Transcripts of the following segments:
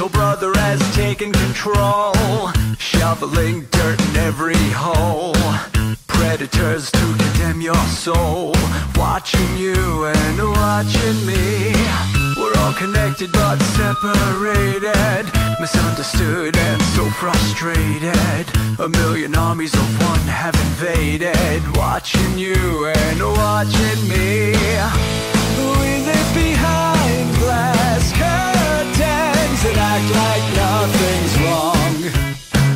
Little brother has taken control, shoveling dirt in every hole. Predators to condemn your soul, watching you and watching me. We're all connected but separated, misunderstood and so frustrated. A million armies of one have invaded, watching you and watching me. We live behind glass curtains and act like nothing's wrong.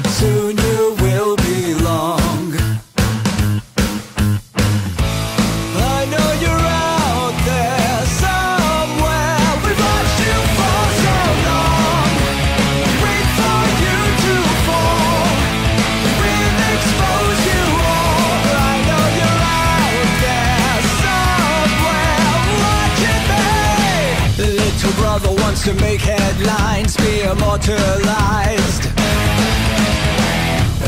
Soon you will belong. I know you're out there somewhere. We've watched you for so long. Wait for you to fall. We'll expose you all. I know you're out there somewhere watching me. Little brother wants to make headlines, be immortalized.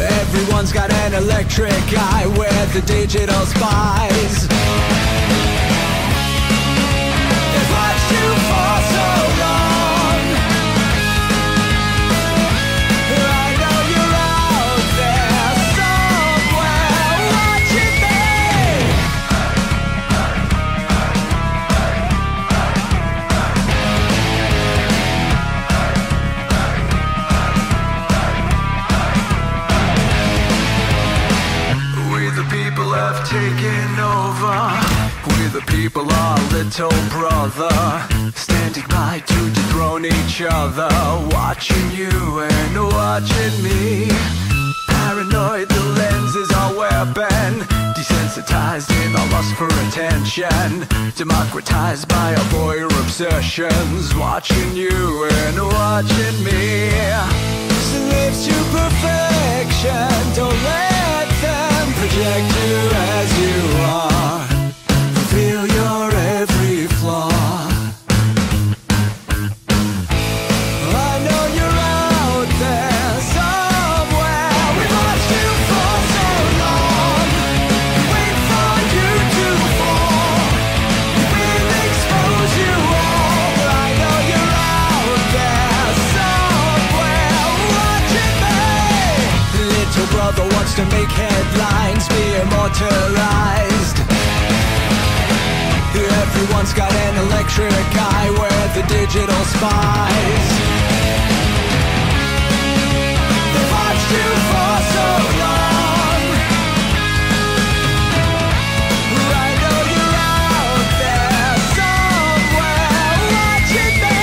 Everyone's got an electric eye, we're the digital spies. They've watched you for so long. I know you're out there somewhere watching have taken over. We the people are little brother, standing by to dethrone each other, watching you and watching me. Paranoid, the lens is our weapon, desensitized in our lust for attention, democratized by our voyeur obsessions, watching you and watching me. Slaves to perfection, don't let them project you as you are. Reveal your every flaw. I know you're out there somewhere. We've watched you for so long. Wait for you to fall. We'll expose you all. I know you're out there somewhere watching me. Little brother wants to make headlines, be immortalized. Everyone's got an electric eye, we're the digital spies. They've watched you for so long. I know you're out there somewhere watching me.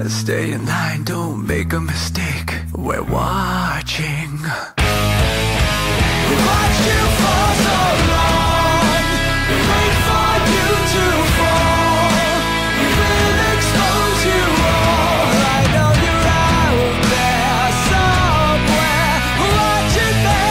Stay in line, don't make a mistake. We're watching. We watched you for so long. We wait for you to fall. We will expose you all. I know you're out there somewhere watching me.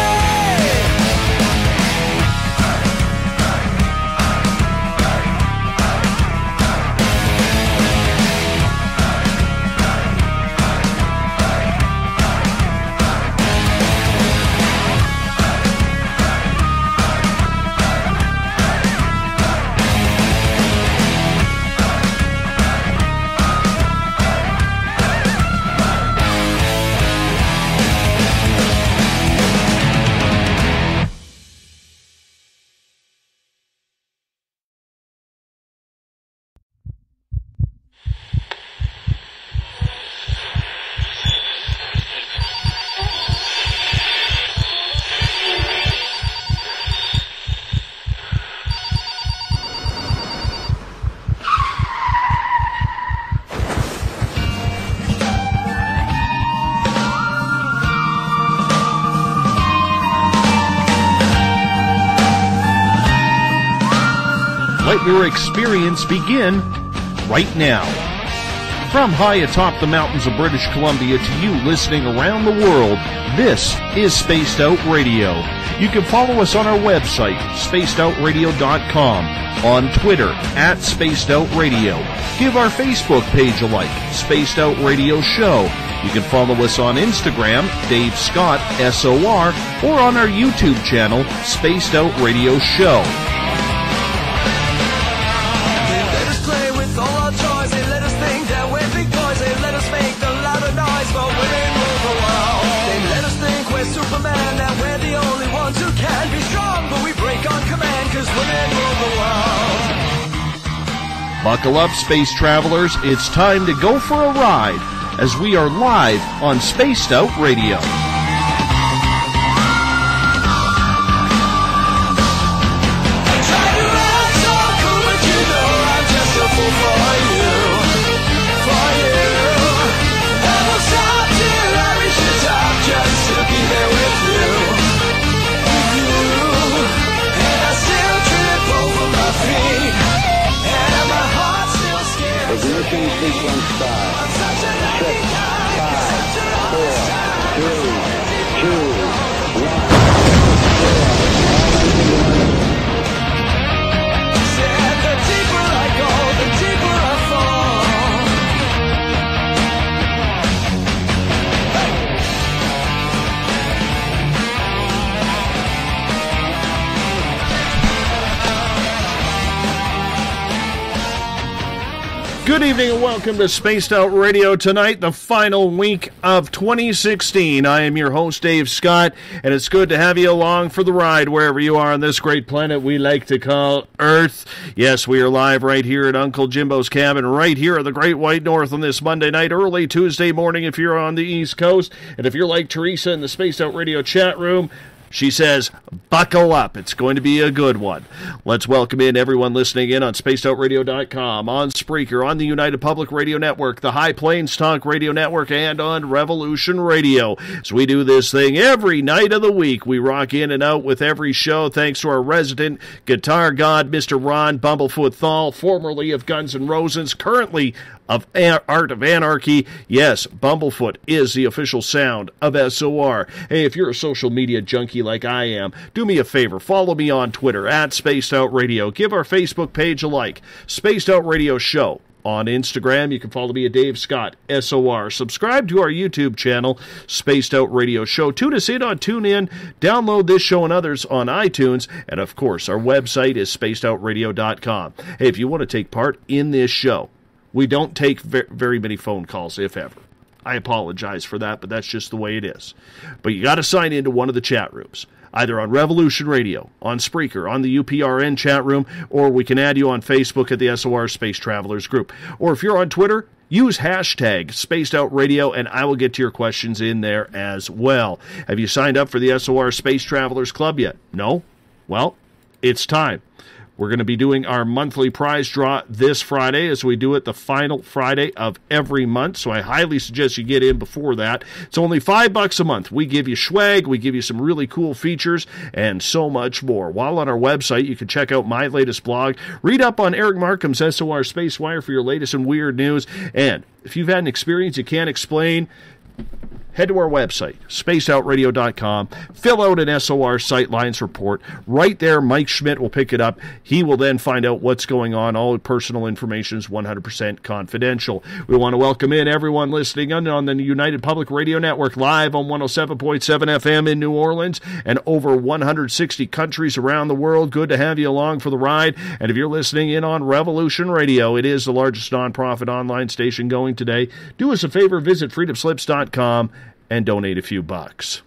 let your experience begin right now. From high atop the mountains of British Columbia to you listening around the world, this is Spaced Out Radio. You can follow us on our website, spacedoutradio.com, on Twitter, @SpacedOutRadio. Give our Facebook page a like, Spaced Out Radio Show. You can follow us on Instagram, Dave Scott, SOR, or on our YouTube channel, Spaced Out Radio Show. They let us play with all our toys. They let us think that we're big boys. They let us make the louder noise, but women rule the world. They let us think we're Superman, that we're the only ones who can be strong, but we break on command, cause women rule the world. Buckle up, space travelers. It's time to go for a ride as we are live on Spaced Out Radio. Ignition sequence start. 6, 5, 4, 3, 2, 1. Said the deeper I go, the deeper I fall. Good evening and welcome to Spaced Out Radio tonight, the final week of 2016. I am your host, Dave Scott, and it's good to have you along for the ride wherever you are on this great planet we like to call Earth. Yes, we are live right here at Uncle Jimbo's cabin, right here in the Great White North on this Monday night, early Tuesday morning if you're on the East Coast. And if you're like Teresa in the Spaced Out Radio chat room, she says, buckle up. It's going to be a good one. Let's welcome in everyone listening in on spacedoutradio.com, on Spreaker, on the United Public Radio Network, the High Plains Talk Radio Network, and on Revolution Radio. As we do this thing every night of the week, we rock in and out with every show thanks to our resident guitar god, Mr. Ron Bumblefoot Thal, formerly of Guns N' Roses, currently of Art of Anarchy. Yes, Bumblefoot is the official sound of SOR. Hey, if you're a social media junkie like I am, do me a favor, follow me on Twitter, @SpacedOutRadio. Give our Facebook page a like, Spaced Out Radio Show. On Instagram, you can follow me at Dave Scott, SOR. Subscribe to our YouTube channel, Spaced Out Radio Show. Tune us in on TuneIn. Download this show and others on iTunes. And, of course, our website is spacedoutradio.com. Hey, if you want to take part in this show, we don't take very many phone calls, if ever. I apologize for that, but that's just the way it is. But you got to sign into one of the chat rooms, either on Revolution Radio, on Spreaker, on the UPRN chat room, or we can add you on Facebook at the SOR Space Travelers group. Or if you're on Twitter, use hashtag Spaced Out Radio, and I will get to your questions in there as well. Have you signed up for the SOR Space Travelers Club yet? No? Well, it's time. We're going to be doing our monthly prize draw this Friday, as we do it the final Friday of every month, so I highly suggest you get in before that. It's only $5 a month. We give you swag, we give you some really cool features, and so much more. While on our website, you can check out my latest blog, read up on Eric Markham's SOR Space Wire for your latest and weird news, and if you've had an experience you can't explain, head to our website, spacedoutradio.com, fill out an SOR Sightlines report. Right there, Mike Schmidt will pick it up. He will then find out what's going on. All personal information is 100% confidential. We want to welcome in everyone listening on the United Public Radio Network, live on 107.7 FM in New Orleans and over 160 countries around the world. Good to have you along for the ride. And if you're listening in on Revolution Radio, it is the largest nonprofit online station going today. Do us a favor, visit freedomslips.com and donate a few bucks.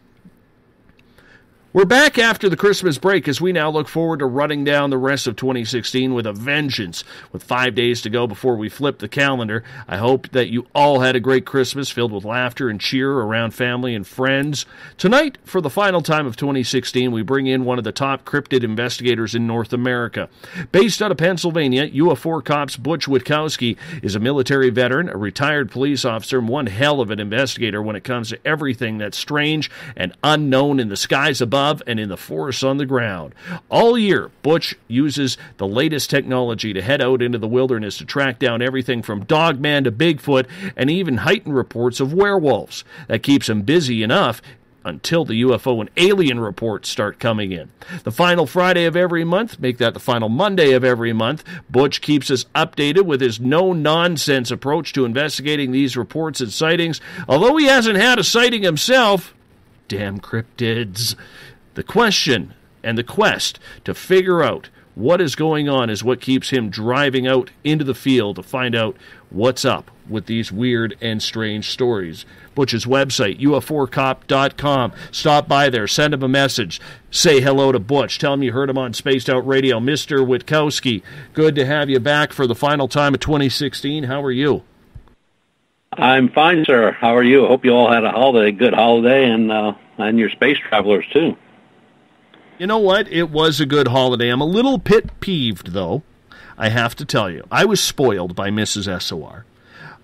We're back after the Christmas break as we now look forward to running down the rest of 2016 with a vengeance. With 5 days to go before we flip the calendar, I hope that you all had a great Christmas filled with laughter and cheer around family and friends. Tonight, for the final time of 2016, we bring in one of the top cryptid investigators in North America. Based out of Pennsylvania, UFO Cops Butch Witkowski is a military veteran, a retired police officer, and one hell of an investigator when it comes to everything that's strange and unknown in the skies above above and in the forests on the ground. All year, Butch uses the latest technology to head out into the wilderness to track down everything from Dogman to Bigfoot and even heightened reports of werewolves. That keeps him busy enough until the UFO and alien reports start coming in. The final Friday of every month, make that the final Monday of every month, Butch keeps us updated with his no-nonsense approach to investigating these reports and sightings. Although he hasn't had a sighting himself, damn cryptids. The question and the quest to figure out what is going on is what keeps him driving out into the field to find out what's up with these weird and strange stories. Butch's website, ufocop.com. Stop by there, send him a message, say hello to Butch, tell him you heard him on Spaced Out Radio. Mr. Witkowski, good to have you back for the final time of 2016. How are you? I'm fine, sir. How are you? I hope you all had a good holiday, and your space travelers, too. You know what? It was a good holiday. I'm a little peeved, though, I have to tell you. I was spoiled by Mrs. SOR.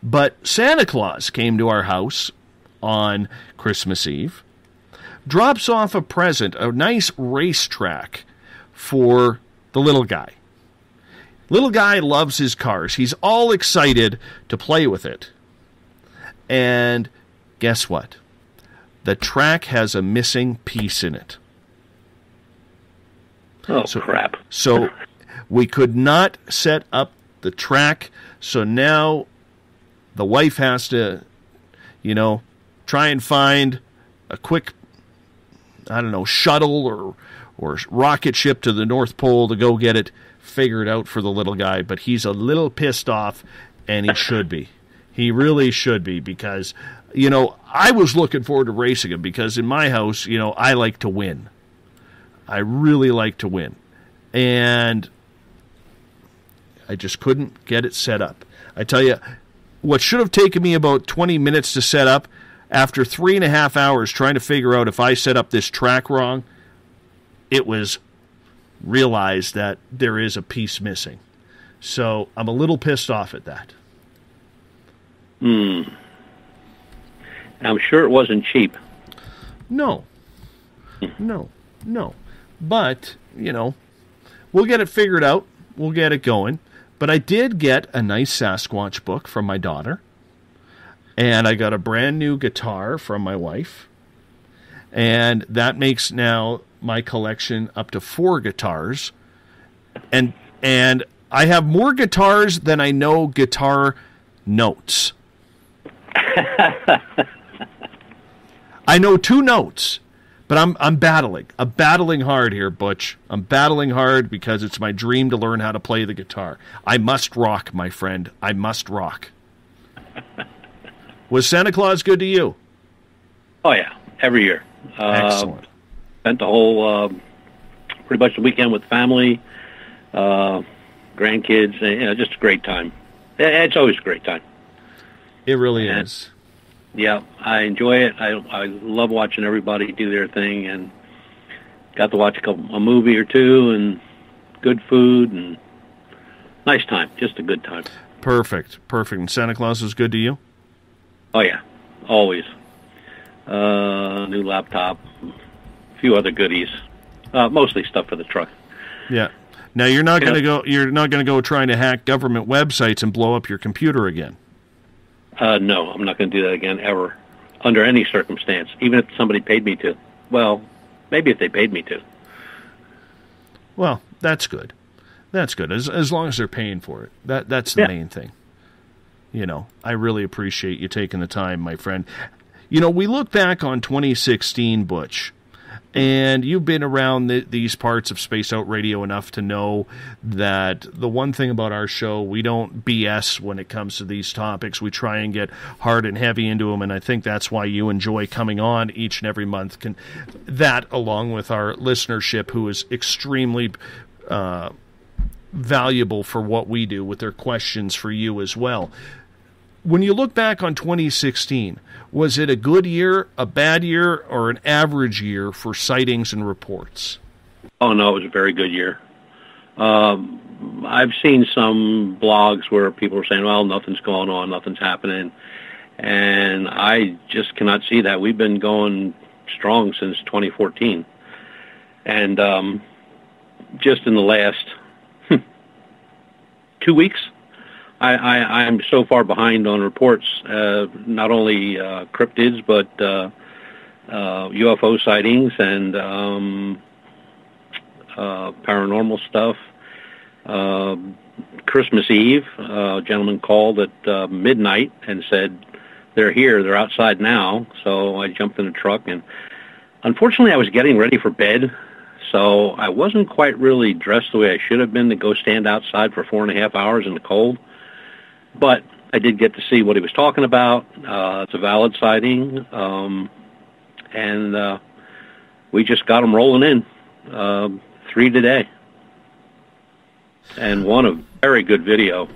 But Santa Claus came to our house on Christmas Eve, drops off a present, a nice racetrack for the little guy. Little guy loves his cars. He's all excited to play with it. And guess what? The track has a missing piece in it. Oh, crap. So we could not set up the track, so now the wife has to, try and find a quick, shuttle or rocket ship to the North Pole to go get it figured out for the little guy. But he's a little pissed off, and he should be. He really should be, because, I was looking forward to racing him, because in my house, I like to win. I really like to win. And I just couldn't get it set up. I tell you, what should have taken me about 20 minutes to set up, after 3.5 hours trying to figure out if I set up this track wrong, it was realized that there is a piece missing. So I'm a little pissed off at that. I'm sure it wasn't cheap. No. But, we'll get it figured out. We'll get it going. But I did get a nice Sasquatch book from my daughter. And I got a brand new guitar from my wife. And that makes now my collection up to 4 guitars. And I have more guitars than I know guitar notes. I know 2 notes. But I'm battling. I'm battling hard here, Butch. I'm battling hard because it's my dream to learn how to play the guitar. I must rock, my friend. I must rock. Was Santa Claus good to you? Oh, yeah. Every year. Excellent. Spent the whole, pretty much the weekend with family, grandkids. Just a great time. It's always a great time. It really is. Yeah, I enjoy it. I love watching everybody do their thing, and got to watch a movie or two, and good food, and nice time. Just a good time. Perfect. And Santa Claus was good to you? Oh, yeah. Always. New laptop, a few other goodies. Mostly stuff for the truck. Yeah. Now you're not going to go trying to hack government websites and blow up your computer again. No, I'm not going to do that again, ever, under any circumstance, even if somebody paid me to. Well, maybe if they paid me to. Well, that's good. That's good, as long as they're paying for it. That's the main thing. I really appreciate you taking the time, my friend. We look back on 2016, Butch, and you've been around these parts of Space Out Radio enough to know that the one thing about our show, we don't BS when it comes to these topics. We try and get hard and heavy into them, and I think that's why you enjoy coming on each and every month. That, along with our listenership, who is extremely valuable for what we do with their questions for you as well. When you look back on 2016, was it a good year, a bad year, or an average year for sightings and reports? Oh, no, it was a very good year. I've seen some blogs where people are saying, well, nothing's going on, nothing's happening. And I just cannot see that. We've been going strong since 2014. And just in the last 2 weeks, I'm so far behind on reports, not only cryptids, but UFO sightings and paranormal stuff. Christmas Eve, a gentleman called at midnight and said, they're here, they're outside now. So I jumped in the truck, and unfortunately I was getting ready for bed, so I wasn't quite really dressed the way I should have been to go stand outside for 4.5 hours in the cold. But I did get to see what he was talking about. It's a valid sighting, and we just got them rolling in, 3 today. And one a very good video,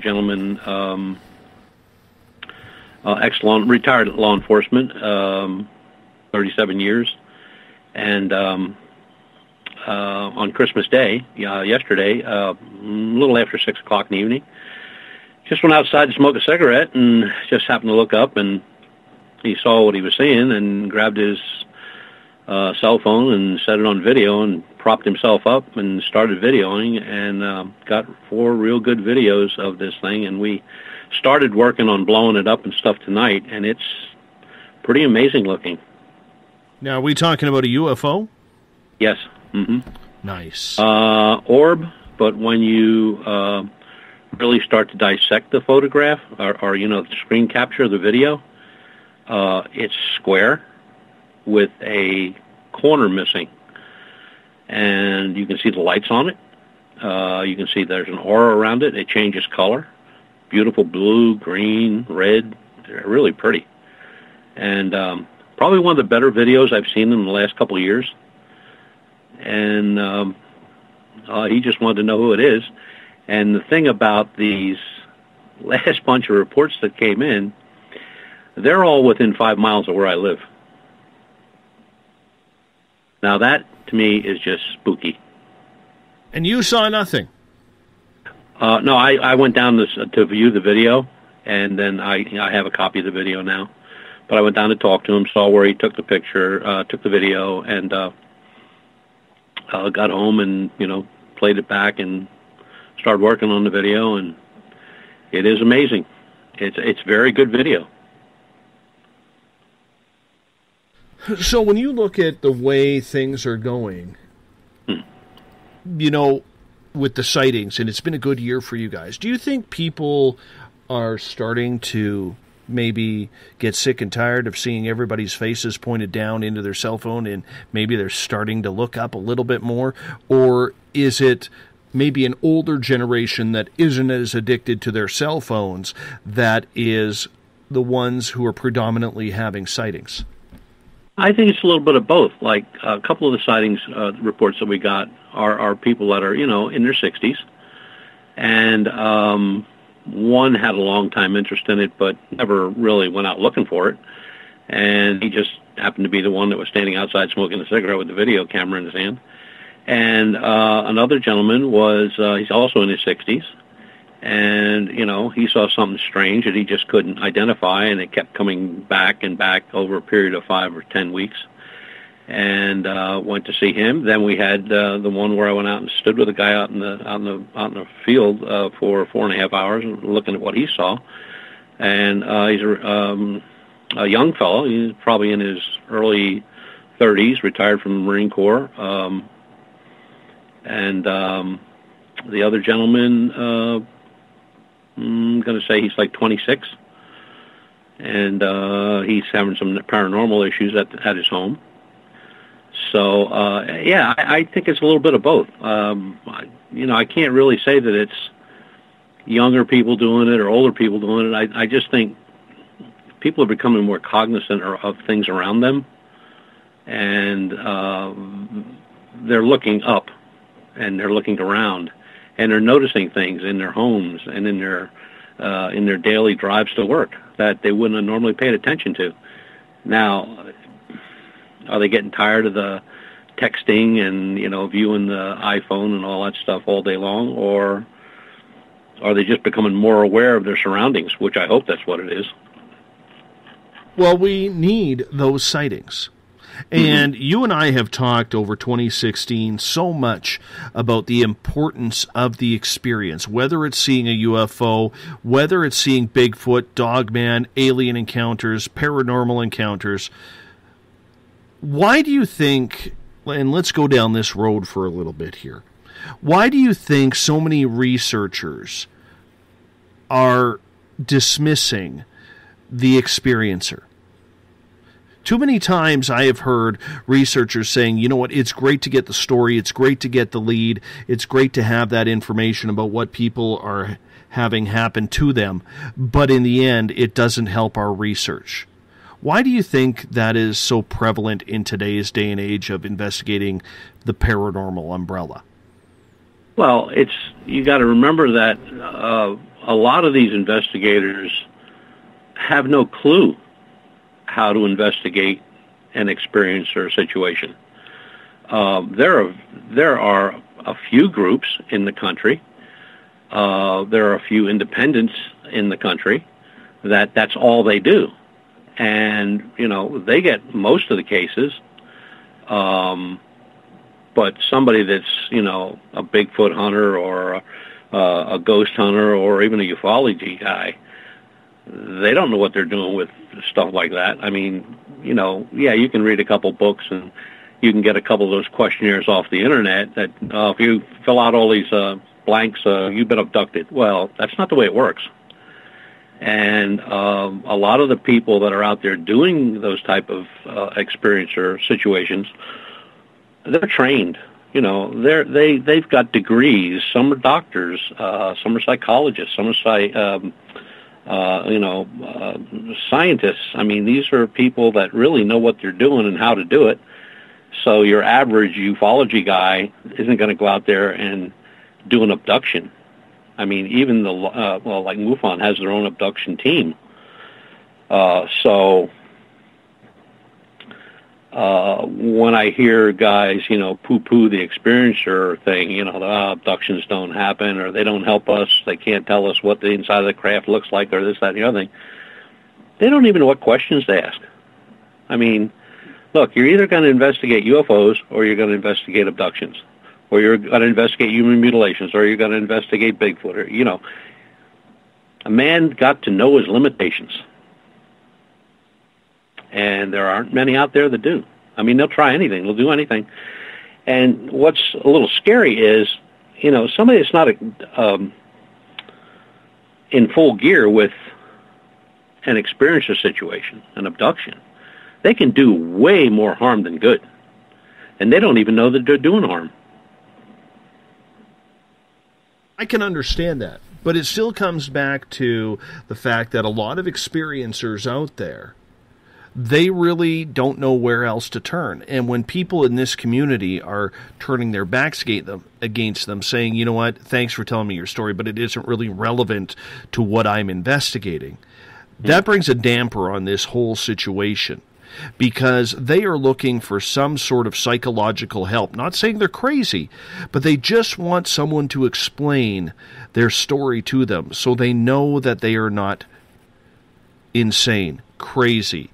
gentleman, retired law enforcement, 37 years, and on Christmas Day, yesterday, a little after 6 o'clock in the evening, just went outside to smoke a cigarette and just happened to look up, and he saw what he was seeing and grabbed his cell phone and set it on video and propped himself up and started videoing, and got 4 real good videos of this thing. And we started working on blowing it up and stuff tonight, and it's pretty amazing looking. Now, are we talking about a UFO? Yes. Mm-hmm. Nice. Orb, but when you really start to dissect the photograph, or the screen capture of the video, it's square with a corner missing. And you can see the lights on it. You can see there's an aura around it. It changes color. Beautiful blue, green, red. They're really pretty. And probably one of the better videos I've seen in the last couple of years. And he just wanted to know who it is. And the thing about these last bunch of reports that came in, they're all within 5 miles of where I live. Now that, to me, is just spooky. And you saw nothing? No, I went down to view the video, and then I have a copy of the video now. But I went down to talk to him, saw where he took the picture, took the video, and got home and, played it back and started working on the video, and it is amazing. It's very good video. So when you look at the way things are going, with the sightings, and it's been a good year for you guys, do you think people are starting to maybe get sick and tired of seeing everybody's faces pointed down into their cell phone, and maybe they're starting to look up a little bit more? Or is it maybe an older generation that isn't as addicted to their cell phones that is the ones who are predominantly having sightings? I think it's a little bit of both. Like a couple of the sightings reports that we got are people that are, in their 60s. And one had a long time interest in it, but never really went out looking for it. And he just happened to be the one that was standing outside smoking a cigarette with the video camera in his hand. And another gentleman he's also in his 60s. And, he saw something strange that he just couldn't identify, and it kept coming back and back over a period of 5 or 10 weeks. And went to see him. Then we had the one where I went out and stood with a guy out in the field for 4.5 hours, looking at what he saw. And he's a young fellow. He's probably in his early 30s, retired from the Marine Corps. And the other gentleman, I'm going to say he's like 26, and he's having some paranormal issues at his home. So, I think it's a little bit of both. I can't really say that it's younger people doing it or older people doing it. I just think people are becoming more cognizant of things around them, and they're looking up, and they're looking around, and they're noticing things in their homes and in their daily drives to work that they wouldn't have normally paid attention to. Now, are they getting tired of the texting and, viewing the iPhone and all that stuff all day long, or are they just becoming more aware of their surroundings, which I hope that's what it is? Well, we need those sightings. And you and I have talked over 2016 so much about the importance of the experience, whether it's seeing a UFO, whether it's seeing Bigfoot, Dogman, alien encounters, paranormal encounters. Why do you think, and let's go down this road for a little bit here, why do you think so many researchers are dismissing the experiencer? Too many times I have heard researchers saying, you know what, it's great to get the story, it's great to get the lead, it's great to have that information about what people are having happen to them, but in the end, it doesn't help our research. Why do you think that is so prevalent in today's day and age of investigating the paranormal umbrella? Well, you got to remember that a lot of these investigators have no clue how to investigate an experience or situation. There are a few groups in the country. There are a few independents in the country that's all they do, and they get most of the cases. But somebody that's a Bigfoot hunter or a ghost hunter or even a ufology guy, they don't know what they're doing with stuff like that. I mean, you can read a couple books and you can get a couple of those questionnaires off the internet that if you fill out all these blanks, you've been abducted. Well, that's not the way it works. And a lot of the people that are out there doing those type of experiencer situations, they're trained. They've got degrees. Some are doctors, some are psychologists, some are scientists. I mean, these are people that really know what they're doing and how to do it. So your average ufology guy isn't going to go out there and do an abduction. I mean, even like MUFON has their own abduction team. When I hear guys, poo-poo the experiencer thing, the abductions don't happen, or they don't help us, they can't tell us what the inside of the craft looks like, or this, that, and the other thing, they don't even know what questions to ask. I mean, look, you're either going to investigate UFOs, or you're going to investigate abductions, or you're going to investigate human mutilations, or you're going to investigate Bigfoot, or, a man got to know his limitations. And there aren't many out there that do. I mean, they'll try anything. They'll do anything. And what's a little scary is, somebody that's not in full gear with an experiencer situation, an abduction, they can do way more harm than good. And they don't even know that they're doing harm. I can understand that. But it still comes back to the fact that a lot of experiencers out there, they really don't know where else to turn. And when people in this community are turning their backs against them, saying, you know what, thanks for telling me your story, but it isn't really relevant to what I'm investigating, that brings a damper on this whole situation, because they are looking for some sort of psychological help. Not saying they're crazy, but they just want someone to explain their story to them so they know that they are not insane, crazy,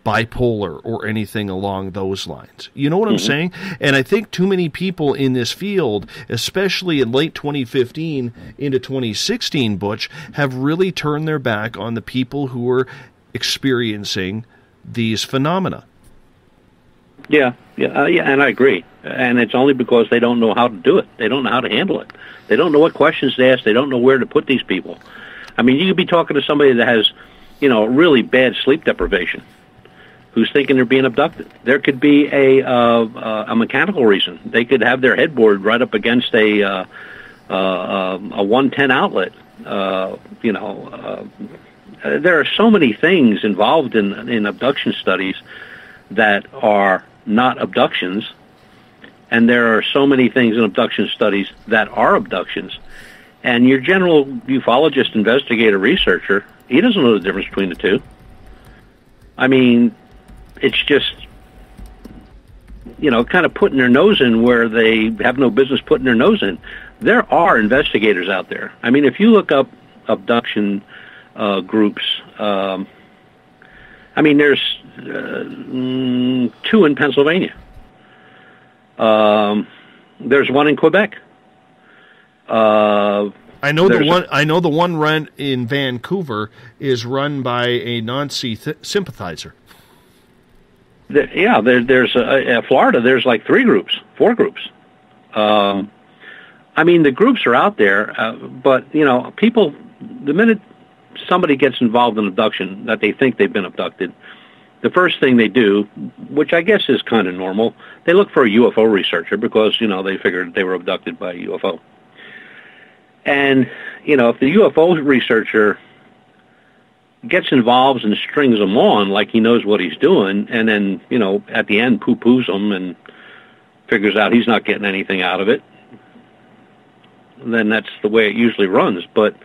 bipolar, or anything along those lines. You know what I'm saying? And I think too many people in this field, especially in late 2015 into 2016, Butch, have really turned their back on the people who are experiencing these phenomena. Yeah, and I agree. And it's only because they don't know how to do it. They don't know how to handle it. They don't know what questions to ask. They don't know where to put these people. I mean, you could be talking to somebody that has, really bad sleep deprivation, who's thinking they're being abducted. There could be a mechanical reason. They could have their headboard right up against a 110 outlet. There are so many things involved in abduction studies that are not abductions, and there are so many things in abduction studies that are abductions. And your general ufologist, investigator, researcher, he doesn't know the difference between the two. I mean, it's just, kind of putting their nose in where they have no business putting their nose in. There are investigators out there. I mean, if you look up abduction groups, there's 2 in Pennsylvania. There's one in Quebec. I know the one run in Vancouver is run by a Nazi sympathizer. There's Florida. There's like 4 groups. I mean, the groups are out there, but people. The minute somebody gets involved in abduction, that they think they've been abducted, the first thing they do, which I guess is kind of normal, they look for a UFO researcher because they figured they were abducted by a UFO. And if the UFO researcher gets involved and strings them on like he knows what he's doing, and then at the end poo-poos them and figures out he's not getting anything out of it, then that's the way it usually runs. But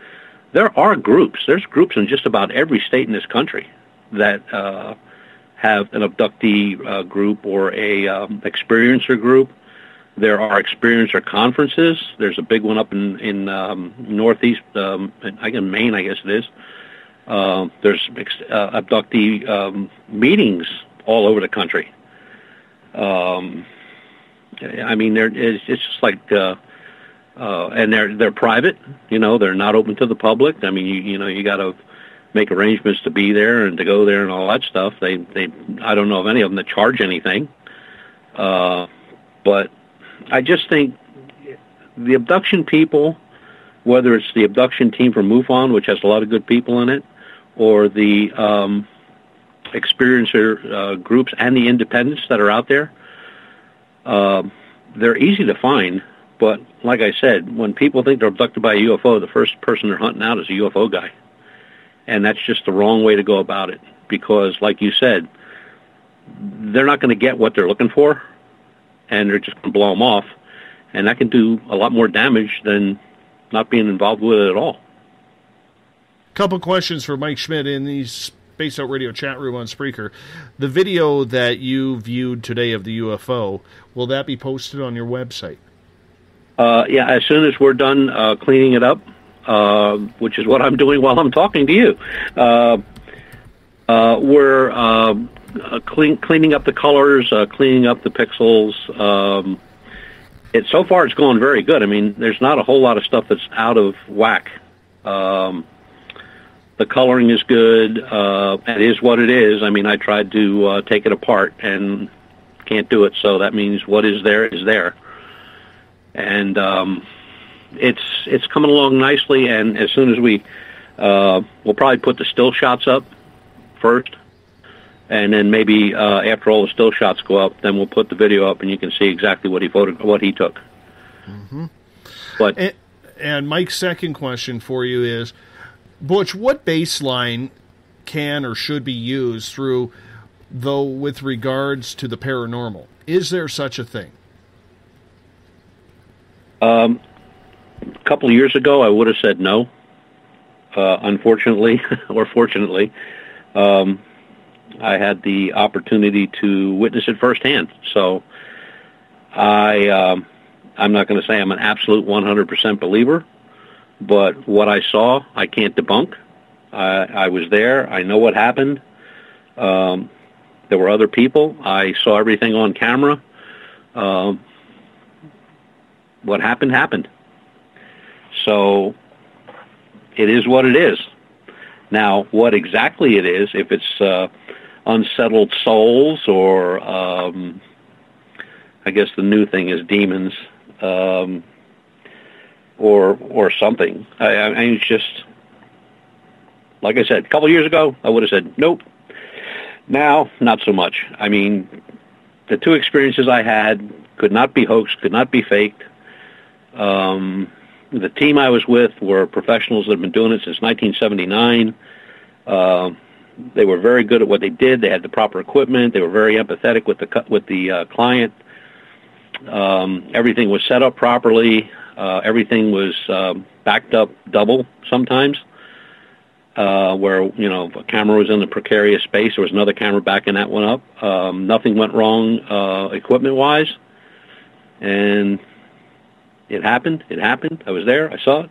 there are groups. There's groups in just about every state in this country that have an abductee group or a experiencer group. There are experiencer conferences. There's a big one up in Northeast, in Maine, I guess it is. There's abductee meetings all over the country. I mean, it's just like, and they're private. They're not open to the public. I mean, you got to make arrangements to be there and to go there and all that stuff. I don't know of any of them that charge anything. But I just think the abduction people, whether it's the abduction team from MUFON, which has a lot of good people in it, or the experiencer groups and the independents that are out there, they're easy to find. But like I said, when people think they're abducted by a UFO, the first person they're hunting out is a UFO guy. And that's just the wrong way to go about it. Because, like you said, they're not going to get what they're looking for, and they're just going to blow them off. And that can do a lot more damage than not being involved with it at all. Couple questions for Mike Schmidt in the Space Out Radio chat room on Spreaker. The video that you viewed today of the UFO, will that be posted on your website? Yeah, as soon as we're done cleaning it up, which is what I'm doing while I'm talking to you. We're cleaning up the colors, cleaning up the pixels. So far it's going very good. I mean, there's not a whole lot of stuff that's out of whack. The coloring is good. It is what it is. I mean, I tried to take it apart and can't do it, so that means what is there is there. And it's coming along nicely, and as soon as we'll probably put the still shots up first, and then maybe after all the still shots go up, then we'll put the video up, and you can see exactly what he took. Mm-hmm. But and Mike's second question for you is, Butch, what baseline can or should be used with regards to the paranormal? Is there such a thing? A couple of years ago, I would have said no. Unfortunately, or fortunately, I had the opportunity to witness it firsthand. So I'm not going to say I'm an absolute 100% believer, but what I saw, I can't debunk. I was there. I know what happened. There were other people. I saw everything on camera. What happened, happened. So it is what it is. Now, what exactly it is, if it's unsettled souls or I guess the new thing is demons or something. I mean, it's just, like I said, a couple of years ago, I would have said nope. Now, not so much. I mean, the two experiences I had could not be hoaxed, could not be faked. The team I was with were professionals that have been doing it since 1979. They were very good at what they did. They had the proper equipment. They were very empathetic with the client. Everything was set up properly. Everything was backed up double sometimes, where a camera was in the precarious space. There was another camera backing that one up. Nothing went wrong equipment-wise, and it happened. It happened. I was there. I saw it.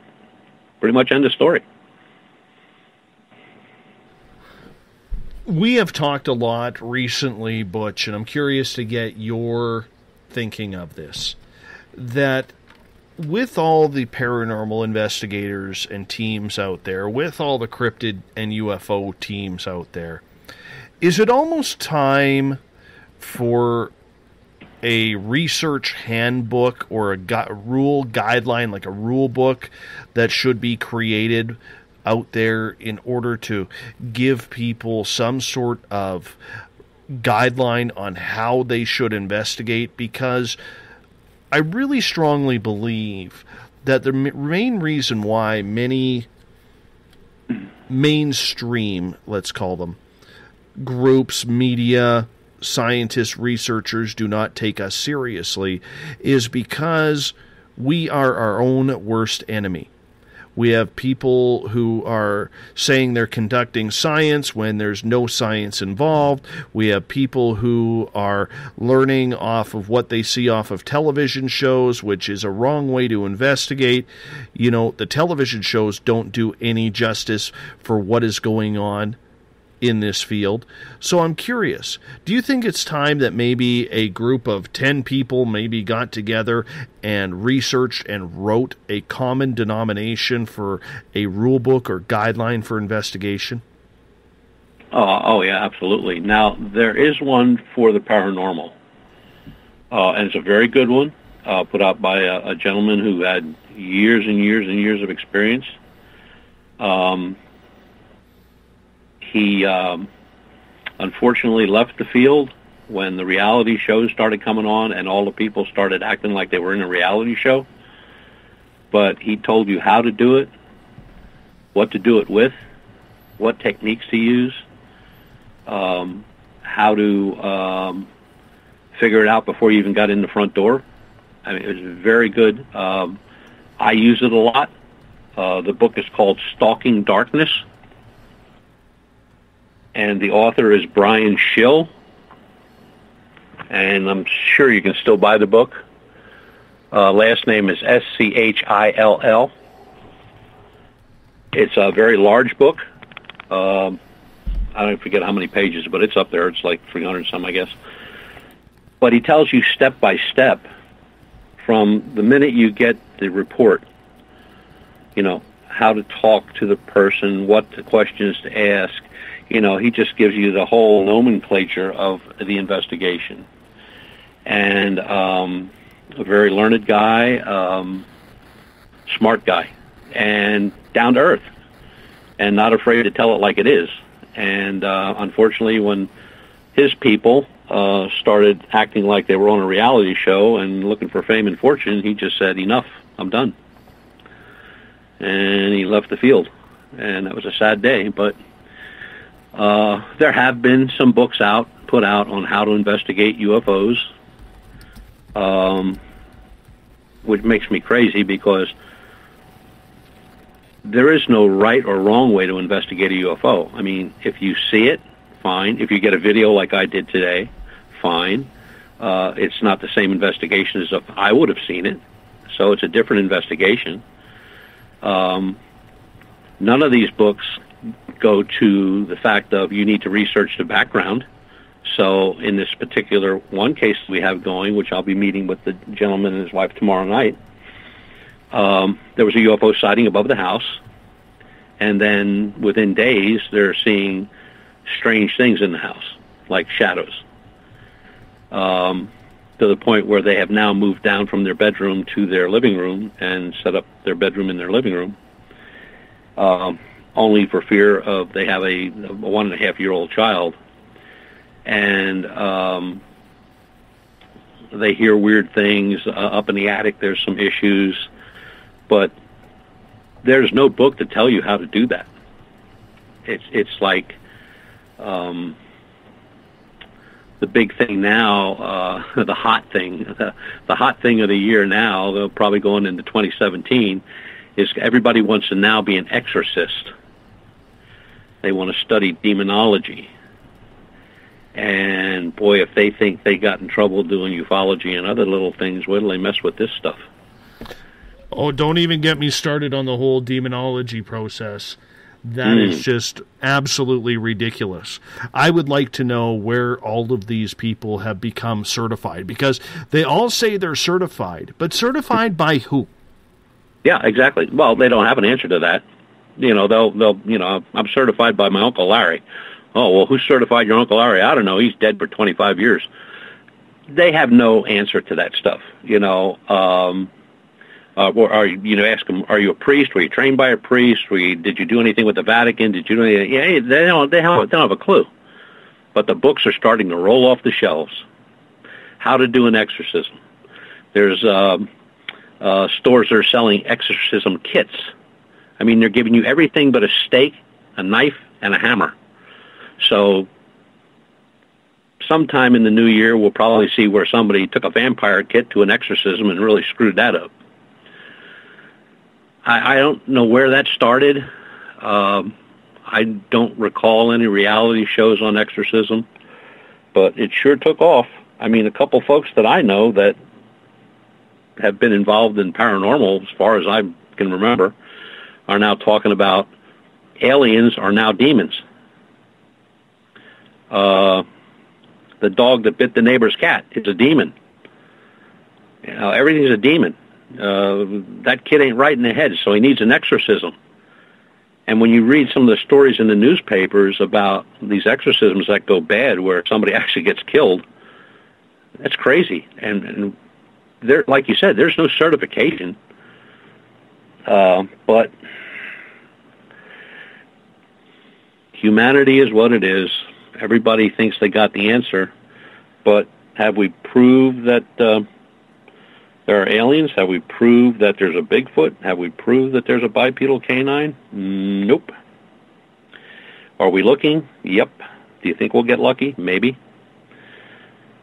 Pretty much end of story. We have talked a lot recently, Butch, and I'm curious to get your thinking of this, that with all the paranormal investigators and teams out there, with all the cryptid and UFO teams out there, is it almost time for a research handbook or a rule guideline, like a rule book that should be created out there in order to give people some sort of guideline on how they should investigate? Because I really strongly believe that the main reason why many mainstream, let's call them, groups, media, scientists, researchers do not take us seriously is because we are our own worst enemy. We have people who are saying they're conducting science when there's no science involved. We have people who are learning off of what they see off of television shows, which is a wrong way to investigate. You know, the television shows don't do any justice for what is going on in this field. So I'm curious, do you think it's time that maybe a group of 10 people maybe got together and researched and wrote a common denomination for a rule book or guideline for investigation? Oh yeah, absolutely. Now, there is one for the paranormal, and it's a very good one, put out by a gentleman who had years and years and years of experience. He unfortunately left the field when the reality shows started coming on and all the people started acting like they were in a reality show. But he told you how to do it, what to do it with, what techniques to use, how to figure it out before you even got in the front door. I mean, it was very good. I use it a lot. The book is called Stalking Darkness, and the author is Brian Schill, and I'm sure you can still buy the book. Last name is Schill. It's a very large book. I don't forget how many pages, but it's up there. It's like 300 some, I guess. But he tells you step by step from the minute you get the report, you know, how to talk to the person, what the questions to ask. You know, he just gives you the whole nomenclature of the investigation. And a very learned guy, smart guy, and down to earth, and not afraid to tell it like it is. And unfortunately, when his people started acting like they were on a reality show and looking for fame and fortune, he just said, enough, I'm done. And he left the field. And that was a sad day, but there have been some books put out on how to investigate UFOs, which makes me crazy because there is no right or wrong way to investigate a UFO. I mean, if you see it, fine. If you get a video like I did today, fine. It's not the same investigation as if I would have seen it, so it's a different investigation. None of these books go to the fact of you need to research the background. So in this particular one case we have going, which I'll be meeting with the gentleman and his wife tomorrow night, there was a UFO sighting above the house, and then within days they're seeing strange things in the house, like shadows, to the point where they have now moved down from their bedroom to their living room and set up their bedroom in their living room, only for fear of they have a 1.5-year-old child, and they hear weird things up in the attic. There's some issues, but there's no book to tell you how to do that. It's like the big thing now, the hot thing, the hot thing of the year now, they'll probably going into 2017, is everybody wants to now be an exorcist. They want to study demonology. And boy, if they think they got in trouble doing ufology and other little things, wait till they mess with this stuff. Oh, don't even get me started on the whole demonology process. That is just absolutely ridiculous. I would like to know where all of these people have become certified, because they all say they're certified, but certified by who? Yeah, exactly. Well, they don't have an answer to that. They'll I'm certified by my Uncle Larry. Oh, well, who certified your Uncle Larry? I don't know. He's dead for 25 years. They have no answer to that stuff, or ask them, are you a priest? Were you trained by a priest? Did you do anything with the Vatican? Did you do anything? Yeah, they don't have a clue. But the books are starting to roll off the shelves. How to do an exorcism. There's stores that are selling exorcism kits. I mean, they're giving you everything but a stake, a knife, and a hammer. So sometime in the new year, we'll probably see where somebody took a vampire kit to an exorcism and really screwed that up. I don't know where that started. I don't recall any reality shows on exorcism, but it sure took off. I mean, a couple folks that I know that have been involved in paranormal, as far as I can remember, are now talking about aliens are now demons. The dog that bit the neighbor's cat is a demon. Everything's a demon. That kid ain't right in the head, so he needs an exorcism. And when you read some of the stories in the newspapers about these exorcisms that go bad, where somebody actually gets killed, that's crazy. And there, like you said, there's no certification. But humanity is what it is. Everybody thinks they got the answer, but have we proved that there are aliens? Have we proved that there's a Bigfoot? Have we proved that there's a bipedal canine? Nope. Are we looking? Yep. Do you think we'll get lucky? Maybe.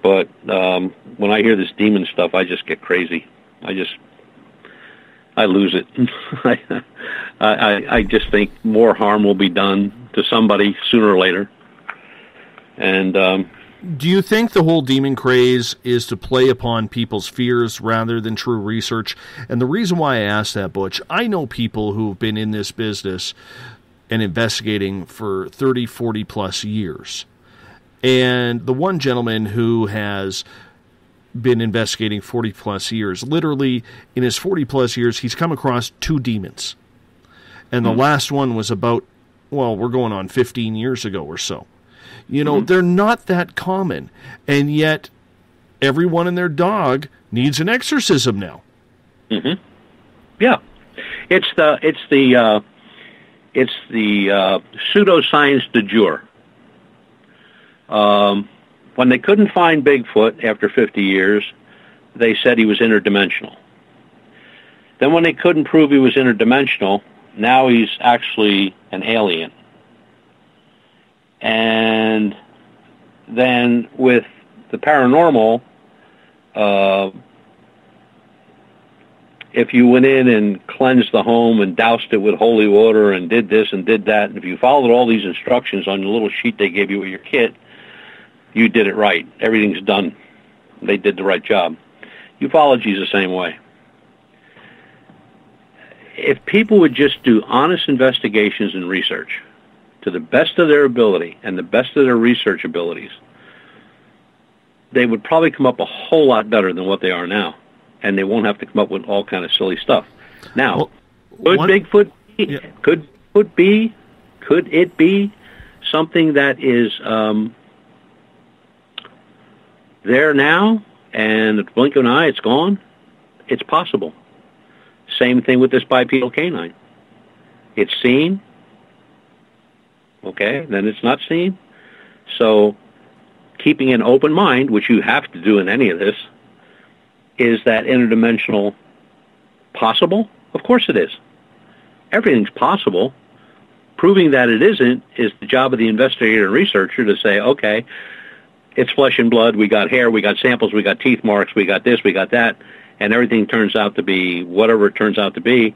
But when I hear this demon stuff, I just get crazy. I lose it. I just think more harm will be done to somebody sooner or later. And do you think the whole demon craze is to play upon people's fears rather than true research? And the reason why I ask that, Butch, I know people who have been in this business and investigating for 30, 40 plus years. And the one gentleman who has been investigating 40 plus years, literally in his 40 plus years, he's come across 2 demons. And the last one was about, we're going on 15 years ago or so. They're not that common, and yet everyone and their dog needs an exorcism now. Mm-hmm. Yeah, it's the pseudoscience du jour. When they couldn't find Bigfoot after 50 years, they said he was interdimensional. Then when they couldn't prove he was interdimensional, now he's actually an alien. And then with the paranormal, if you went in and cleansed the home and doused it with holy water and did this and did that, and if you followed all these instructions on the little sheet they gave you with your kit, you did it right. Everything's done. They did the right job. Ufology is the same way. If people would just do honest investigations and research to the best of their ability and the best of their research abilities, they would probably come up a whole lot better than what they are now. And they won't have to come up with all kind of silly stuff. Now, could it be something that is there now, and at the blink of an eye, it's gone? It's possible. Same thing with this bipedal canine. It's seen. Okay, then it's not seen. So keeping an open mind, which you have to do in any of this, is that interdimensional possible? Of course it is. Everything's possible. Proving that it isn't is the job of the investigator and researcher to say, okay, it's flesh and blood, we got hair, we got samples, we got teeth marks, we got this, we got that, and everything turns out to be whatever it turns out to be,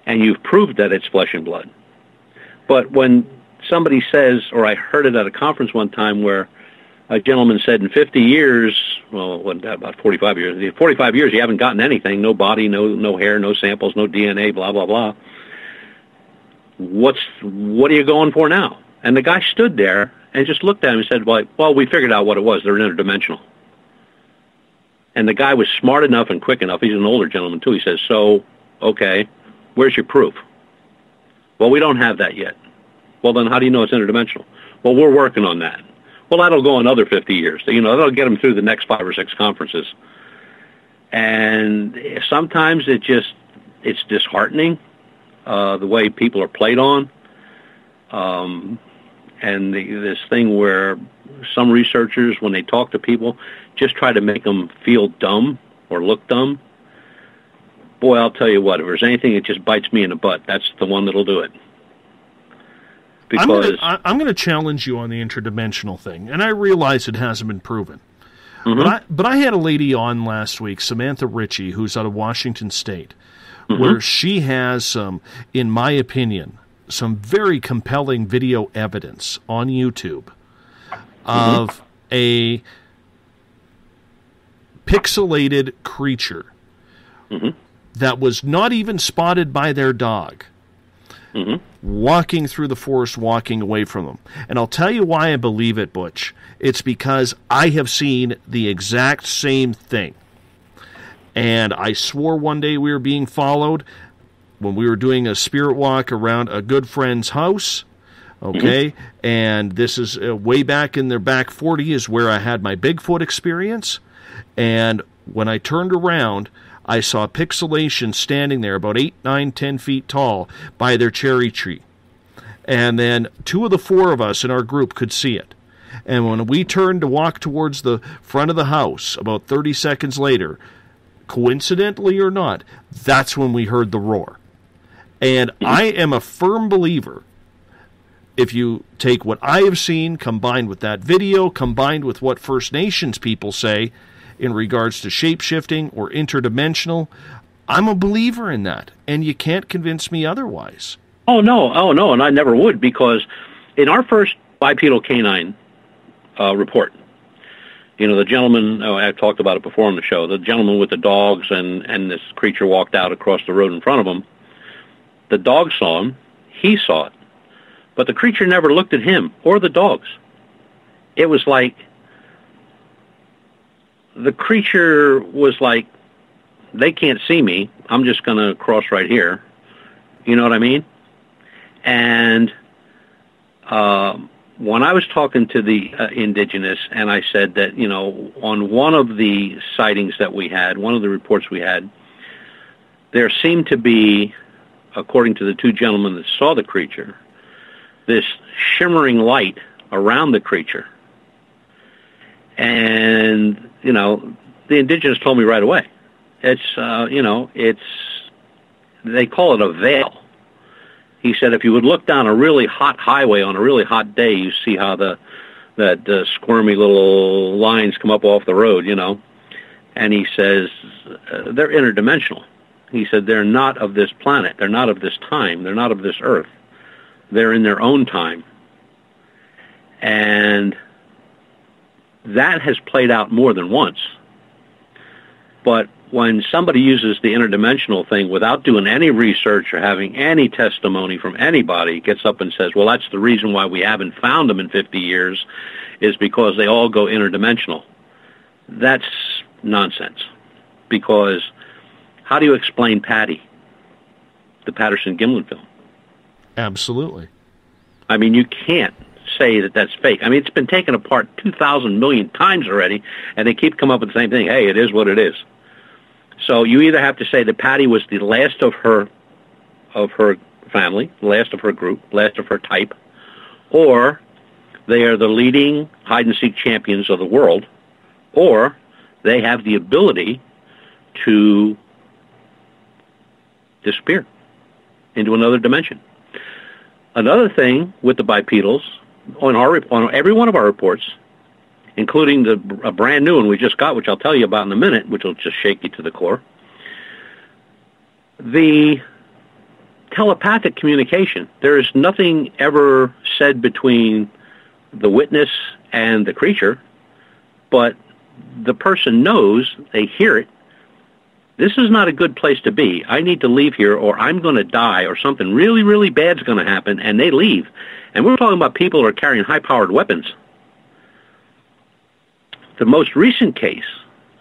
and you've proved that it's flesh and blood. But when somebody says, or I heard it at a conference one time where a gentleman said in 50 years, well, wasn't that about 45 years? In 45 years, you haven't gotten anything, no body, no hair, no samples, no DNA, blah, blah, blah. what are you going for now? And the guy stood there and just looked at him and said, well, we figured out what it was. They're interdimensional. And the guy was smart enough and quick enough. He's an older gentleman, too. He says, so, okay, where's your proof? Well, we don't have that yet. Well, then how do you know it's interdimensional? Well, we're working on that. Well, that'll go another 50 years. That'll get them through the next 5 or 6 conferences. And sometimes it's disheartening, the way people are played on. And this thing where some researchers, when they talk to people, just try to make them feel dumb or look dumb. Boy, I'll tell you what, if there's anything that just bites me in the butt, that's the one that'll do it. Because I'm going to challenge you on the interdimensional thing, and I realize it hasn't been proven. Mm-hmm. But I had a lady on last week, Samantha Ritchie, who's out of Washington State, mm-hmm. where she has some, in my opinion, some very compelling video evidence on YouTube of mm-hmm. a pixelated creature mm-hmm. that was not even spotted by their dog, mm-hmm. walking through the forest, walking away from them. And I'll tell you why I believe it, Butch. It's because I have seen the exact same thing. And I swore one day we were being followed when we were doing a spirit walk around a good friend's house. Okay? Mm-hmm. And this is way back in their back 40 is where I had my Bigfoot experience. And when I turned around, I saw pixelation standing there about 8, 9, 10 feet tall by their cherry tree. And then 2 of the 4 of us in our group could see it. And when we turned to walk towards the front of the house, about 30 seconds later, coincidentally or not, that's when we heard the roar. And I am a firm believer, if you take what I have seen, combined with that video, combined with what First Nations people say in regards to shape-shifting or interdimensional, I'm a believer in that, and you can't convince me otherwise. Oh, no, and I never would, because in our first bipedal canine report, the gentleman, I've talked about it before on the show, the gentleman with the dogs and this creature walked out across the road in front of him. The dog saw him, he saw it, but the creature never looked at him or the dogs. It was like, the creature was like, they can't see me, I'm just going to cross right here. You know what I mean? And when I was talking to the indigenous, and I said that, on one of the sightings that we had, one of the reports we had, there seemed to be, according to the 2 gentlemen that saw the creature, this shimmering light around the creature. And, the indigenous told me right away. It's, they call it a veil. He said if you would look down a really hot highway on a really hot day, you see how that squirmy little lines come up off the road, And he says they're interdimensional. He said they're not of this planet. They're not of this time. They're not of this earth. They're in their own time. And that has played out more than once. But when somebody uses the interdimensional thing without doing any research or having any testimony from anybody, gets up and says, well, that's the reason why we haven't found them in 50 years, is because they all go interdimensional. That's nonsense. Because how do you explain Patty, the Patterson-Gimlin film? Absolutely. I mean, you can't say that that's fake. I mean, it's been taken apart 2,000 million times already, and they keep coming up with the same thing. Hey, it is what it is. So you either have to say that Patty was the last of her family, last of her group, last of her type, or they are the leading hide-and-seek champions of the world, or they have the ability to disappear into another dimension. Another thing with the bipedals, on every one of our reports, including a brand new one we just got, which I'll tell you about in a minute, which will just shake you to the core, the telepathic communication. There is nothing ever said between the witness and the creature, but the person knows, they hear it, this is not a good place to be. I need to leave here or I'm going to die or something really, really bad's going to happen, and they leave. And we're talking about people who are carrying high-powered weapons. The most recent case,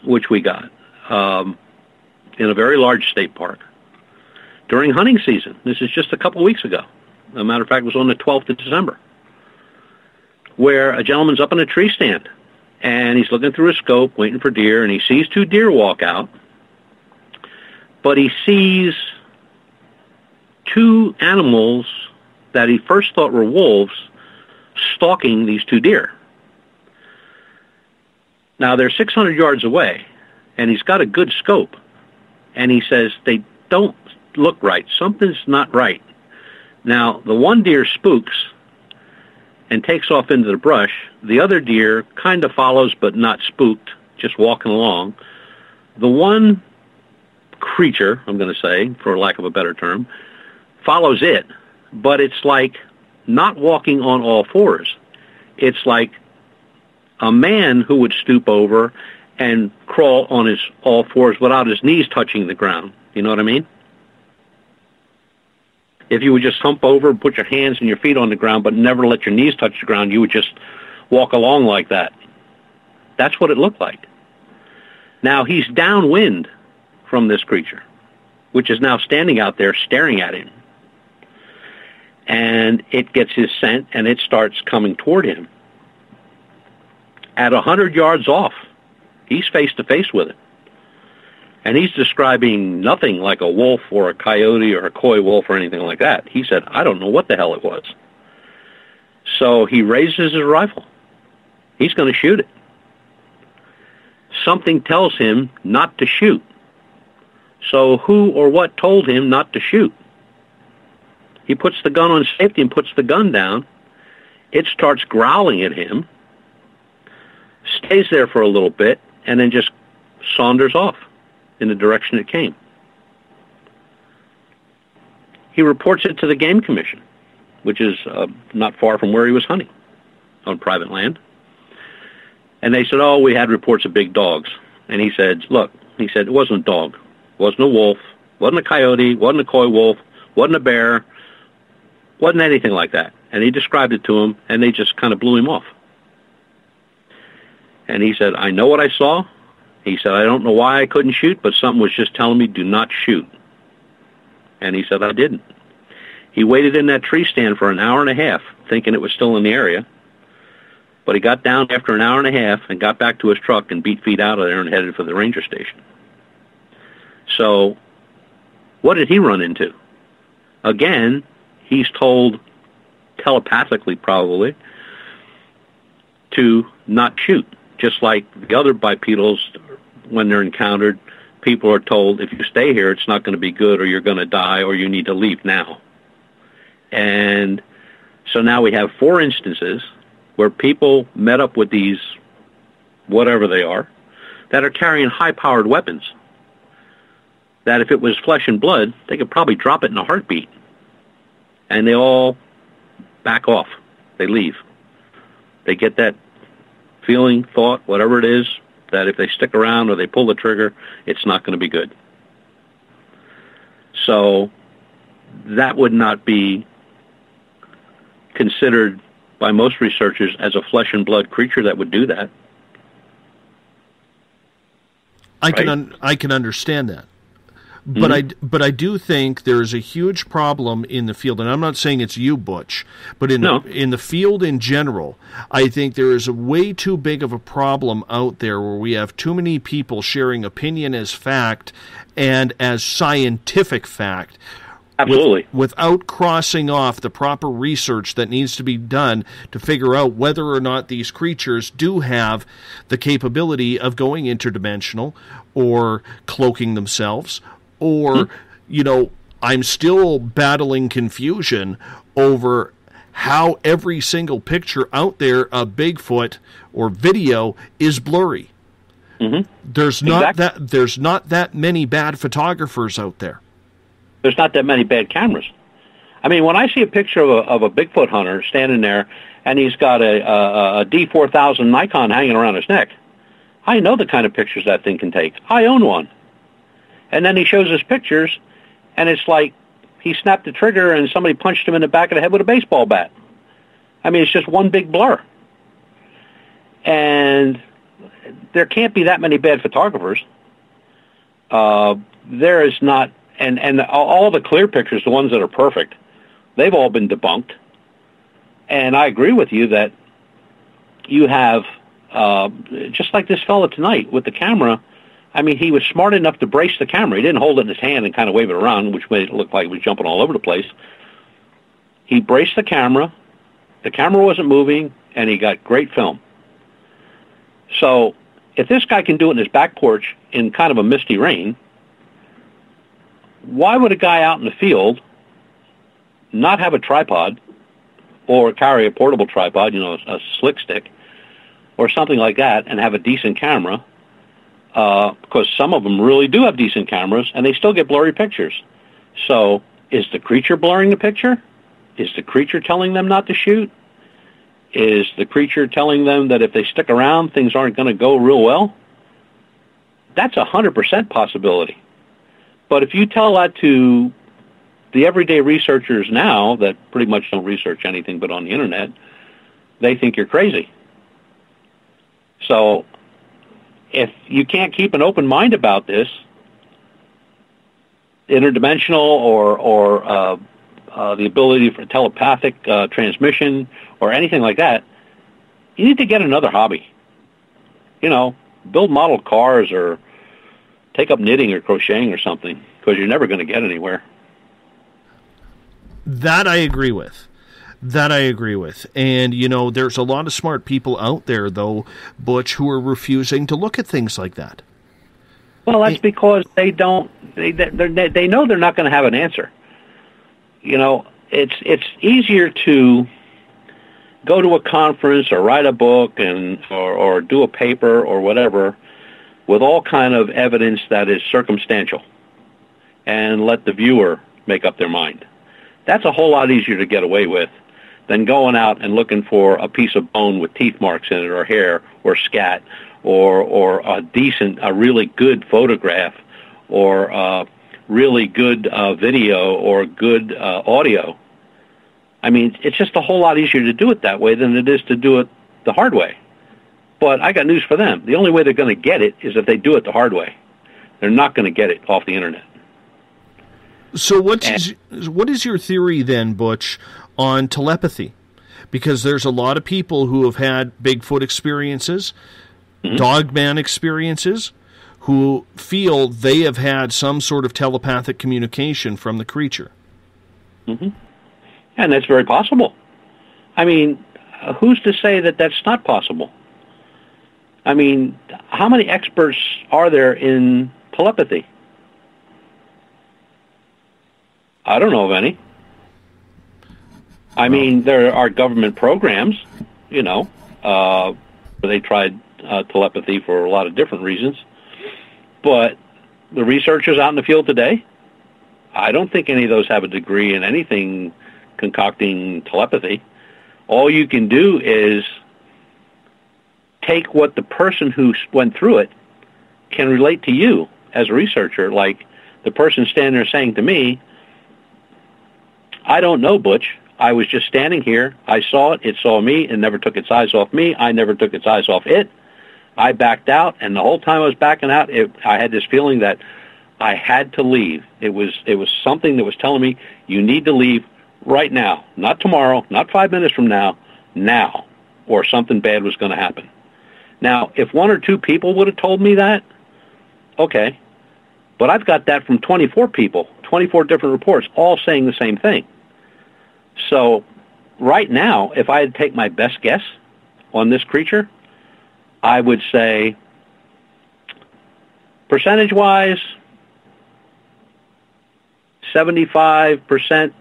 which we got in a very large state park during hunting season, this is just a couple of weeks ago. As a matter of fact, it was on the 12th of December, where a gentleman's up in a tree stand, and he's looking through a scope, waiting for deer, and he sees 2 deer walk out, but he sees 2 animals that he first thought were wolves stalking these 2 deer. Now, they're 600 yards away, and he's got a good scope, and he says, they don't look right. Something's not right. Now, the one deer spooks and takes off into the brush. The other deer kind of follows, but not spooked, just walking along. The one creature, I'm going to say, for lack of a better term, follows it, but it's like not walking on all fours. It's like a man who would stoop over and crawl on his all fours without his knees touching the ground. You know what I mean? If you would just hump over and put your hands and your feet on the ground but never let your knees touch the ground, you would just walk along like that. That's what it looked like. Now, he's downwind from this creature, which is now standing out there staring at him. And it gets his scent, and it starts coming toward him. At 100 yards off, he's face-to-face with it. And he's describing nothing like a wolf or a coyote or a coy wolf or anything like that. He said, I don't know what the hell it was. So he raises his rifle. He's going to shoot it. Something tells him not to shoot. So who or what told him not to shoot? He puts the gun on safety and puts the gun down. It starts growling at him, stays there for a little bit, and then just saunters off in the direction it came. He reports it to the Game Commission, which is not far from where he was hunting, on private land. And they said, oh, we had reports of big dogs. And he said, look, he said, it wasn't a dog, wasn't a wolf, wasn't a coyote, wasn't a coy wolf, wasn't a bear, wasn't anything like that. And he described it to him, and they just kind of blew him off. And he said, I know what I saw. He said, I don't know why I couldn't shoot, but something was just telling me, do not shoot. And he said, I didn't. He waited in that tree stand for an hour and a half, thinking it was still in the area. But he got down after an hour and a half and got back to his truck and beat feet out of there and headed for the ranger station. So what did he run into? Again, he's told telepathically probably to not shoot. Just like the other bipedals, when they're encountered, people are told, if you stay here, it's not going to be good, or you're going to die, or you need to leave now. And so now we have 4 instances where people met up with these, whatever they are, that are carrying high-powered weapons. That if it was flesh and blood, they could probably drop it in a heartbeat. And they all back off. They leave. They get that feeling, thought, whatever it is, that if they stick around or they pull the trigger, it's not going to be good. So that would not be considered by most researchers as a flesh and blood creature that would do that. I can understand that. But I do think there's a huge problem in the field, and I'm not saying it's you, Butch, but in the field in general, I think there is a way too big of a problem out there where we have too many people sharing opinion as fact and as scientific fact. Absolutely. Without crossing off the proper research that needs to be done to figure out whether or not these creatures do have the capability of going interdimensional or cloaking themselves. Or, I'm still battling confusion over how every single picture out there of Bigfoot or video is blurry. Mm-hmm. There's not that many bad photographers out there. There's not that many bad cameras. I mean, when I see a picture of a Bigfoot hunter standing there and he's got a D4000 Nikon hanging around his neck, I know the kind of pictures that thing can take. I own one. And then he shows us pictures, and it's like he snapped the trigger and somebody punched him in the back of the head with a baseball bat. I mean, it's just one big blur. And there can't be that many bad photographers. There is not, and all the clear pictures, the ones that are perfect, they've all been debunked. And I agree with you that you have, just like this fellow tonight with the camera, I mean, he was smart enough to brace the camera. He didn't hold it in his hand and kind of wave it around, which made it look like he was jumping all over the place. He braced the camera wasn't moving, and he got great film. So if this guy can do it in his back porch in kind of a misty rain, why would a guy out in the field not have a tripod or carry a portable tripod, a slick stick or something like that, and have a decent camera? Because some of them really do have decent cameras, and they still get blurry pictures. So is the creature blurring the picture? Is the creature telling them not to shoot? Is the creature telling them that if they stick around, things aren't going to go real well? That's 100% possibility. But if you tell that to the everyday researchers now that pretty much don't research anything but on the internet, they think you're crazy. So if you can't keep an open mind about this, interdimensional or the ability for telepathic transmission or anything like that, you need to get another hobby. Build model cars or take up knitting or crocheting or something, because you're never going to get anywhere. That I agree with. And, there's a lot of smart people out there, though, Butch, who are refusing to look at things like that. Well, that's because they know they're not going to have an answer. It's easier to go to a conference or write a book or do a paper or whatever with all kind of evidence that is circumstantial and let the viewer make up their mind. That's a whole lot easier to get away with than going out and looking for a piece of bone with teeth marks in it or hair or scat or a really good photograph or really good video or good audio. I mean, it's just a whole lot easier to do it that way than it is to do it the hard way. But I got news for them. The only way they're going to get it is if they do it the hard way. They're not going to get it off the internet. So what is your theory then, Butch, on telepathy? Because there's a lot of people who have had Bigfoot experiences, Dogman experiences, who feel they have had some sort of telepathic communication from the creature. Mm-hmm. And that's very possible. I mean, who's to say that that's not possible? I mean, how many experts are there in telepathy? I don't know of any. I mean, there are government programs, where they tried telepathy for a lot of different reasons. But the researchers out in the field today, I don't think any of those have a degree in anything concocting telepathy. All you can do is take what the person who went through it can relate to you as a researcher. Like the person standing there saying to me, I don't know, Butch. I was just standing here. I saw it. It saw me and never took its eyes off me. I never took its eyes off it. I backed out, and the whole time I was backing out, I had this feeling that I had to leave. It was something that was telling me, you need to leave right now, not tomorrow, not 5 minutes from now, or something bad was going to happen. Now, if one or two people would have told me that, okay, but I've got that from 24 people, 24 different reports, all saying the same thing. So right now, if I had to take my best guess on this creature, I would say, percentage-wise, 75%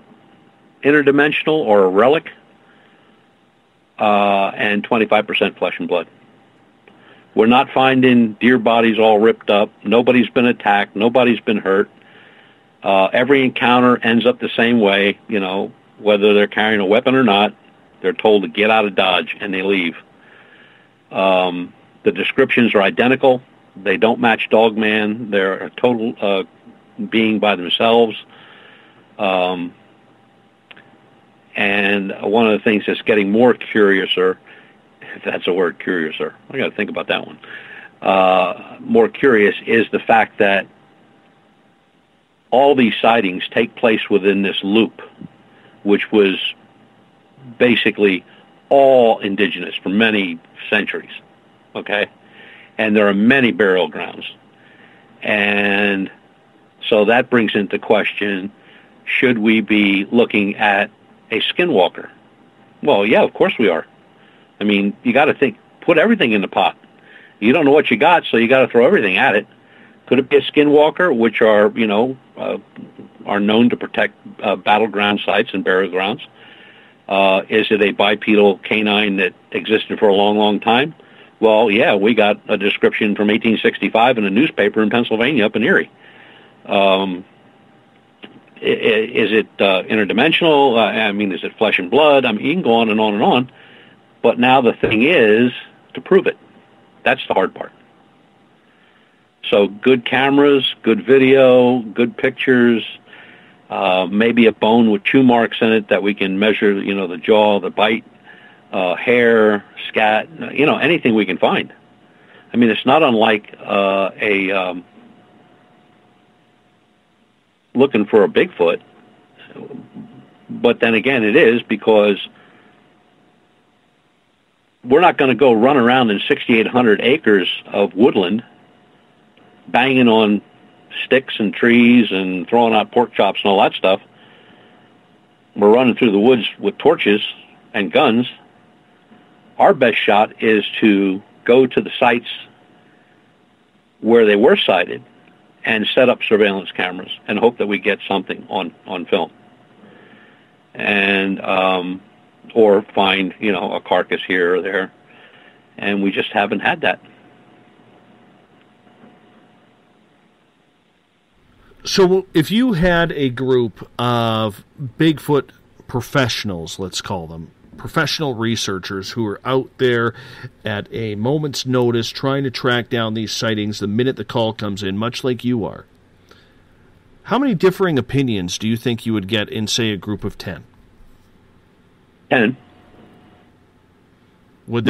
interdimensional or a relic, and 25% flesh and blood. We're not finding deer bodies all ripped up. Nobody's been attacked. Nobody's been hurt. Every encounter ends up the same way, whether they're carrying a weapon or not. They're told to get out of Dodge, and they leave. The descriptions are identical. They don't match Dogman. They're a total being by themselves. And one of the things that's getting more curiouser, if that's a word, curiouser, I got to think about that one, more curious, is the fact that all these sightings take place within this loop, which was basically all indigenous for many centuries, okay? And there are many burial grounds. And so that brings into question, should we be looking at a skinwalker? Well, yeah, of course we are. I mean, you got to think, put everything in the pot. You don't know what you got, so you got to throw everything at it. Could it be a skinwalker, which are, are known to protect battleground sites and burial grounds? Is it a bipedal canine that existed for a long, long time? Well, yeah, we got a description from 1865 in a newspaper in Pennsylvania up in Erie. Is it interdimensional? Is it flesh and blood? I mean, you can go on and on and on. But now the thing is to prove it. That's the hard part. So good cameras, good video, good pictures, maybe a bone with chew marks in it that we can measure, the jaw, the bite, hair, scat, anything we can find. I mean, it's not unlike looking for a Bigfoot, but then again, it is, because we're not going to go run around in 6,800 acres of woodland banging on sticks and trees and throwing out pork chops and all that stuff. We're running through the woods with torches and guns. Our best shot is to go to the sites where they were sighted and set up surveillance cameras and hope that we get something on film. And, or find, a carcass here or there. And we just haven't had that. So if you had a group of Bigfoot professionals, let's call them, professional researchers who are out there at a moment's notice trying to track down these sightings the minute the call comes in, much like you are, how many differing opinions do you think you would get in, say, a group of 10? 10. Would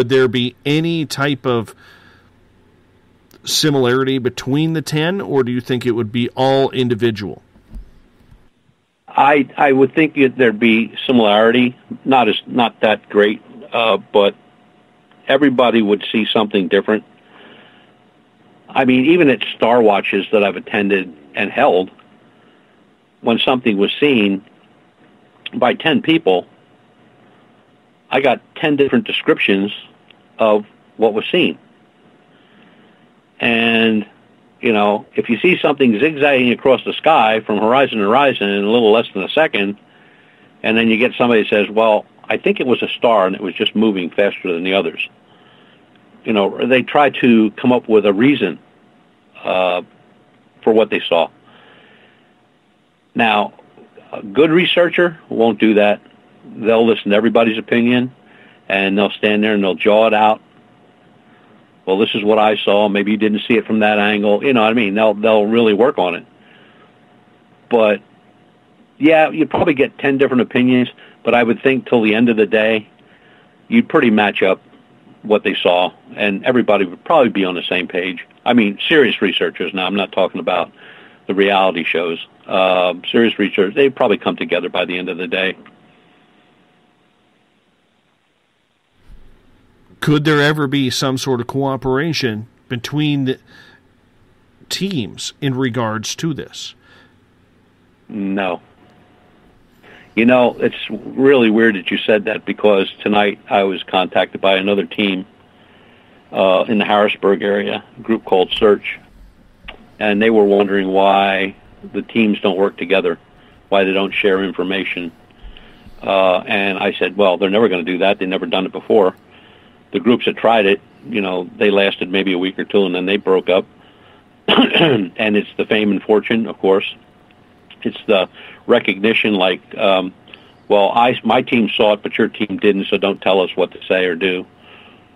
there be any type of similarity between the 10, or do you think it would be all individual? I would think there'd be similarity, not that great, but everybody would see something different. I mean, even at Star Watches that I've attended and held, when something was seen by 10 people, I got 10 different descriptions of what was seen. And, if you see something zigzagging across the sky from horizon to horizon in a little less than a second, and then you get somebody that says, well, I think it was a star and it was just moving faster than the others. They try to come up with a reason for what they saw. Now, a good researcher won't do that. They'll listen to everybody's opinion, and they'll stand there and they'll jaw it out. Well, this is what I saw. Maybe you didn't see it from that angle. You know what I mean? They'll really work on it. But, yeah, you'd probably get 10 different opinions, but I would think till the end of the day, you'd pretty match up what they saw, and everybody would probably be on the same page. I mean, serious researchers now. I'm not talking about the reality shows. Serious researchers, they'd probably come together by the end of the day. Could there ever be some sort of cooperation between the teams in regards to this? No. It's really weird that you said that, because tonight I was contacted by another team in the Harrisburg area, a group called Search, and they were wondering why the teams don't work together, why they don't share information. And I said, well, they're never going to do that. They've never done it before. The groups that tried it, they lasted maybe a week or two, and then they broke up. And it's the fame and fortune, of course. It's the recognition, like, my team saw it, but your team didn't, so don't tell us what to say or do.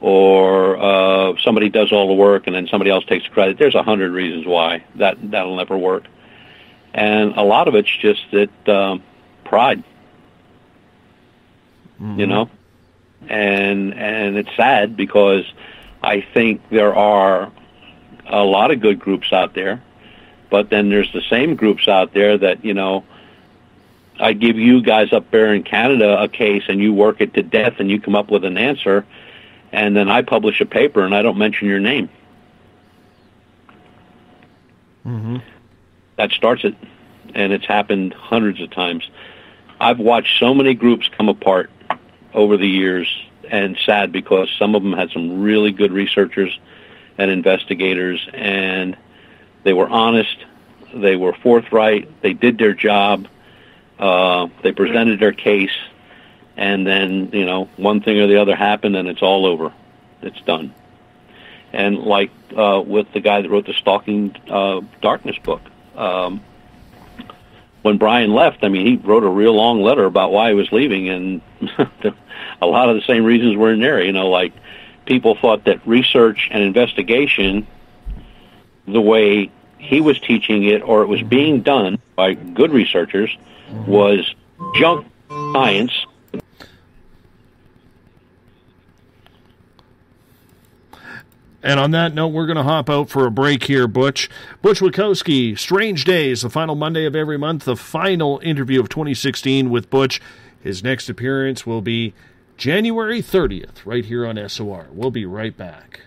Or somebody does all the work, and then somebody else takes credit. There's 100 reasons why that'll never work. And a lot of it's just that pride, you know? And it's sad because I think there are a lot of good groups out there, but then there's the same groups out there that, you know, I give you guys up there in Canada a case and you work it to death and you come up with an answer, and then I publish a paper and I don't mention your name. That starts it, and it's happened hundreds of times. I've watched so many groups come apart over the years, and sad because some of them had some really good researchers and investigators, and they were honest, they were forthright, they did their job, they presented their case, and then, you know, one thing or the other happened and it's all over. It's done. And like with the guy that wrote the Stalking Darkness book, when Brian left, I mean, he wrote a real long letter about why he was leaving, and a lot of the same reasons were in there. You know, like people thought that research and investigation, the way he was teaching it, or it was being done by good researchers, was junk science. And on that note, we're going to hop out for a break here, Butch. Butch Witkowski, Strange Days, the final Monday of every month, the final interview of 2016 with Butch. His next appearance will be January 30th, right here on SOR. We'll be right back.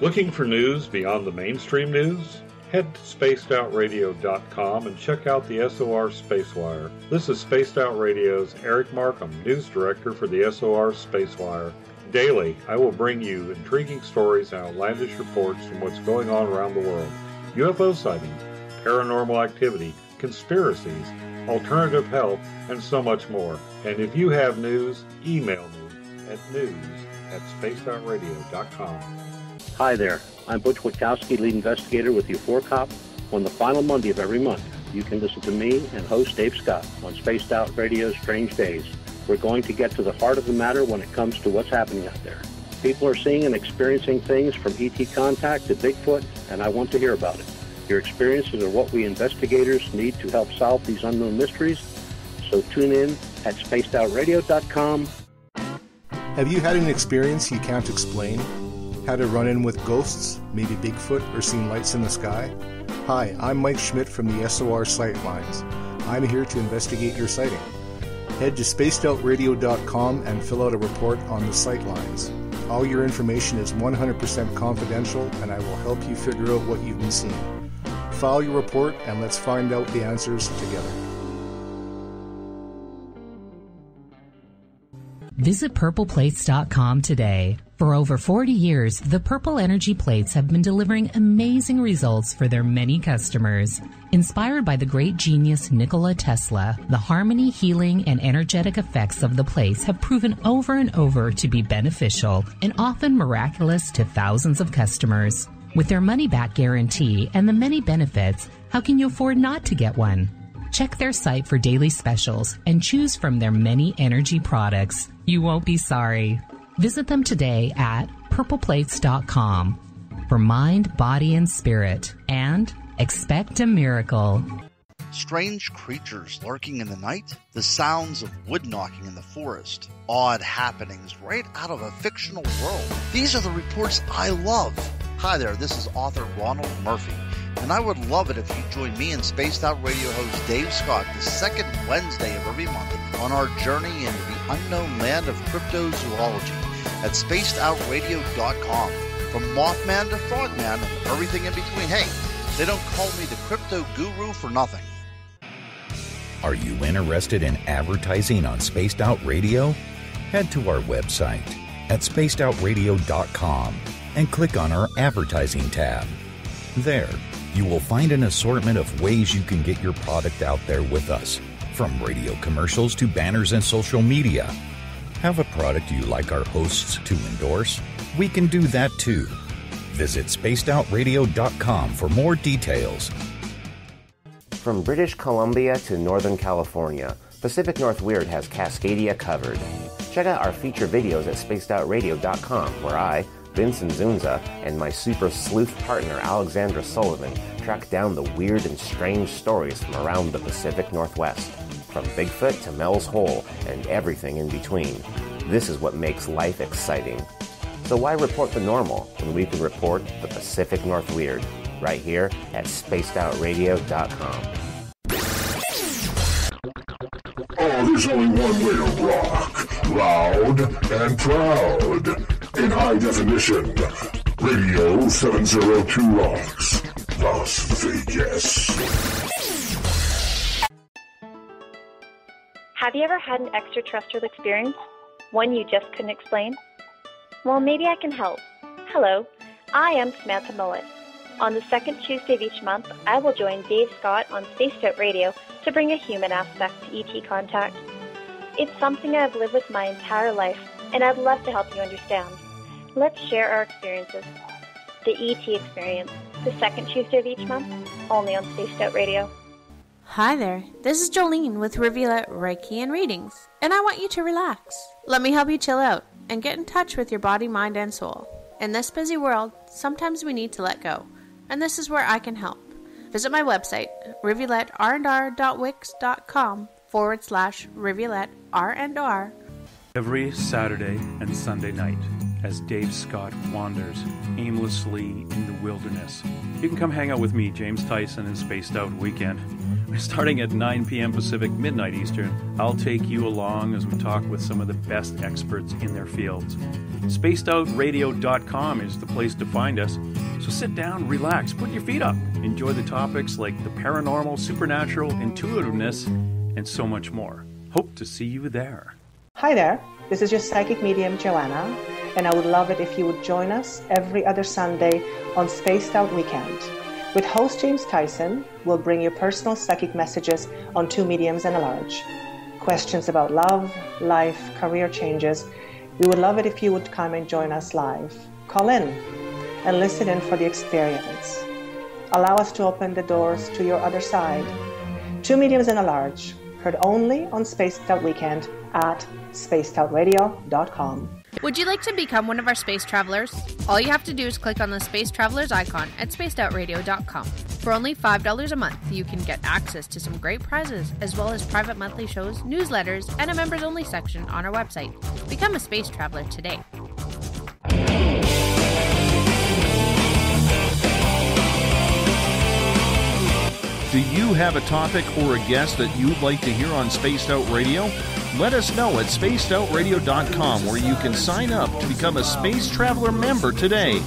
Looking for news beyond the mainstream news? Head to spacedoutradio.com and check out the SOR Spacewire. This is Spaced Out Radio's Eric Markham, news director for the SOR Spacewire. Daily, I will bring you intriguing stories and outlandish reports from what's going on around the world. UFO sightings, paranormal activity, conspiracies, alternative health, and so much more. And if you have news, email me at news@spacedoutradio.com. Hi there, I'm Butch Witkowski, lead investigator with U4COP. On the final Monday of every month, you can listen to me and host Dave Scott on Spaced Out Radio's Strange Days. We're going to get to the heart of the matter when it comes to what's happening out there. People are seeing and experiencing things from ET contact to Bigfoot, and I want to hear about it. Your experiences are what we investigators need to help solve these unknown mysteries, so tune in at spacedoutradio.com. Have you had an experience you can't explain? Had a run-in with ghosts, maybe Bigfoot, or seen lights in the sky? Hi, I'm Mike Schmidt from the SOR Sightlines. I'm here to investigate your sighting. Head to spacedoutradio.com and fill out a report on the Sightlines. All your information is 100% confidential, and I will help you figure out what you've been seeing. File your report, and let's find out the answers together. Visit purpleplates.com today. For over 40 years, the Purple Energy Plates have been delivering amazing results for their many customers. Inspired by the great genius Nikola Tesla, the harmony, healing, and energetic effects of the plates have proven over and over to be beneficial and often miraculous to thousands of customers. With their money-back guarantee and the many benefits, how can you afford not to get one? Check their site for daily specials and choose from their many energy products. You won't be sorry. Visit them today at purpleplates.com for mind, body, and spirit, and expect a miracle. Strange creatures lurking in the night, the sounds of wood knocking in the forest, odd happenings right out of a fictional world. These are the reports I love. Hi there, this is author Ronald Murphy, and I would love it if you join me and Spaced Out Radio host Dave Scott the second Wednesday of every month on our journey into the unknown land of cryptozoology at spacedoutradio.com. From Mothman to Frogman and everything in between. Hey, they don't call me the crypto guru for nothing. Are you interested in advertising on Spaced Out Radio? Head to our website at spacedoutradio.com and click on our advertising tab. There, you will find an assortment of ways you can get your product out there with us, from radio commercials to banners and social media. Have a product you like our hosts to endorse? We can do that too. Visit spacedoutradio.com for more details. From British Columbia to Northern California, Pacific North Weird has Cascadia covered. Check out our feature videos at spacedoutradio.com, where I, Vincent Zunza and my super sleuth partner Alexandra Sullivan track down the weird and strange stories from around the Pacific Northwest, from Bigfoot to Mel's Hole and everything in between. This is what makes life exciting. So why report the normal when we can report the Pacific North Weird right here at spacedoutradio.com. Oh, there's only one way to rock. Loud and proud. In high definition. Radio 702 rocks. Las Vegas. Have you ever had an extraterrestrial experience? One you just couldn't explain? Well, maybe I can help. Hello, I am Samantha Mullet. On the second Tuesday of each month, I will join Dave Scott on Spaced Out Radio to bring a human aspect to ET contact. It's something I've lived with my entire life, and I'd love to help you understand. Let's share our experiences. The ET Experience, the second Tuesday of each month, only on Spaced Out Radio. Hi there, this is Jolene with Revealette Reiki and Readings, and I want you to relax. Let me help you chill out and get in touch with your body, mind, and soul. In this busy world, sometimes we need to let go, and this is where I can help. Visit my website, revealetteR&R.wix.com/Revealette Every Saturday and Sunday night, as Dave Scott wanders aimlessly in the wilderness, you can come hang out with me, James Tyson, in Spaced Out Weekend. Starting at 9 p.m. Pacific, midnight Eastern, I'll take you along as we talk with some of the best experts in their fields. SpacedOutRadio.com is the place to find us. So sit down, relax, put your feet up. Enjoy the topics like the paranormal, supernatural, intuitiveness, and so much more. Hope to see you there. Hi there, this is your psychic medium, Joanna, and I would love it if you would join us every other Sunday on Spaced Out Weekend. With host James Tyson, we'll bring you personal psychic messages on two mediums and a large. Questions about love, life, career changes. We would love it if you would come and join us live. Call in and listen in for the experience. Allow us to open the doors to your other side. Two mediums and a large, heard only on Spaced Out Weekend at spacedoutradio.com. Would you like to become one of our space travelers? All you have to do is click on the Space Travelers icon at spacedoutradio.com. For only $5 a month, you can get access to some great prizes, as well as private monthly shows, newsletters, and a members-only section on our website. Become a space traveler today. Do you have a topic or a guest that you'd like to hear on Spaced Out Radio? Let us know at spacedoutradio.com, where you can sign up to become a Space Traveler member today.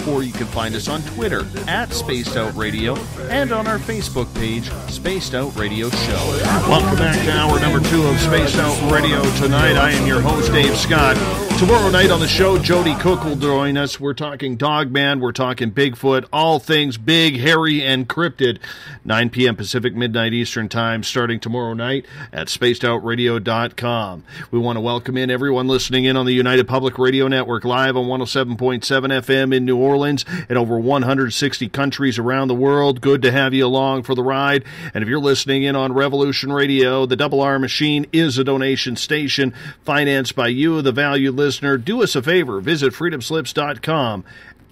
Or you can find us on Twitter at Spaced Out Radio and on our Facebook page, Spaced Out Radio Show. Welcome back to hour number 2 of Spaced Out Radio tonight. I am your host, Dave Scott. Tomorrow night on the show, Jody Cook will join us. We're talking Dogman, we're talking Bigfoot, all things big, hairy, and cryptid. 9 p.m. Pacific, midnight Eastern Time, starting tomorrow night at spacedoutradio.com. We want to welcome in everyone listening in on the United Public Radio Network, live on 107.7 FM in New Orleans and over 160 countries around the world. Good to have you along for the ride. And if you're listening in on Revolution Radio, the Double R Machine is a donation station financed by you, the valued listener. Do us a favor, visit freedomslips.com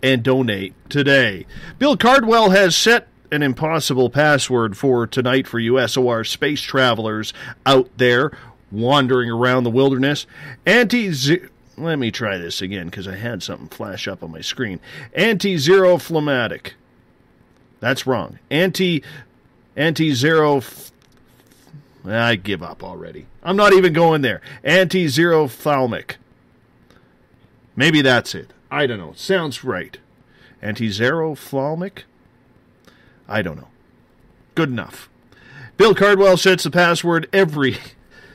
and donate today. Bill Cardwell has set an impossible password for tonight for you SOR space travelers out there wandering around the wilderness. Let me try this again because I had something flash up on my screen. Anti-zero phlegmatic. That's wrong. Anti-zero. I give up already. I'm not even going there. Anti-zero phalmic. Maybe that's it. I don't know. Sounds right. Anti-zero phalmic? I don't know. Good enough. Bill Cardwell sets the password every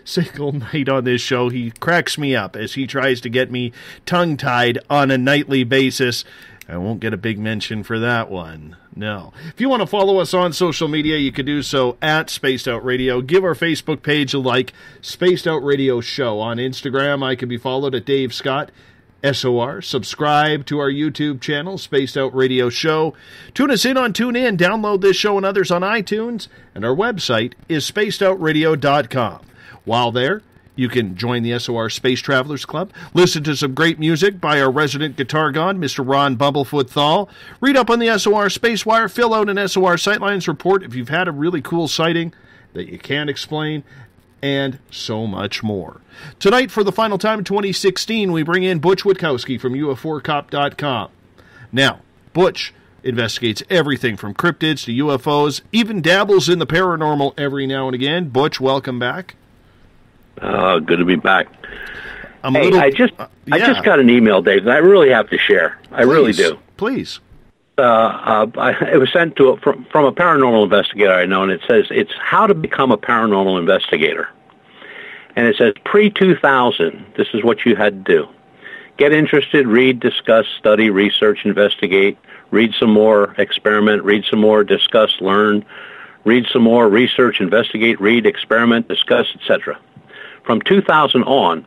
single night on this show. He cracks me up as he tries to get me tongue-tied on a nightly basis. I won't get a big mention for that one. No. If you want to follow us on social media, you can do so at Spaced Out Radio. Give our Facebook page a like, Spaced Out Radio Show. On Instagram, I can be followed at Dave Scott SOR. Subscribe to our YouTube channel, Spaced Out Radio Show. Tune us in on TuneIn. Download this show and others on iTunes. And our website is spacedoutradio.com. While there, You can join the SOR Space Travelers Club, listen to some great music by our resident guitar god, Mr. Ron Bumblefoot Thal, read up on the SOR Spacewire, fill out an SOR Sightlines report if you've had a really cool sighting that you can't explain, and so much more. Tonight, for the final time in 2016, we bring in Butch Witkowski from UFOcop.com. Now, Butch investigates everything from cryptids to UFOs, even dabbles in the paranormal every now and again. Butch, welcome back. Good to be back. I just got an email, Dave, that I really have to share. I really do. Please. It was sent from a paranormal investigator I know, and it says it's how to become a paranormal investigator. And it says pre-2000, this is what you had to do. Get interested, read, discuss, study, research, investigate, read some more, experiment, read some more, discuss, learn, read some more, research, investigate, read, experiment, discuss, etc. From 2000 on,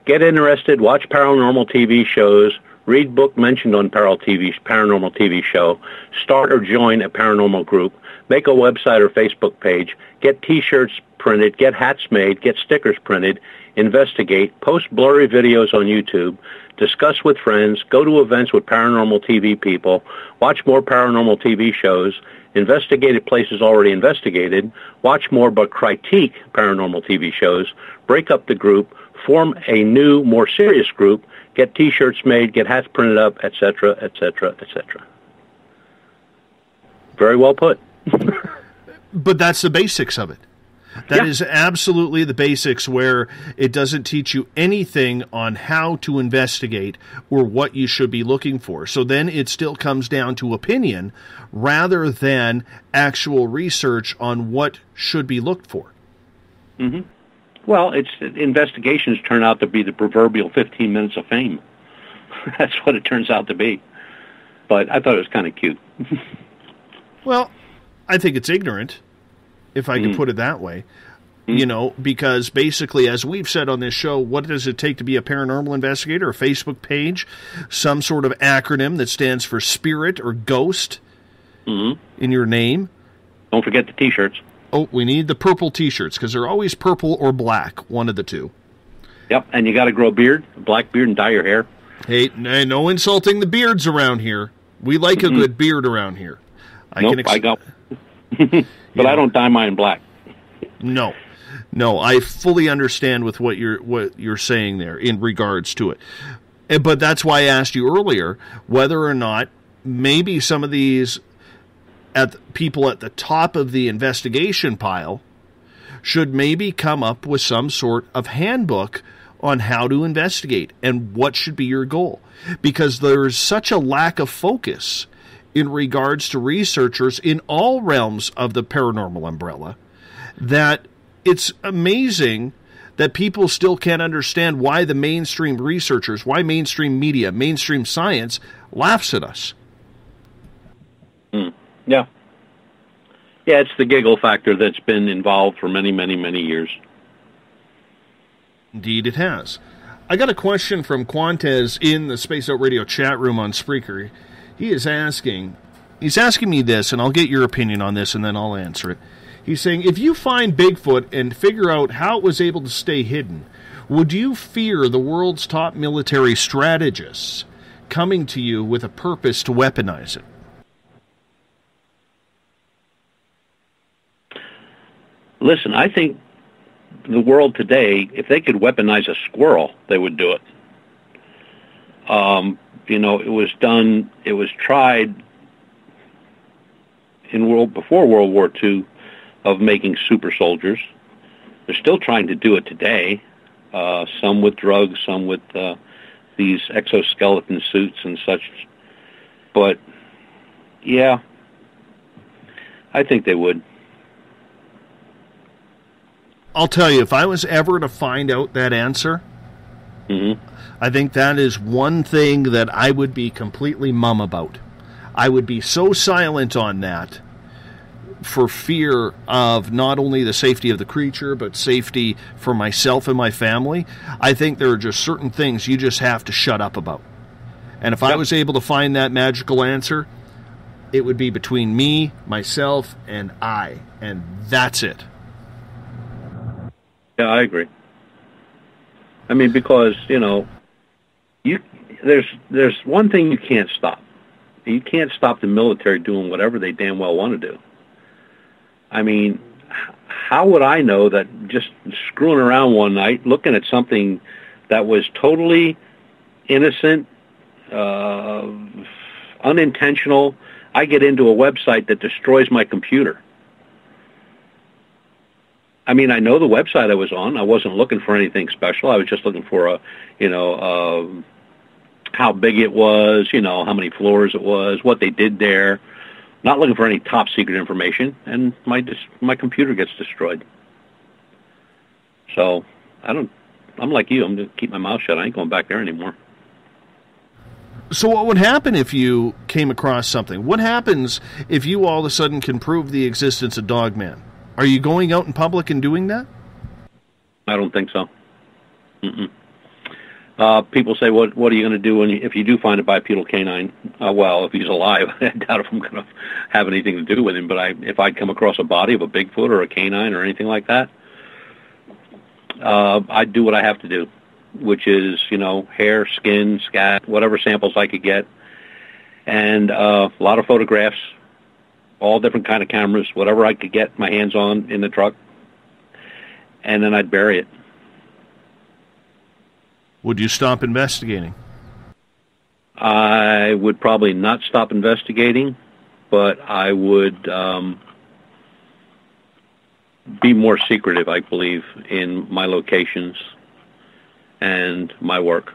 get interested, watch paranormal TV shows, read book mentioned on paranormal TV show, start or join a paranormal group, make a website or Facebook page, get T-shirts printed, get hats made, get stickers printed, investigate, post blurry videos on YouTube, discuss with friends, go to events with paranormal TV people, watch more paranormal TV shows, investigate at places already investigated, watch more but critique paranormal TV shows, break up the group, form a new, more serious group, get T-shirts made, get hats printed up, etc., etc., etc. Very well put. But that's the basics of it. That is absolutely the basics, where it doesn't teach you anything on how to investigate or what you should be looking for. So then it still comes down to opinion rather than actual research on what should be looked for. Mm-hmm. Well, investigations turn out to be the proverbial 15 minutes of fame. That's what it turns out to be. But I thought it was kind of cute. Well, I think it's ignorant, if I could put it that way. You know, because basically, as we've said on this show, what does it take to be a paranormal investigator? A Facebook page, some sort of acronym that stands for spirit or ghost in your name. Don't forget the T-shirts. Oh, we need the purple T-shirts, because they're always purple or black, one of the two. Yep, and you got to grow a beard, a black beard, and dye your hair. Hey, no insulting the beards around here. We like a good beard around here. I got but I don't dye mine black. No, I fully understand with what you're saying there in regards to it. But that's why I asked you earlier whether or not maybe some of these people at the top of the investigation pile should maybe come up with some sort of handbook on how to investigate and what should be your goal. Because there's such a lack of focus in regards to researchers in all realms of the paranormal umbrella that it's amazing that people still can't understand why the mainstream researchers, why mainstream media, mainstream science laughs at us. Yeah. Yeah, it's the giggle factor that's been involved for many, many, many years. Indeed it has. I got a question from Quantez in the Space Out Radio chat room on Spreaker. He's asking me this, and I'll get your opinion on this, and then I'll answer it. He's saying, if you find Bigfoot and figure out how it was able to stay hidden, would you fear the world's top military strategists coming to you with a purpose to weaponize it? Listen, I think the world today, if they could weaponize a squirrel, they would do it. It was tried before World War II of making super soldiers. They're still trying to do it today, some with drugs, some with these exoskeleton suits and such. But, yeah, I think they would. I'll tell you, if I was ever to find out that answer, I think that is one thing that I would be completely mum about. I would be so silent on that for fear of not only the safety of the creature, but safety for myself and my family. I think there are just certain things you just have to shut up about. And if I was able to find that magical answer, it would be between me, myself, and I. And that's it. Yeah, I agree. I mean, because, there's one thing you can't stop. You can't stop the military doing whatever they damn well want to do. I mean, how would I know that just screwing around one night, looking at something that was totally innocent, unintentional, I get into a website that destroys my computer? I mean, I know the website I was on. I wasn't looking for anything special. I was just looking for how big it was, how many floors it was, what they did there. Not looking for any top secret information, and my computer gets destroyed. So I'm like you. I'm going to keep my mouth shut. I ain't going back there anymore. So what would happen if you came across something? What happens if you all of a sudden can prove the existence of Dogman? Are you going out in public and doing that? I don't think so. Mm-mm. People say, what are you going to do if you do find a bipedal canine? Well, if he's alive, I doubt if I'm going to have anything to do with him. But if I'd come across a body of a Bigfoot or a canine or anything like that, I'd do what I have to do, which is, hair, skin, scat, whatever samples I could get, and a lot of photographs, all different kind of cameras, whatever I could get my hands on in the truck, and then I'd bury it. Would you stop investigating? I would probably not stop investigating, but I would be more secretive, I believe, in my locations and my work.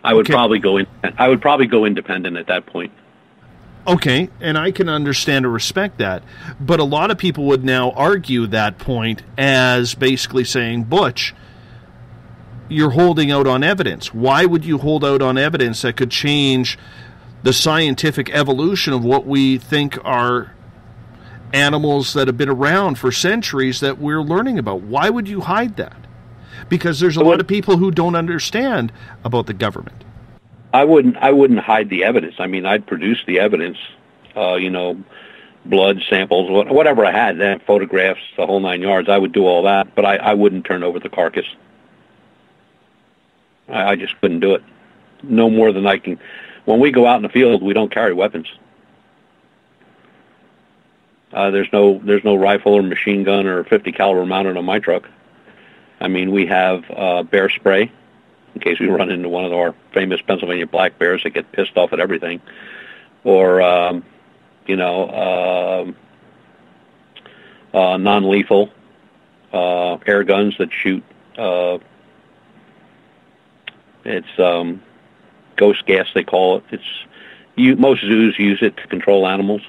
I would probably go independent at that point. Okay, and I can understand and respect that, but a lot of people would now argue that point as basically saying, Butch, you're holding out on evidence. Why would you hold out on evidence that could change the scientific evolution of what we think are animals that have been around for centuries that we're learning about? Why would you hide that? Because there's a lot of people who don't understand about the government. I wouldn't hide the evidence. I mean, I'd produce the evidence, blood samples, whatever I had, photographs, the whole 9 yards. I would do all that, but I wouldn't turn over the carcass. I just couldn't do it. No more than I can. When we go out in the field, we don't carry weapons. There's no rifle or machine gun or .50 caliber mounted on my truck. I mean, we have bear spray in case we run into one of our famous Pennsylvania black bears that get pissed off at everything, or non-lethal air guns that shoot. It's ghost gas, they call it. Most zoos use it to control animals,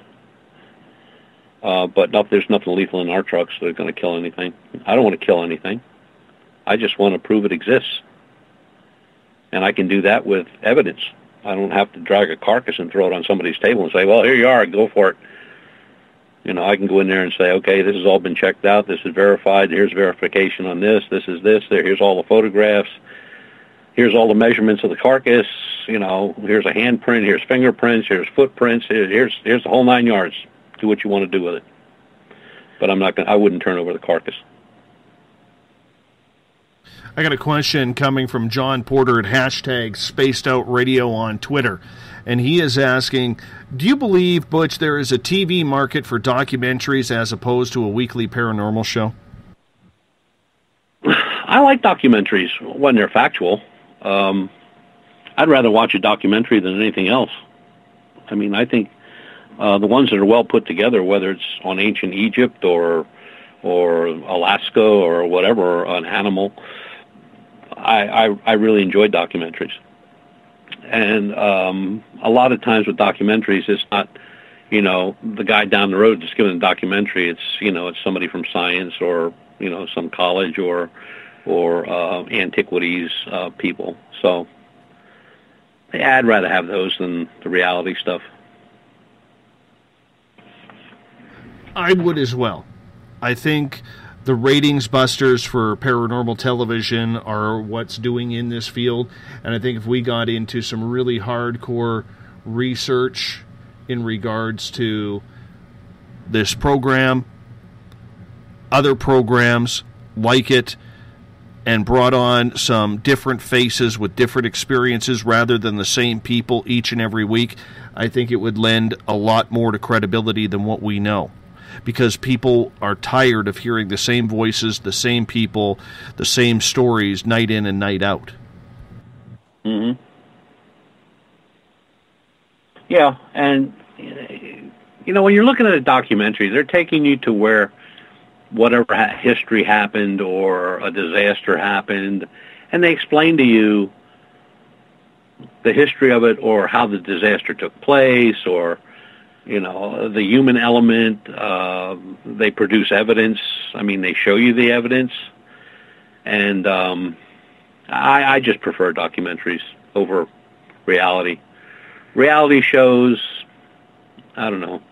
but there's nothing lethal in our trucks that are going to kill anything. I don't want to kill anything. I just want to prove it exists. And I can do that with evidence. I don't have to drag a carcass and throw it on somebody's table and say, well, here you are, go for it. I can go in there and say, okay, this has all been checked out, this is verified, here's verification on this is this, here's all the photographs, here's all the measurements of the carcass, here's a handprint, here's fingerprints, here's footprints, here's the whole 9 yards. Do what you want to do with it. But I wouldn't turn over the carcass. I got a question coming from John Porter at #SpacedOutRadio on Twitter, and he is asking, do you believe, Butch, there is a TV market for documentaries as opposed to a weekly paranormal show? I like documentaries when they're factual. I'd rather watch a documentary than anything else. I mean, I think the ones that are well put together, whether it's on ancient Egypt or Alaska or whatever, an animal, I really enjoy documentaries. And a lot of times with documentaries, it's not, the guy down the road just giving a documentary. It's, it's somebody from science or, some college or antiquities people. So yeah, I'd rather have those than the reality stuff. I would as well. I think the ratings busters for paranormal television are what's doing in this field, and I think if we got into some really hardcore research in regards to this program, other programs like it, and brought on some different faces with different experiences rather than the same people each and every week, I think it would lend a lot more to credibility than what we know. Because people are tired of hearing the same voices, the same people, the same stories night in and night out. Mm-hmm. Yeah, and when you're looking at a documentary, they're taking you to where whatever history happened or a disaster happened, and they explain to you the history of it or how the disaster took place or, the human element. They produce evidence. I mean, they show you the evidence. And I just prefer documentaries over reality. Reality shows, I don't know.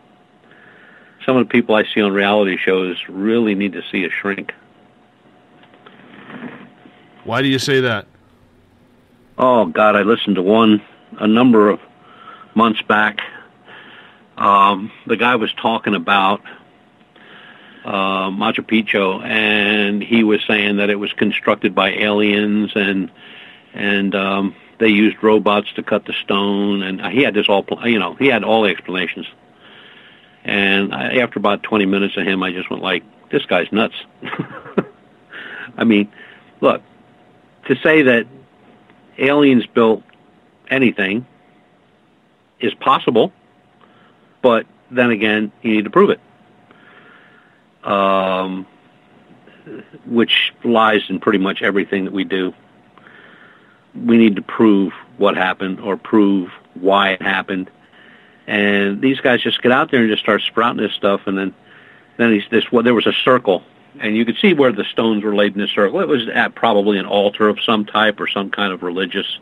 Some of the people I see on reality shows really need to see a shrink. Why do you say that? Oh, God, I listened to one a number of months back. The guy was talking about Machu Picchu, and he was saying that it was constructed by aliens, and they used robots to cut the stone, and he had this all, he had all the explanations. And after about 20 minutes of him, I just went like, this guy's nuts. I mean, look, to say that aliens built anything is possible, but then again, you need to prove it. Which lies in pretty much everything that we do. We need to prove what happened or prove why it happened. And these guys just get out there and just start sprouting this stuff, and then there was a circle, and you could see where the stones were laid in the circle. It was at probably an altar of some type or some kind of religious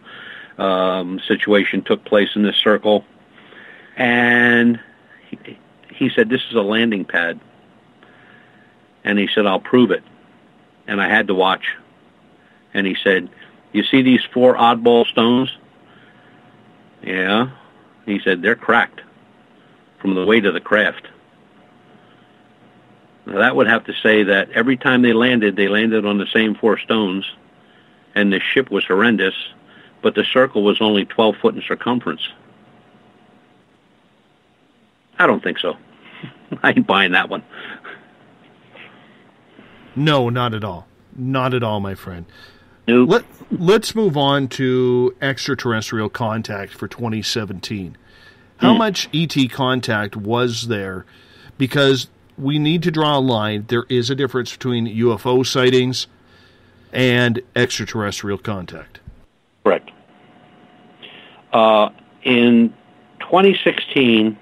situation took place in this circle. And he said, this is a landing pad. And he said, I'll prove it. And I had to watch. And he said, you see these 4 oddball stones? Yeah. He said, they're cracked from the weight of the craft. Now, that would have to say that every time they landed on the same 4 stones, and the ship was horrendous, but the circle was only 12 foot in circumference. I don't think so. I ain't buying that one. No, not at all. Not at all, my friend. Nope. Let's move on to extraterrestrial contact for 2017. How much ET contact was there? Because we need to draw a line. There is a difference between UFO sightings and extraterrestrial contact. Correct. In 2016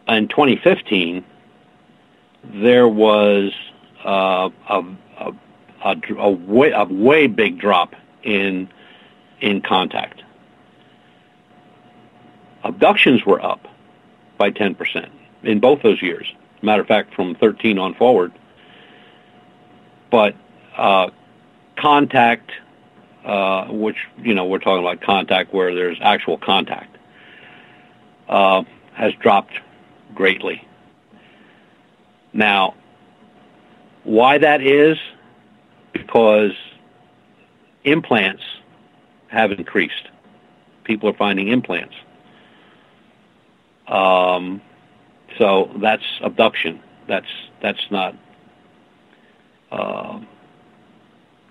and 2015, there was a way big drop in contact. Abductions were up by 10% in both those years. Matter of fact, from 13 on forward. But contact, which, we're talking about contact where there's actual contact, has dropped greatly. Now, why that is? Because implants have increased. People are finding implants. So that's abduction. That's not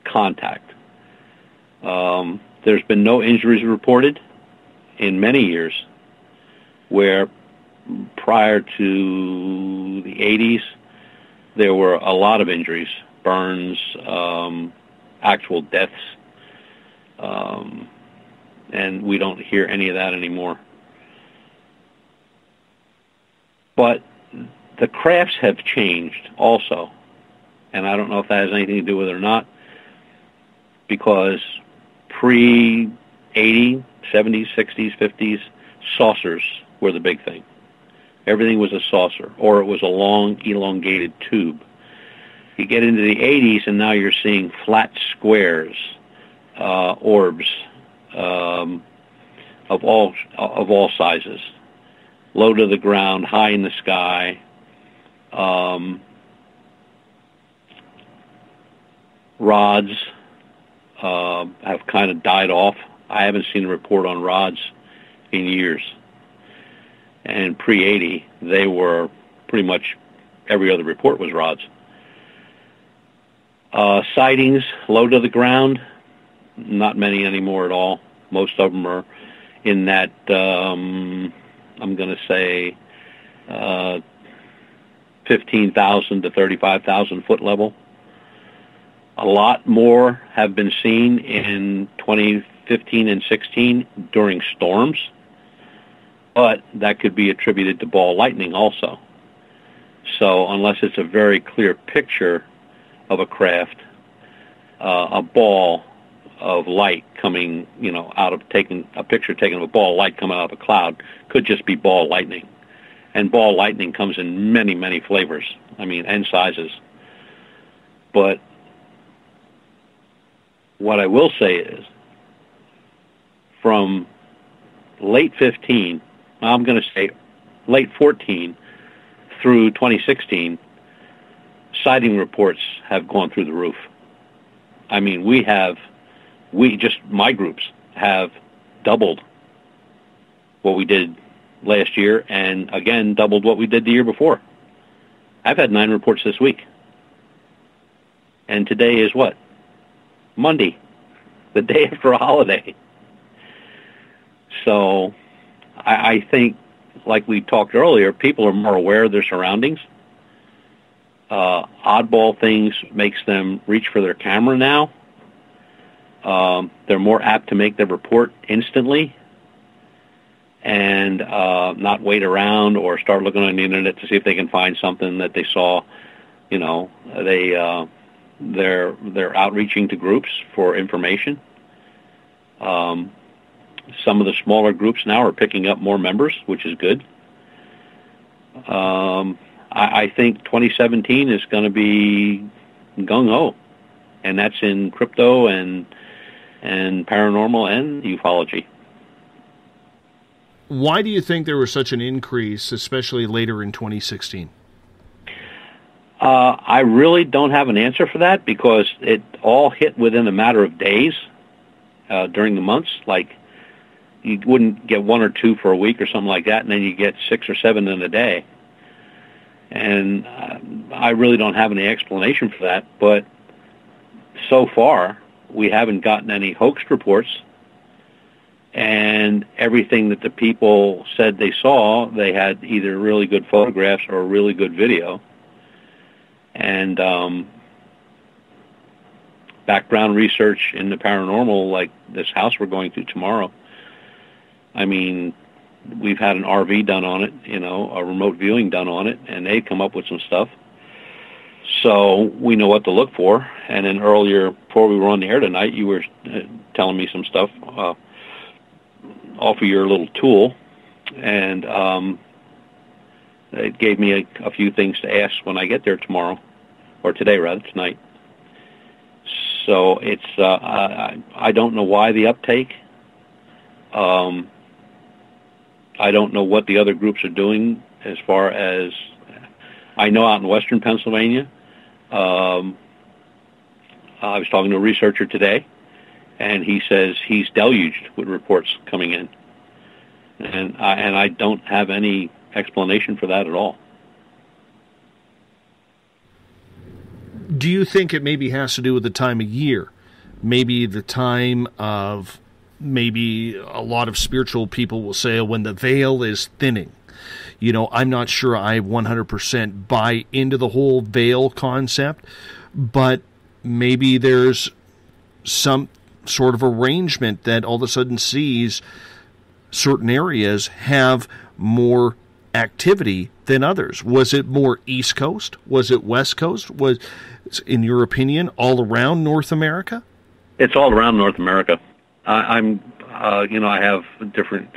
contact. There's been no injuries reported in many years, where prior to the 80s, there were a lot of injuries, burns, actual deaths, and we don't hear any of that anymore. But the crafts have changed also, and I don't know if that has anything to do with it or not, because pre-80, 70s, 60s, 50s, saucers were the big thing. Everything was a saucer, or it was a long, elongated tube. You get into the 80s, and now you're seeing flat squares, orbs of all sizes, low to the ground, high in the sky. rods have kind of died off. I haven't seen a report on rods in years. And pre-80, they were pretty much every other report was rods. Sightings low to the ground, not many anymore at all. Most of them are in that, I'm going to say, 15,000 to 35,000 foot level. A lot more have been seen in 2015 and 16 during storms, but that could be attributed to ball lightning also. So unless it's a very clear picture of a craft, a ball of light coming, out of taking a picture taken of a ball of light coming out of a cloud could just be ball lightning. And ball lightning comes in many, many flavors, and sizes. But what I will say is, from late 15, I'm going to say late 14 through 2016, sighting reports have gone through the roof. My groups have doubled what we did last year, and again doubled what we did the year before. I've had 9 reports this week. And today is what? Monday, the day after a holiday. So I think, like we talked earlier, people are more aware of their surroundings. Oddball things makes them reach for their camera now. They're more apt to make their report instantly and not wait around or start looking on the internet to see if they can find something that they saw. They're outreaching to groups for information. Some of the smaller groups now are picking up more members, which is good. I think 2017 is going to be gung-ho, and that's in crypto and paranormal and ufology. Why do you think there was such an increase, especially later in 2016? I really don't have an answer for that, because it all hit within a matter of days during the months. Like, you wouldn't get 1 or 2 for a week or something like that, and then you get 6 or 7 in a day. And I really don't have any explanation for that, but so far we haven't gotten any hoaxed reports, and everything that the people said they saw, they had either really good photographs or really good video. And background research in the paranormal, like this house we're going to tomorrow, we've had an RV done on it, a remote viewing done on it, and they come up with some stuff. So we know what to look for. And then earlier, before we were on the air tonight, you were telling me some stuff off of your little tool, and it gave me a few things to ask when I get there tomorrow, or today rather, tonight. So it's I don't know why the uptake. I don't know what the other groups are doing. As far as I know, out in western Pennsylvania, I was talking to a researcher today, and he says he's deluged with reports coming in, and I don't have any explanation for that at all. Do you think it maybe has to do with the time of year? Maybe the time of, maybe a lot of spiritual people will say when the veil is thinning. I'm not sure I 100% buy into the whole veil concept, but maybe there's some sort of arrangement that all of a sudden sees certain areas have more activity than others. Was it more East Coast? Was it West Coast? Was, in your opinion, all around North America? It's all around North America. I have different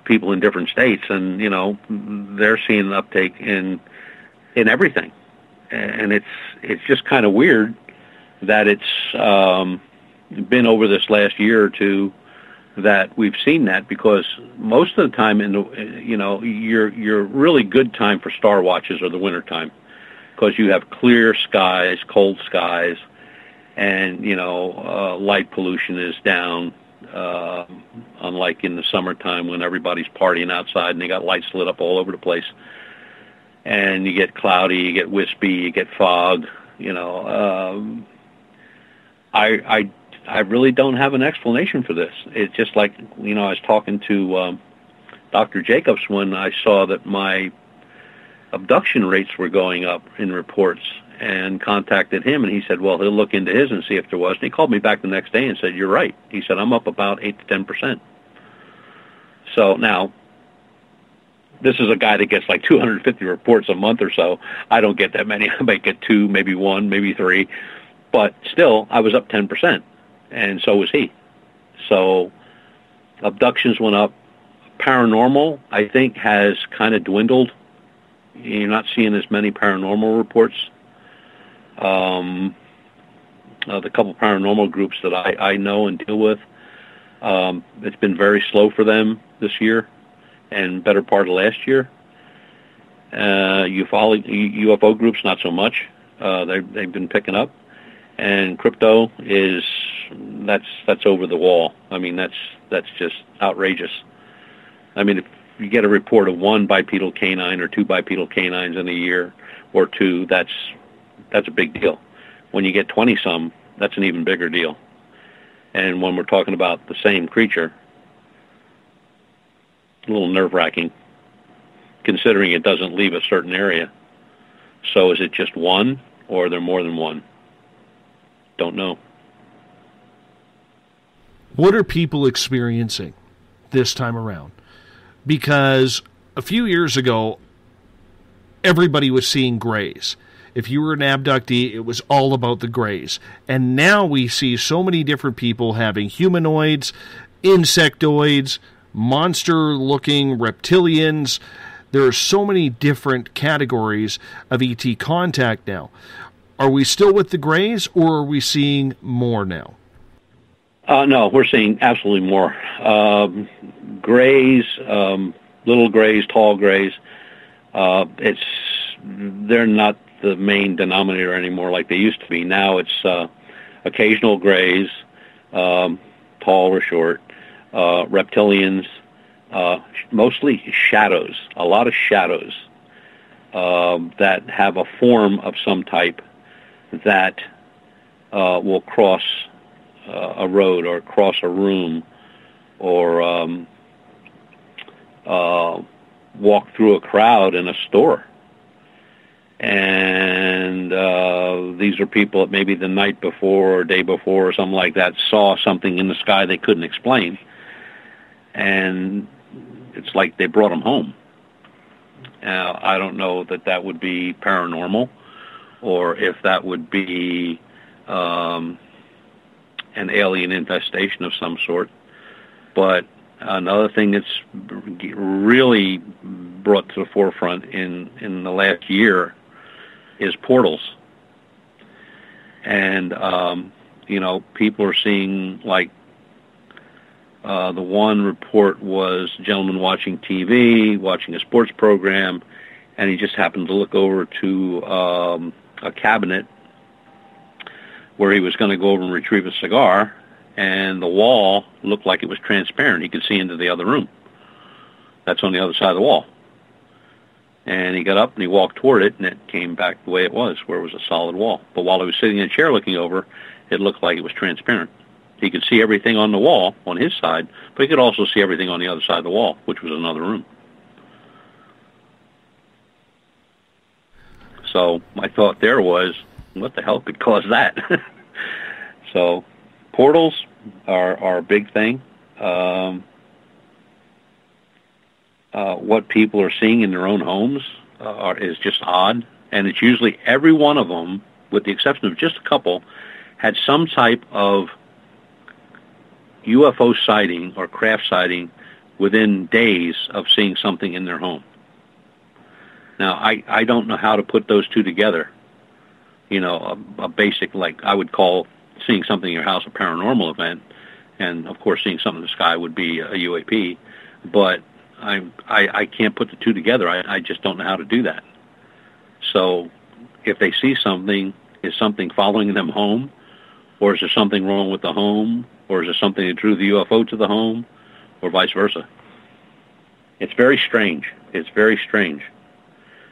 people in different states, and they're seeing an uptake in everything, and it's just kind of weird that it's been over this last year or two that we've seen that, because most of the time your really good time for star watches are the winter time. because you have clear skies, cold skies, and, you know, light pollution is down, unlike in the summertime when everybody's partying outside and they got lights lit up all over the place. And you get cloudy, you get wispy, you get fog, you know. I really don't have an explanation for this. It's just like, you know, I was talking to Dr. Jacobs when I saw that my abduction rates were going up in reports, and contacted him, and he said, well, he'll look into his and see if there was. And he called me back the next day and said, you're right. He said, I'm up about 8 to 10%. So now, this is a guy that gets like 250 reports a month or so. I don't get that many. I might get 2, maybe 1, maybe 3. But still, I was up 10%, and so was he. So abductions went up. Paranormal, I think, has kind of dwindled. You're not seeing as many paranormal reports. The couple paranormal groups that I know and deal with, it's been very slow for them this year and better part of last year. UFO groups, not so much. They've been picking up. And crypto that's over the wall. I mean, that's just outrageous. I mean, if you get a report of 1 bipedal canine or 2 bipedal canines in a year or 2, that's a big deal. When you get 20-some, that's an even bigger deal. And when we're talking about the same creature, a little nerve-wracking, considering it doesn't leave a certain area. So is it just 1, or are there more than 1? Don't know. What are people experiencing this time around? Because a few years ago, everybody was seeing grays. If you were an abductee, it was all about the grays. And now we see so many different people having humanoids, insectoids, monster-looking reptilians. There are so many different categories of ET contact now. Are we still with the grays, or are we seeing more now? No, we're seeing absolutely more. Grays, little grays, tall grays, they're not the main denominator anymore like they used to be. Now it's occasional grays, tall or short, reptilians, mostly shadows, a lot of shadows that have a form of some type that will cross a road or cross a room or walk through a crowd in a store. And these are people that maybe the night before or day before or something like that saw something in the sky they couldn't explain. And it's like they brought them home. I don't know that that would be paranormal or if that would be an alien infestation of some sort. But another thing that's really brought to the forefront in the last year is portals. And, people are seeing, like, the one report was a gentleman watching TV, watching a sports program, and he just happened to look over to a cabinet where he was going to go over and retrieve a cigar, and the wall looked like it was transparent. He could see into the other room. That's on the other side of the wall. And he got up and he walked toward it, and it came back the way it was, where it was a solid wall. But while he was sitting in a chair looking over, it looked like it was transparent. He could see everything on the wall on his side, but he could also see everything on the other side of the wall, which was another room. So my thought there was, what the hell could cause that? So portals are a big thing. What people are seeing in their own homes is just odd. And it's usually every one of them, with the exception of just a couple, had some type of UFO sighting or craft sighting within days of seeing something in their home. Now, I don't know how to put those two together. A basic, like I would call seeing something in your house a paranormal event, and of course seeing something in the sky would be a UAP, but I can't put the two together. I just don't know how to do that. So if they see something, is something following them home, or is there something wrong with the home, or is there something that drew the UFO to the home, or vice versa. It's very strange. It's very strange.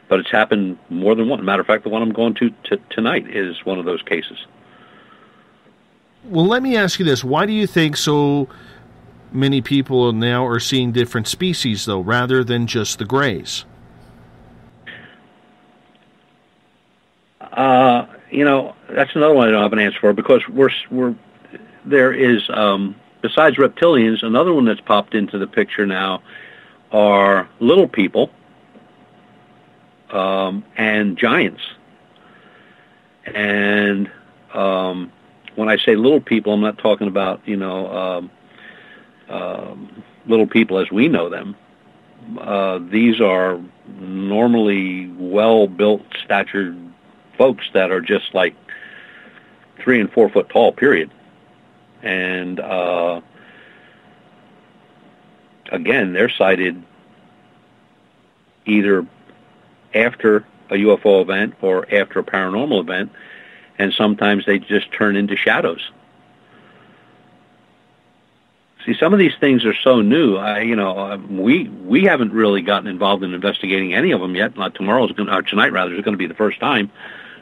But it's happened more than once. Matter of fact, the one I'm going to tonight is one of those cases. Well, let me ask you this. Why do you think so many people now are seeing different species, though, rather than just the grays? That's another one I don't have an answer for, because there is, besides reptilians, another one that's popped into the picture now are little people and giants. And when I say little people, I'm not talking about, little people as we know them. These are normally well-built, statured folks that are just like 3 and 4 foot tall, period. And again, they're sighted either after a UFO event or after a paranormal event, and sometimes they just turn into shadows. See, some of these things are so new. We haven't really gotten involved in investigating any of them yet. Tonight is going to be the first time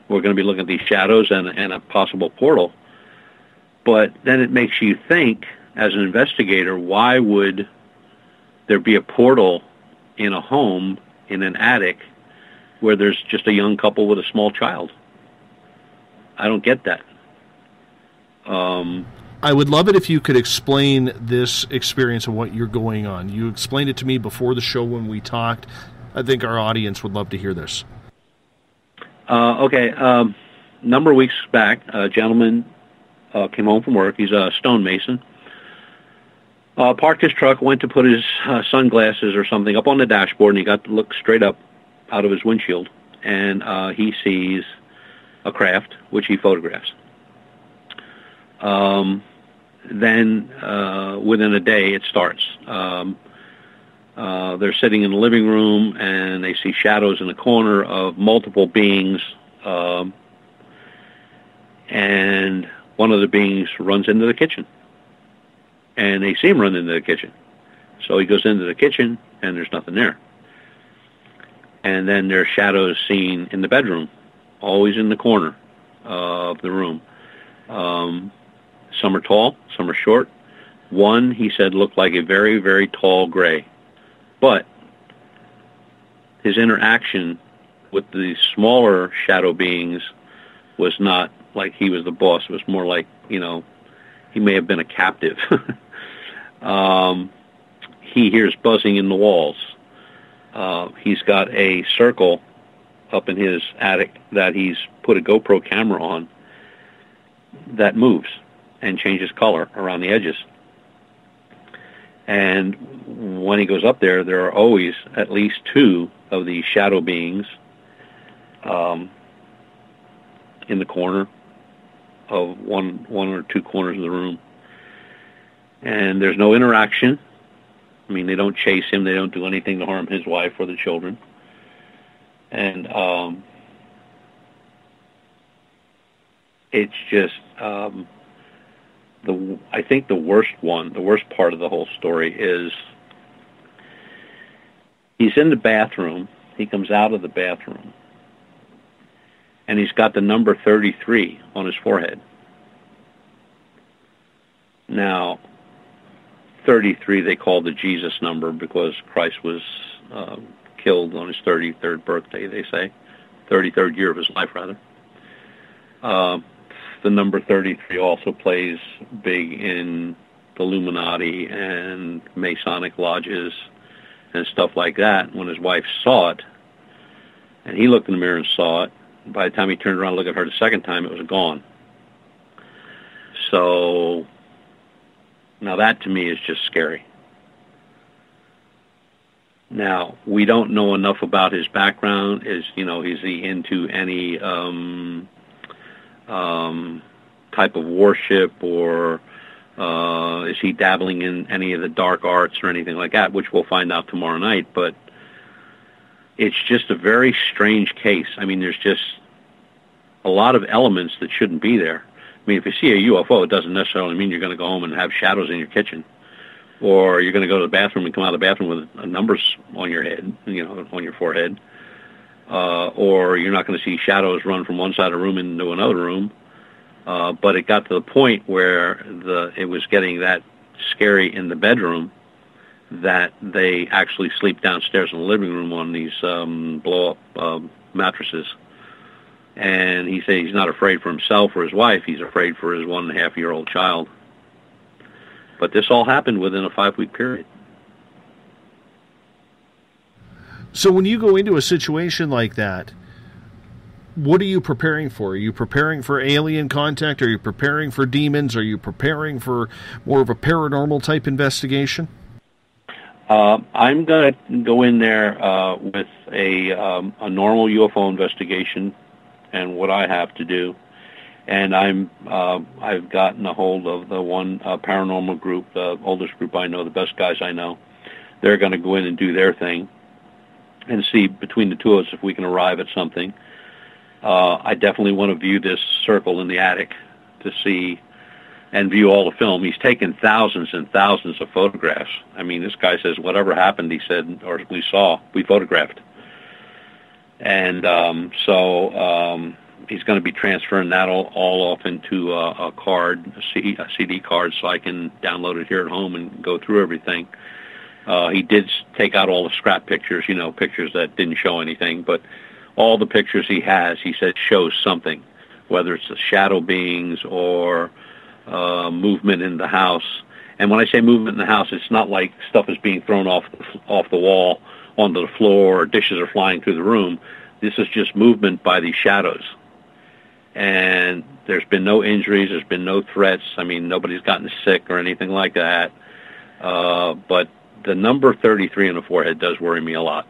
we're going to be looking at these shadows and a possible portal. But then it makes you think, as an investigator, why would there be a portal in a home, in an attic, where there's just a young couple with a small child? I don't get that. I would love it if you could explain this experience and what you're going on. You explained it to me before the show when we talked. I think our audience would love to hear this. Okay. Number of weeks back, a gentleman came home from work. He's a stonemason. Parked his truck, went to put his sunglasses or something up on the dashboard, and he got to look straight up out of his windshield, and he sees a craft, which he photographs. Then within a day, it starts. They're sitting in the living room, and they see shadows in the corner of multiple beings, and one of the beings runs into the kitchen. And they see him run into the kitchen. So he goes into the kitchen, and there's nothing there. And then there are shadows seen in the bedroom, always in the corner of the room. Some are tall, some are short. One, he said, looked like a very, very tall gray. But his interaction with the smaller shadow beings was not like he was the boss. It was more like, he may have been a captive. He hears buzzing in the walls. He's got a circle up in his attic that he's put a GoPro camera on that moves and changes color around the edges. And when he goes up there, there are always at least 2 of these shadow beings in the corner of one or 2 corners of the room. And there's no interaction. I mean, they don't chase him. They don't do anything to harm his wife or the children. And it's just, I think the worst part of the whole story is he's in the bathroom. He comes out of the bathroom, and he's got the number 33 on his forehead. Now, 33 they call the Jesus number because Christ was killed on his 33rd birthday, they say. 33rd year of his life, rather. The number 33 also plays big in the Illuminati and Masonic lodges and stuff like that. When his wife saw it, and he looked in the mirror and saw it, by the time he turned around to look at her the second time, it was gone. So, now that to me is just scary. Now, we don't know enough about his background. Is he into any type of worship, or is he dabbling in any of the dark arts or anything like that, which we'll find out tomorrow night. But it's just a very strange case. I mean, there's just a lot of elements that shouldn't be there. I mean, if you see a UFO, it doesn't necessarily mean you're going to go home and have shadows in your kitchen, or you're going to go to the bathroom and come out of the bathroom with numbers on your head, on your forehead, or you're not going to see shadows run from one side of the room into another room. But it got to the point where it was getting that scary in the bedroom that they actually sleep downstairs in the living room on these blow-up mattresses. And he said he's not afraid for himself or his wife. He's afraid for his 1.5-year-old child. But this all happened within a 5-week period. So when you go into a situation like that, what are you preparing for? Are you preparing for alien contact? Are you preparing for demons? Are you preparing for more of a paranormal type investigation? I'm going to go in there with a normal UFO investigation and what I have to do. And I've gotten a hold of the one paranormal group, the oldest group I know, the best guys I know. They're going to go in and do their thing and see between the two of us if we can arrive at something. I definitely want to view this circle in the attic to see and view all the film. He's taken thousands and thousands of photographs. I mean, this guy says whatever happened, he said, or we saw, we photographed. And so he's going to be transferring that all off into a card, a CD card, so I can download it here at home and go through everything. He did take out all the scrap pictures, pictures that didn't show anything, but all the pictures he has, he said, shows something, whether it's the shadow beings or movement in the house. And when I say movement in the house, it's not like stuff is being thrown off the wall onto the floor or dishes are flying through the room. This is just movement by these shadows. And there's been no injuries, there's been no threats. I mean, nobody's gotten sick or anything like that. But the number 33 in the forehead does worry me a lot.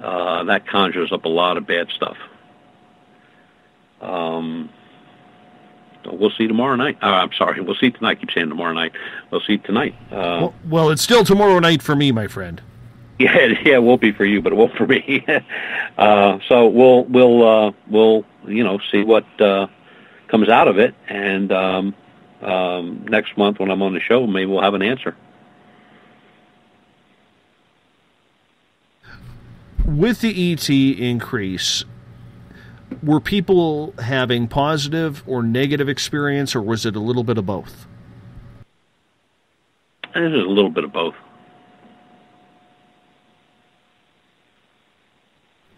That conjures up a lot of bad stuff. We'll see tomorrow night. I'm sorry, we'll see tonight. I keep saying tomorrow night. We'll see tonight. Well, it's still tomorrow night for me, my friend. Yeah, it won't be for you, but it won't for me. So we'll see what comes out of it, and next month when I'm on the show, maybe we'll have an answer. With the ET increase, were people having positive or negative experience, or was it a little bit of both? It was a little bit of both.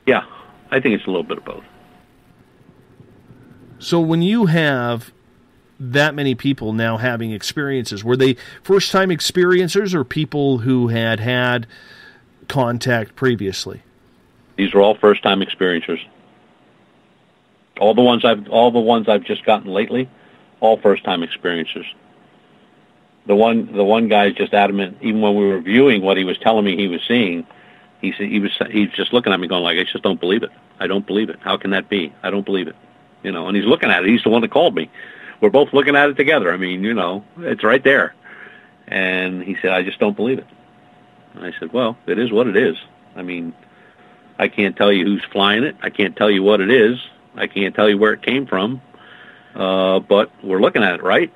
Yeah, I think it's a little bit of both. So when you have that many people now having experiences, were they first-time experiencers or people who had contact previously? These are all first-time experiencers. All the ones I've just gotten lately, all first-time experiencers. The one guy is just adamant. Even when we were viewing what he was telling me he was seeing, he's just looking at me going like, I just don't believe it. I don't believe it. How can that be? I don't believe it. And he's looking at it. He's the one that called me. We're both looking at it together. I mean, it's right there. And he said, I just don't believe it. And I said, well, it is what it is. I mean, I can't tell you who's flying it. I can't tell you what it is. I can't tell you where it came from. But we're looking at it, right?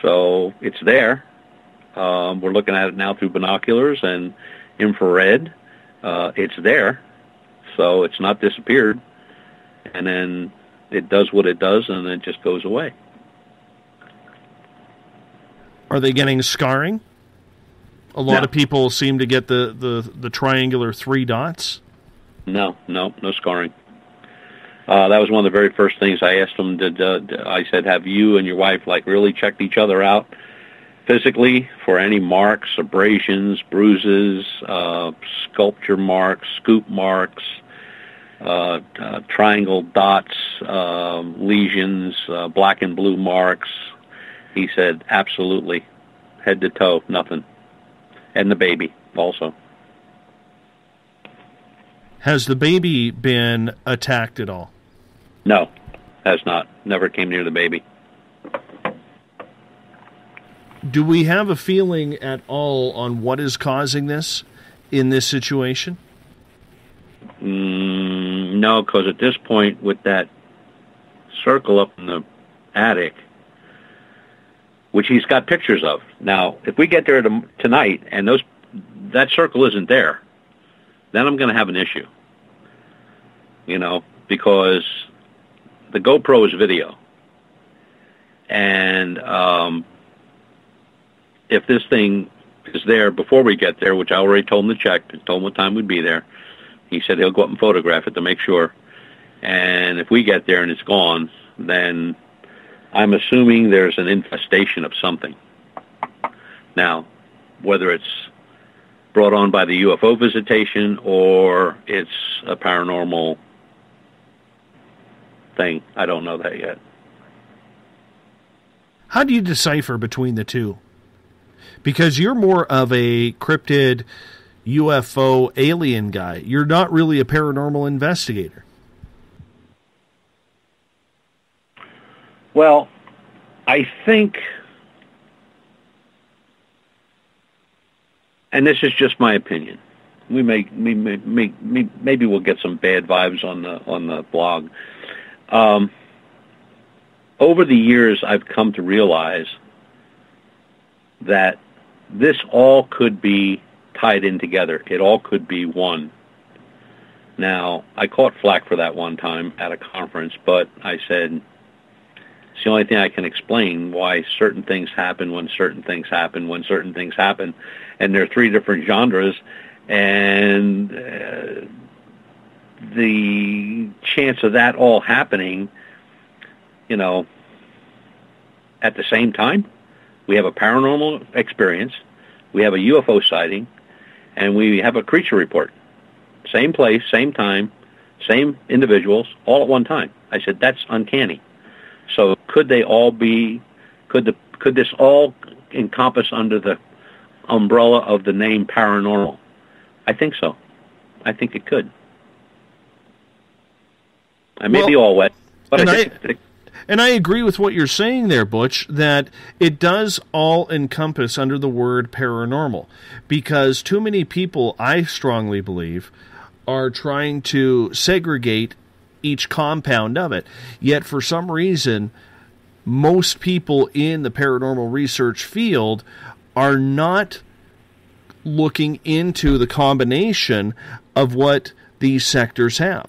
So it's there. We're looking at it now through binoculars and infrared. It's there. So it's not disappeared. And then it does what it does, and then it just goes away. Are they getting scarring? A lot of people seem to get the triangular 3 dots. No scarring. That was one of the very first things I asked them. I said, have you and your wife really checked each other out physically for any marks, abrasions, bruises, sculpture marks, scoop marks, triangle dots, lesions, black and blue marks? He said, absolutely. Head to toe, nothing. And the baby also. Has the baby been attacked at all? No, has not. Never came near the baby. Do we have a feeling at all on what is causing this in this situation? no, because at this point, with that circle up in the attic, which he's got pictures of. Now, if we get there tonight and that circle isn't there, then I'm going to have an issue. You know, because the GoPro is video. And if this thing is there before we get there, which I already told him to check, told him what time we'd be there, he said he'll go up and photograph it to make sure. And if we get there and it's gone, then I'm assuming there's an infestation of something. Now, whether it's brought on by the UFO visitation or it's a paranormal thing, I don't know that yet. How do you decipher between the two? Because you're more of a cryptid, UFO, alien guy. You're not really a paranormal investigator. Well, I think, and this is just my opinion, maybe we'll get some bad vibes on the blog. Over the years, I've come to realize that this all could be tied in together. It all could be one. Now, I caught flack for that one time at a conference, but I said, it's the only thing I can explain why certain things happen when certain things happen when certain things happen. And there are three different genres, and the chance of that all happening, you know, at the same time. We have a paranormal experience, we have a UFO sighting, and we have a creature report. Same place, same time, same individuals, all at one time. I said, that's uncanny. So could they all be, could this all encompass under the umbrella of the name paranormal? I think so. I think it could. I may be all wet, but And I agree with what you're saying there, Butch, that it does all encompass under the word paranormal, because too many people, I strongly believe, are trying to segregate each compound of it. Yet for some reason, most people in the paranormal research field are not looking into the combination of what these sectors have.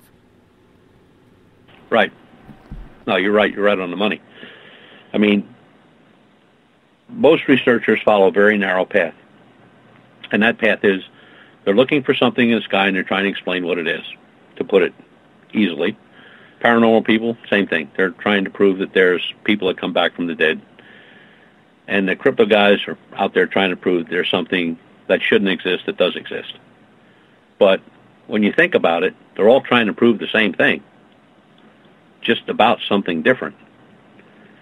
Right. No, you're right. You're right on the money. I mean, most researchers follow a very narrow path. And that path is they're looking for something in the sky and they're trying to explain what it is, to put it easily. Paranormal people, same thing. They're trying to prove that there's people that come back from the dead. And the crypto guys are out there trying to prove there's something that shouldn't exist that does exist. But when you think about it, they're all trying to prove the same thing, just about something different.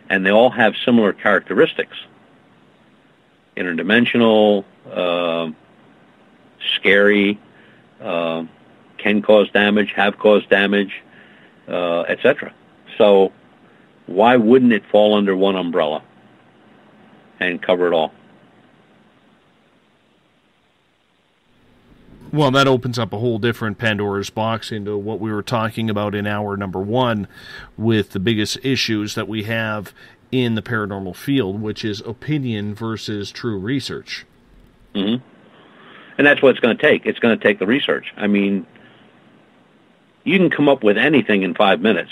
And they all have similar characteristics. Interdimensional, scary, can cause damage, have caused damage, etc. So why wouldn't it fall under one umbrella and cover it all? Well, that opens up a whole different Pandora's box into what we were talking about in hour number 1 with the biggest issues that we have in the paranormal field, which is opinion versus true research. Mm-hmm. And that's what it's going to take. It's going to take the research. I mean, you can come up with anything in 5 minutes.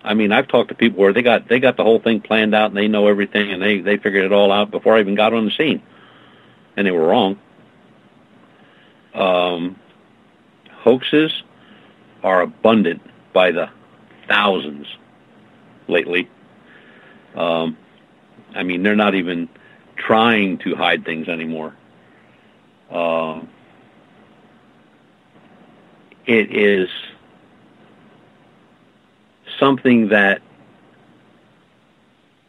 I mean, I've talked to people where they got the whole thing planned out and they know everything and they figured it all out before I even got on the scene. And they were wrong. Hoaxes are abundant by the thousands lately. I mean, they're not even trying to hide things anymore. It is something that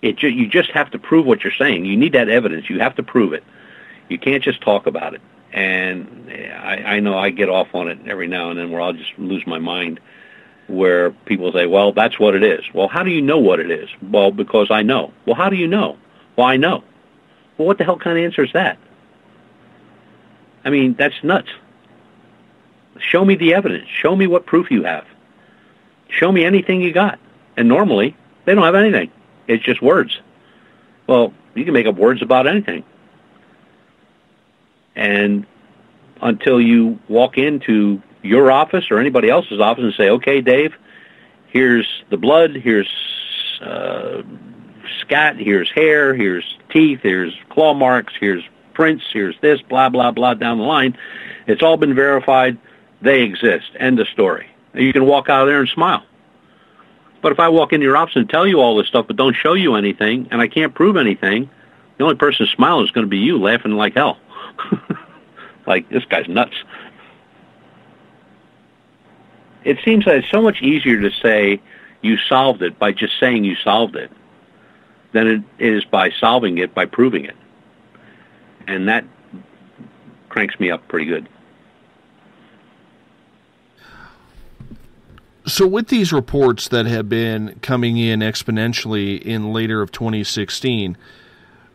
you just have to prove what you're saying. You need that evidence. You have to prove it. You can't just talk about it. And I know I get off on it every now and then where I'll just lose my mind, where people say, well, that's what it is. Well, how do you know what it is? Well, because I know. Well, how do you know? Well, I know. Well, what the hell kind of answer is that? I mean, that's nuts. Show me the evidence. Show me what proof you have. show me anything you got. And normally, they don't have anything. It's just words. Well, you can make up words about anything. And until you walk into your office or anybody else's office and say, okay, Dave, here's the blood, here's scat, here's hair, here's teeth, here's claw marks, here's prints, here's this, blah, blah, blah, down the line. It's all been verified. They exist. End of story. You can walk out of there and smile. But if I walk into your office and tell you all this stuff but don't show you anything, and I can't prove anything, the only person smiling is going to be you, laughing like hell. Like, this guy's nuts. It seems that it's so much easier to say you solved it by just saying you solved it than it is by solving it by proving it. And that cranks me up pretty good. So with these reports that have been coming in exponentially in later of 2016,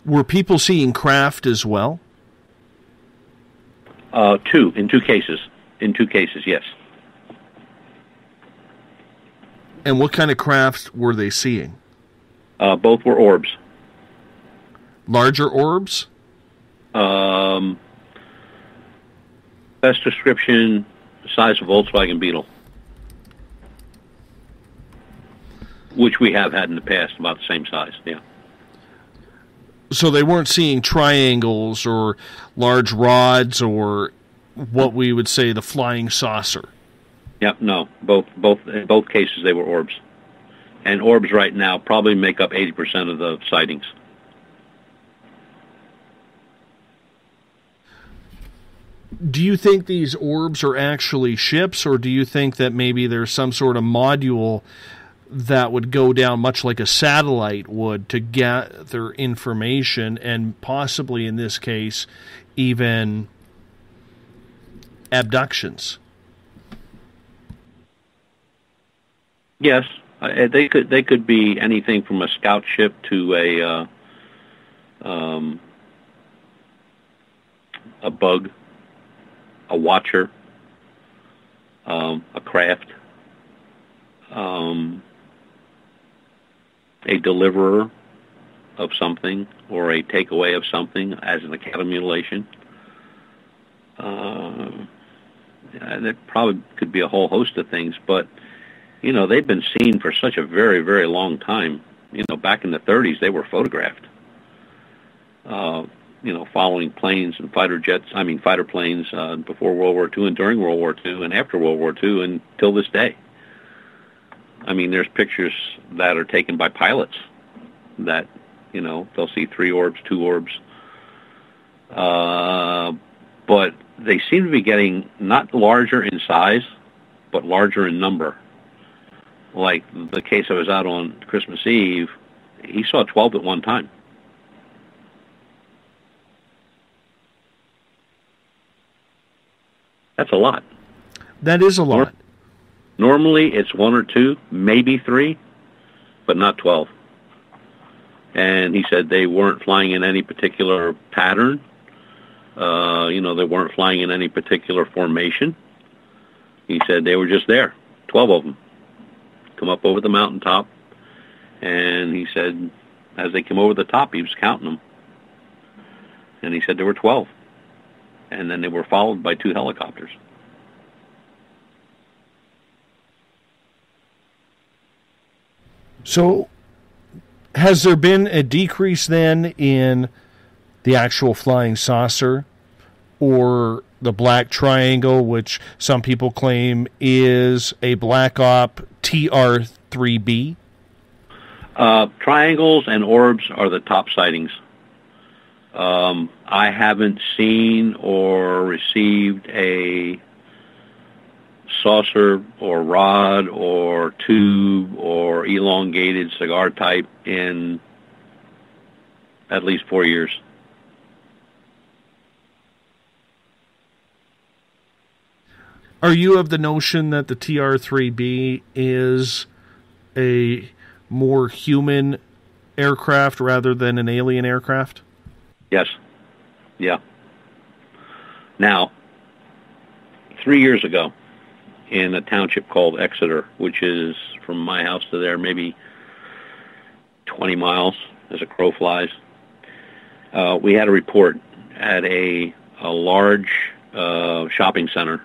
were people seeing craft as well? In two cases. In two cases, yes. And what kind of crafts were they seeing? Both were orbs. Larger orbs? Best description, size of Volkswagen Beetle. Which we have had in the past, about the same size, yeah. So they weren't seeing triangles or large rods or what we would say the flying saucer. Yep, no. In both cases they were orbs. And orbs right now probably make up 80% of the sightings. Do you think these orbs are actually ships, or do you think that maybe there's some sort of module that would go down much like a satellite would to gather information and possibly, in this case, even abductions? Yes, they could be anything from a scout ship to a bug, a watcher, a craft, a deliverer of something or a takeaway of something, as an Acadamie mutilation. There probably could be a whole host of things, but you know, they've been seen for such a very, very long time. You know, back in the 30s, they were photographed. You know, following planes and fighter planes before World War II and during World War II and after World War II until this day. I mean, there's pictures that are taken by pilots that, you know, they'll see 3 orbs, 2 orbs. But they seem to be getting not larger in size, but larger in number. Like the case I was out on Christmas Eve, he saw 12 at one time. That's a lot. That is a lot. Normally it's 1 or 2, maybe 3, but not 12. And he said they weren't flying in any particular pattern. You know, they weren't flying in any particular formation. He said they were just there, 12 of them. Come up over the mountaintop, and he said as they came over the top, he was counting them. And he said there were 12. And then they were followed by 2 helicopters. So has there been a decrease then in the actual flying saucer or the black triangle, which some people claim is a black op TR-3B? Triangles and orbs are the top sightings. I haven't seen or received a saucer or rod or tube or elongated cigar type in at least 4 years. Are you of the notion that the TR-3B is a more human aircraft rather than an alien aircraft? Yes. Yeah. Now, 3 years ago, in a township called Exeter, which is from my house to there maybe 20 miles as a crow flies. We had a report at a large shopping center.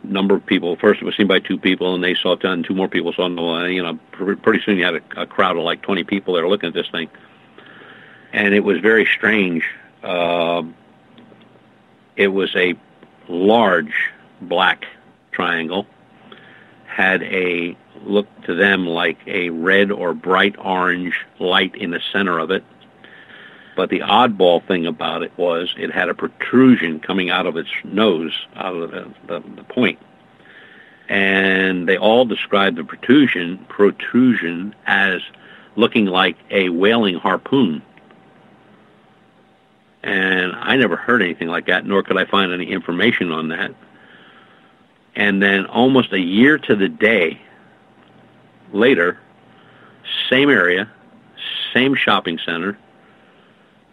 Number of people. First, it was seen by 2 people, and they saw it done. 2 more people saw it. Pretty soon you had a crowd of like 20 people that were looking at this thing. And it was very strange. It was a large black triangle, had a look to them like a red or bright orange light in the center of it. But the oddball thing about it was it had a protrusion coming out of its nose, out of the point. And they all described the protrusion as looking like a whaling harpoon. And I never heard anything like that, nor could I find any information on that. And then almost a year to the day later, same area, same shopping center,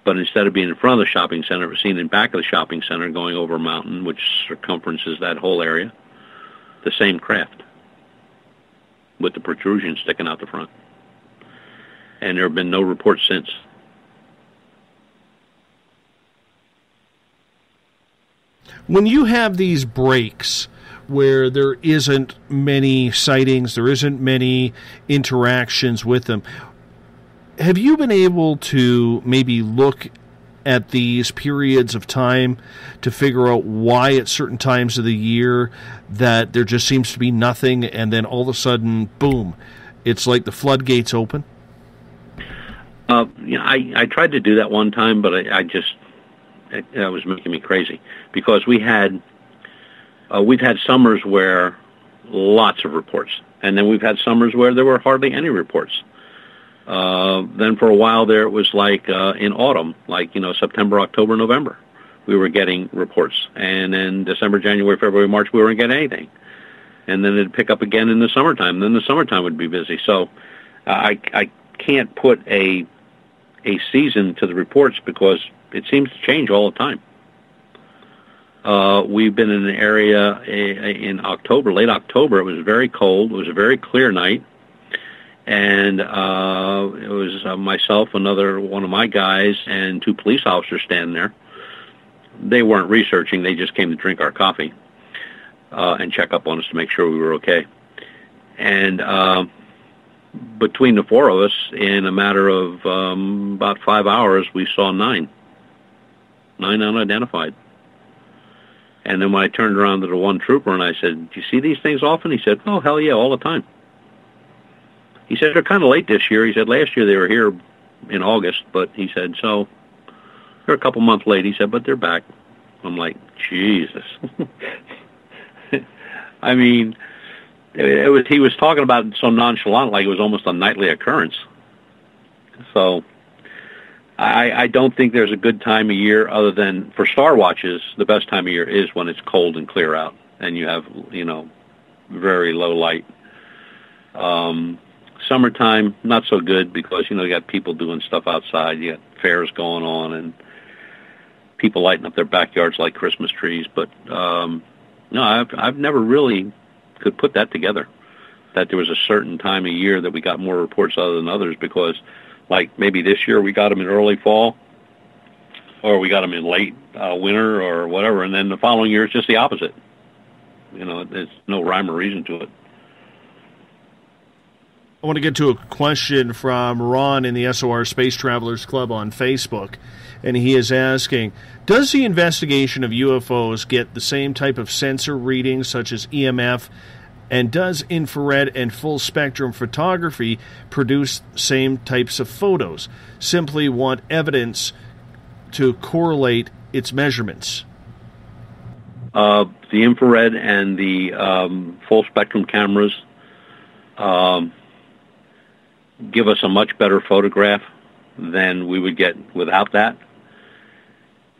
but instead of being in front of the shopping center, it was seen in back of the shopping center going over a mountain, which circumferences that whole area, the same craft with the protrusion sticking out the front. And there have been no reports since. When you have these breaks where there isn't many sightings, there isn't many interactions with them, have you been able to maybe look at these periods of time to figure out why at certain times of the year that there just seems to be nothing, and then all of a sudden, boom, it's like the floodgates open? I tried to do that one time, but that was making me crazy, because we've had summers where lots of reports, and then we've had summers where there were hardly any reports. Then for a while there, it was like in autumn, like, September, October, November, we were getting reports. And then December, January, February, March, we weren't getting anything. And then it'd pick up again in the summertime. Then the summertime would be busy. So I can't put a season to the reports because it seems to change all the time. We've been in an area in October, late October. It was very cold. It was a very clear night. And it was myself, another one of my guys, and 2 police officers standing there. They weren't researching. They just came to drink our coffee and check up on us to make sure we were okay. And between the 4 of us, in a matter of about 5 hours, we saw 9 unidentified. And then when I turned around to the one trooper and I said, "Do you see these things often?" He said, "Oh, hell yeah, all the time." He said, "They're kind of late this year." He said, "Last year they were here in August," but he said, "So they're a couple months late." He said, "But they're back." I'm like, Jesus. I mean, he was talking about it so nonchalant, like it was almost a nightly occurrence. So I don't think there's a good time of year other than for star watches. The best time of year is when it's cold and clear out and you have, very low light. Summertime, not so good because, you got people doing stuff outside. You got fairs going on and people lighting up their backyards like Christmas trees. But, no, I've never really could put that together, that there was a certain time of year that we got more reports other than others, because, like, maybe this year we got them in early fall or we got them in late winter or whatever, and then the following year it's just the opposite. There's no rhyme or reason to it. I want to get to a question from Ron in the SOR Space Travelers Club on Facebook, and he is asking, does the investigation of UFOs get the same type of sensor readings such as EMF, and does infrared and full spectrum photography produce same types of photos? Simply want evidence to correlate its measurements. The infrared and the full spectrum cameras give us a much better photograph than we would get without that.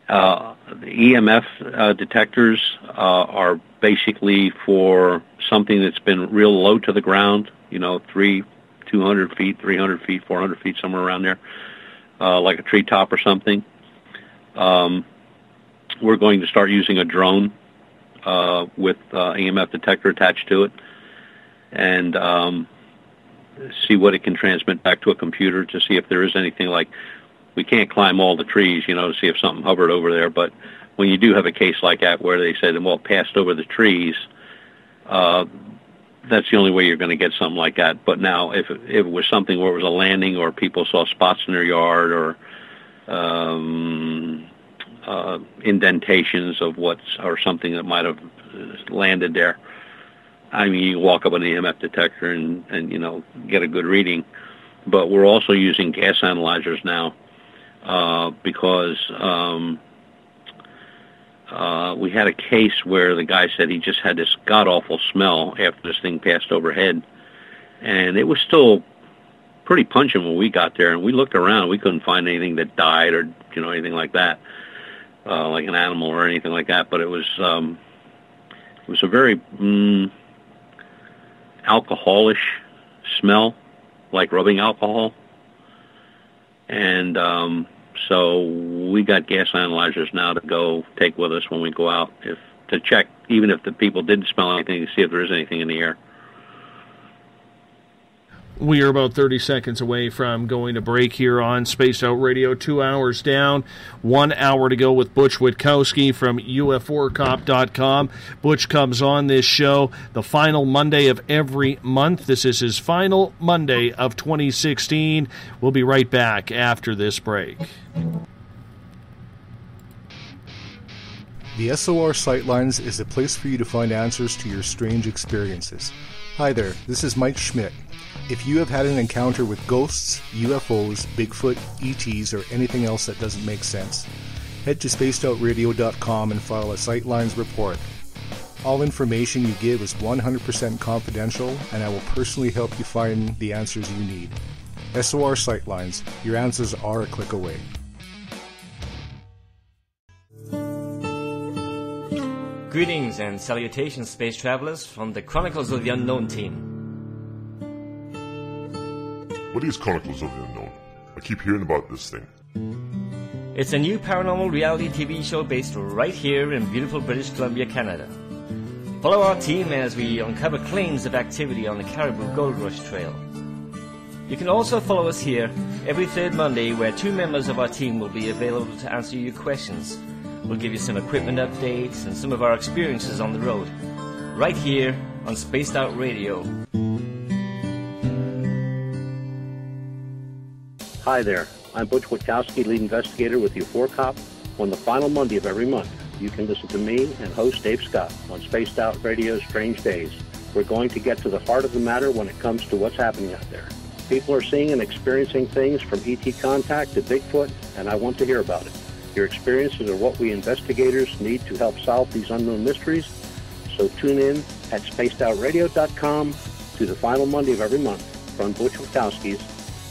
The EMF detectors are basically for something that's been real low to the ground, 200 feet, 300 feet, 400 feet, somewhere around there, like a treetop or something. We're going to start using a drone with EMF detector attached to it, and see what it can transmit back to a computer to see if there is anything. Like, we can't climb all the trees, to see if something hovered over there, but when you do have a case like that where they said, well, it passed over the trees, that's the only way you're going to get something like that. But now, if it was something where it was a landing or people saw spots in their yard or indentations of or something that might have landed there, I mean, you can walk up an EMF detector and get a good reading. But we're also using gas analyzers now because we had a case where the guy said he just had this god-awful smell after this thing passed overhead. And it was still pretty pungent when we got there. And we looked around. We couldn't find anything that died or, anything like that, like an animal or anything like that. But it was a very alcoholish smell, like rubbing alcohol. And so we got gas analyzers now to go take with us when we go out, to check, even if the people didn't smell anything, to see if there is anything in the air. We are about 30 seconds away from going to break here on Spaced Out Radio. 2 hours down, 1 hour to go with Butch Witkowski from UFOcop.com. Butch comes on this show the final Monday of every month. This is his final Monday of 2016. We'll be right back after this break. The SOR Sightlines is a place for you to find answers to your strange experiences. Hi there, this is Mike Schmidt. If you have had an encounter with ghosts, UFOs, Bigfoot, ETs, or anything else that doesn't make sense, head to spacedoutradio.com and file a Sightlines report. All information you give is 100% confidential, and I will personally help you find the answers you need. SOR Sightlines, your answers are a click away. Greetings and salutations, space travelers, from the Chronicles of the Unknown team. What is Chronicles of the Unknown? I keep hearing about this thing. It's a new paranormal reality TV show based right here in beautiful British Columbia, Canada. Follow our team as we uncover claims of activity on the Caribou Gold Rush Trail. You can also follow us here every third Monday, where 2 members of our team will be available to answer your questions. We'll give you some equipment updates and some of our experiences on the road, right here on Spaced Out Radio. Hi there, I'm Butch Witkowski, lead investigator with Ufologie. On the final Monday of every month, you can listen to me and host Dave Scott on Spaced Out Radio's Strange Days. We're going to get to the heart of the matter when it comes to what's happening out there. People are seeing and experiencing things from ET contact to Bigfoot, and I want to hear about it. Your experiences are what we investigators need to help solve these unknown mysteries. So tune in at spacedoutradio.com to the final Monday of every month from Butch Witkowski's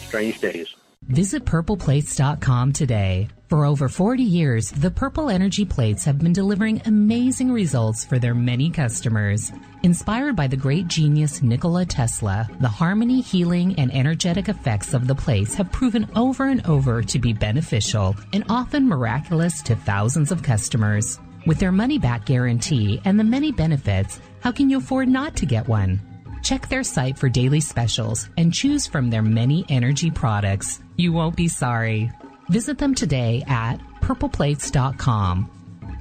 Strange Days. Visit purpleplates.com today. For over 40 years, the Purple Energy Plates have been delivering amazing results for their many customers. Inspired by the great genius Nikola Tesla, the harmony, healing, and energetic effects of the plates have proven over and over to be beneficial and often miraculous to thousands of customers. With their money-back guarantee and the many benefits, how can you afford not to get one? Check their site for daily specials and choose from their many energy products. You won't be sorry. Visit them today at purpleplates.com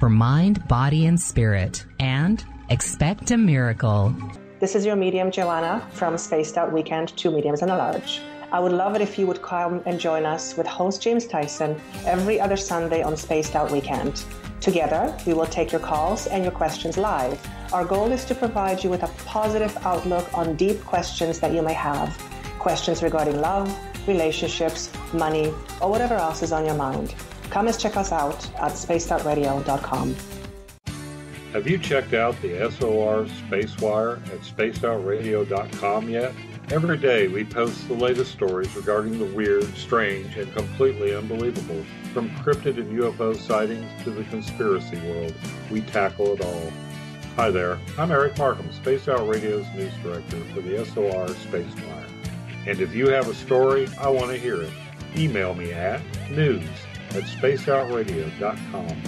for mind, body, and spirit, and expect a miracle. This is your medium, Joanna, from Spaced Out Weekend, 2 mediums and a large. I would love it if you would come and join us with host James Tyson every other Sunday on Spaced Out Weekend. Together, we will take your calls and your questions live. Our goal is to provide you with a positive outlook on deep questions that you may have. Questions regarding love, relationships, money, or whatever else is on your mind. Come and check us out at spacedoutradio.com. Have you checked out the SOR Spacewire at spacedoutradio.com yet? Every day we post the latest stories regarding the weird, strange, and completely unbelievable. From cryptid and UFO sightings to the conspiracy world, we tackle it all. Hi there, I'm Eric Markham, Spaced Out Radio's news director for the SOR Spacewire. And if you have a story, I want to hear it. Email me at news@spacedoutradio.com.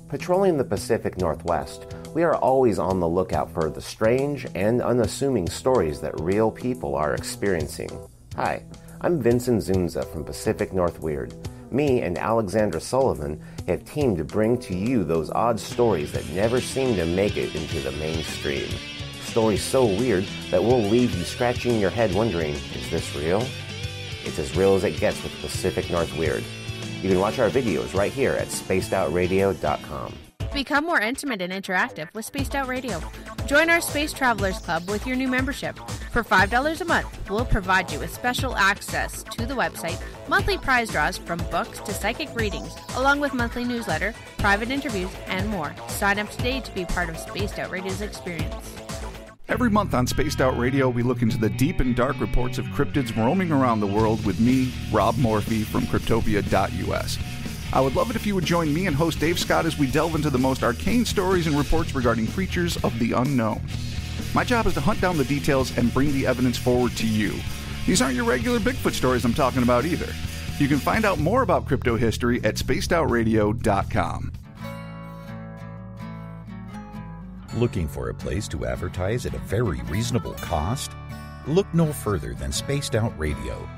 Patrolling the Pacific Northwest, We are always on the lookout for the strange and unassuming stories that real people are experiencing. Hi, I'm Vincent Zunza from Pacific North Weird. Me and Alexandra Sullivan have teamed to bring to you those odd stories that never seem to make it into the mainstream. Stories so weird that will leave you scratching your head wondering, is this real? It's as real as it gets with Pacific North Weird. You can watch our videos right here at spacedoutradio.com. Become more intimate and interactive with Spaced Out Radio. Join our Space Travelers Club with your new membership. For $5 a month, we'll provide you with special access to the website, monthly prize draws from books to psychic readings, along with monthly newsletter, private interviews, and more. Sign up today to be part of Spaced Out Radio's experience. Every month on Spaced Out Radio, we look into the deep and dark reports of cryptids roaming around the world with me, Rob Morphy, from Cryptopia.us. I would love it if you would join me and host Dave Scott as we delve into the most arcane stories and reports regarding creatures of the unknown. My job is to hunt down the details and bring the evidence forward to you. These aren't your regular Bigfoot stories I'm talking about either. You can find out more about crypto history at spacedoutradio.com. Looking for a place to advertise at a very reasonable cost? Look no further than Spaced Out Radio.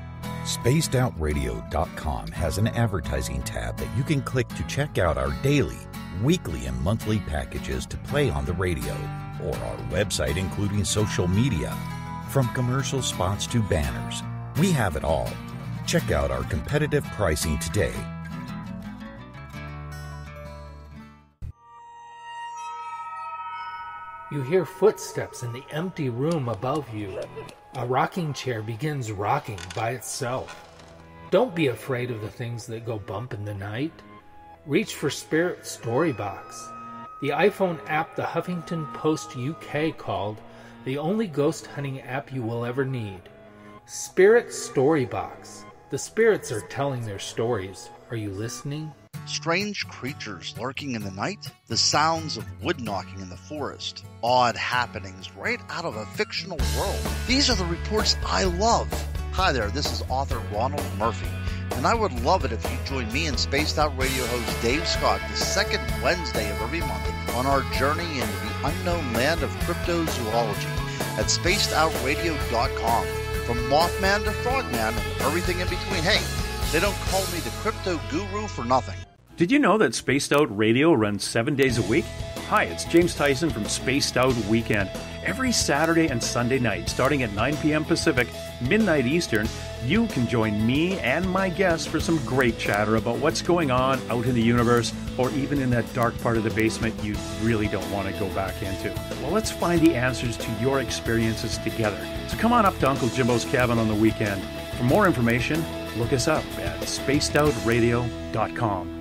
SpacedOutRadio.com has an advertising tab that you can click to check out our daily, weekly, and monthly packages to play on the radio, or our website including social media. From commercial spots to banners, we have it all. Check out our competitive pricing today. You hear footsteps in the empty room above you. A rocking chair begins rocking by itself. Don't be afraid of the things that go bump in the night. Reach for Spirit Storybox, the iPhone app the Huffington Post UK called the only ghost hunting app you will ever need. Spirit Storybox. The spirits are telling their stories. Are you listening? Strange creatures lurking in the night, the sounds of wood knocking in the forest, odd happenings right out of a fictional world. These are the reports I love. Hi there, this is author Ronald Murphy, and I would love it if you join me and Spaced Out Radio host Dave Scott the second Wednesday of every month on our journey into the unknown land of cryptozoology at spacedoutradio.com. From Mothman to Frogman and everything in between. Hey, they don't call me the crypto guru for nothing. Did you know that Spaced Out Radio runs 7 days a week? Hi, it's James Tyson from Spaced Out Weekend. Every Saturday and Sunday night, starting at 9 p.m. Pacific, midnight Eastern, you can join me and my guests for some great chatter about what's going on out in the universe, or even in that dark part of the basement you really don't want to go back into. Well, let's find the answers to your experiences together. So come on up to Uncle Jimbo's cabin on the weekend. For more information, look us up at spacedoutradio.com.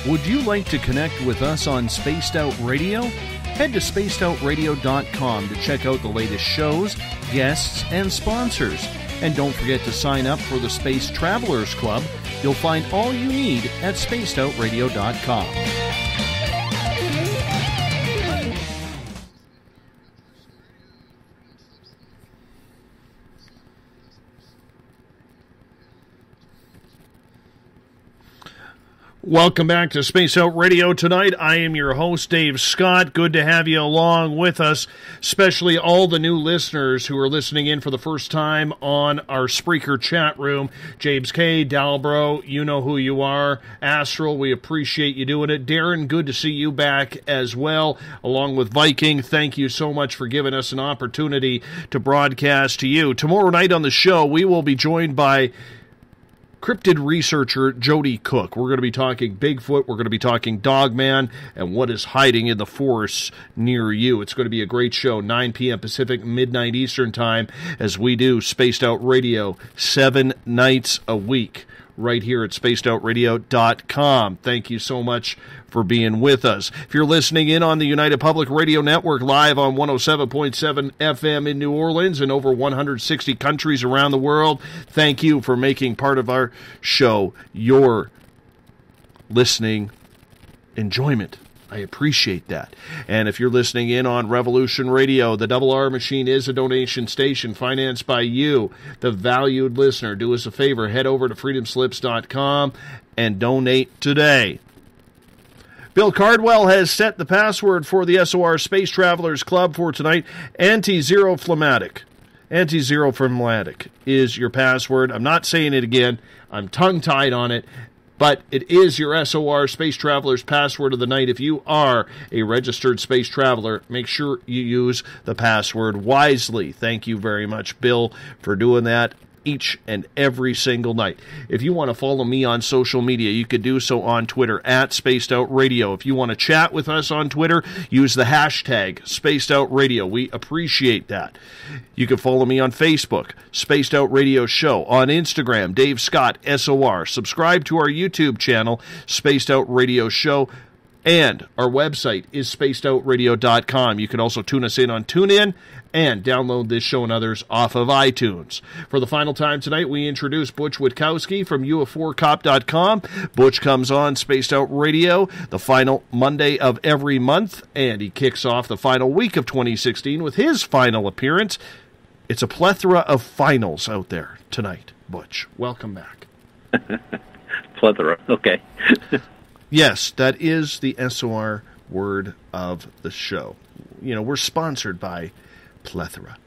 Would you like to connect with us on Spaced Out Radio? Head to spacedoutradio.com to check out the latest shows, guests, and sponsors. And don't forget to sign up for the Space Travelers Club. You'll find all you need at spacedoutradio.com. Welcome back to Space Out Radio tonight. I am your host, Dave Scott. Good to have you along with us, especially all the new listeners who are listening in for the first time on our Spreaker chat room. James K., Dalbro, you know who you are. Astral, we appreciate you doing it. Darren, good to see you back as well, along with Viking. Thank you so much for giving us an opportunity to broadcast to you. Tomorrow night on the show, we will be joined by cryptid researcher Jody Cook. We're going to be talking Bigfoot, we're going to be talking Dogman, and what is hiding in the forests near you. It's going to be a great show, 9 p.m. Pacific, midnight Eastern time, as we do Spaced Out Radio 7 nights a week, right here at spacedoutradio.com. Thank you so much for being with us. If you're listening in on the United Public Radio Network live on 107.7 FM in New Orleans and over 160 countries around the world, thank you for making part of our show your listening enjoyment. I appreciate that. And if you're listening in on Revolution Radio, the Double R Machine is a donation station financed by you, the valued listener. Do us a favor, head over to freedomslips.com and donate today. Bill Cardwell has set the password for the SOR Space Travelers Club for tonight. Anti-Zero Phlegmatic. Anti-Zero Phlegmatic is your password. I'm not saying it again. I'm tongue-tied on it. But it is your SOR Space Travelers password of the night. If you are a registered space traveler, make sure you use the password wisely. Thank you very much, Bill, for doing that each and every single night. If you want to follow me on social media, you could do so on Twitter at Spaced Out Radio. If you want to chat with us on Twitter, use the hashtag Spaced Out Radio. We appreciate that. You can follow me on Facebook, Spaced Out Radio Show. On Instagram, Dave Scott SOR. Subscribe to our YouTube channel, Spaced Out Radio Show. And our website is spacedoutradio.com. You can also tune us in on TuneIn and download this show and others off of iTunes. For the final time tonight, we introduce Butch Witkowski from UFOcop.com. Butch comes on Spaced Out Radio the final Monday of every month, and he kicks off the final week of 2016 with his final appearance. It's a plethora of finals out there tonight, Butch. Welcome back. Plethora, okay. Yes, that is the SOR word of the show. You know, we're sponsored by Plethora.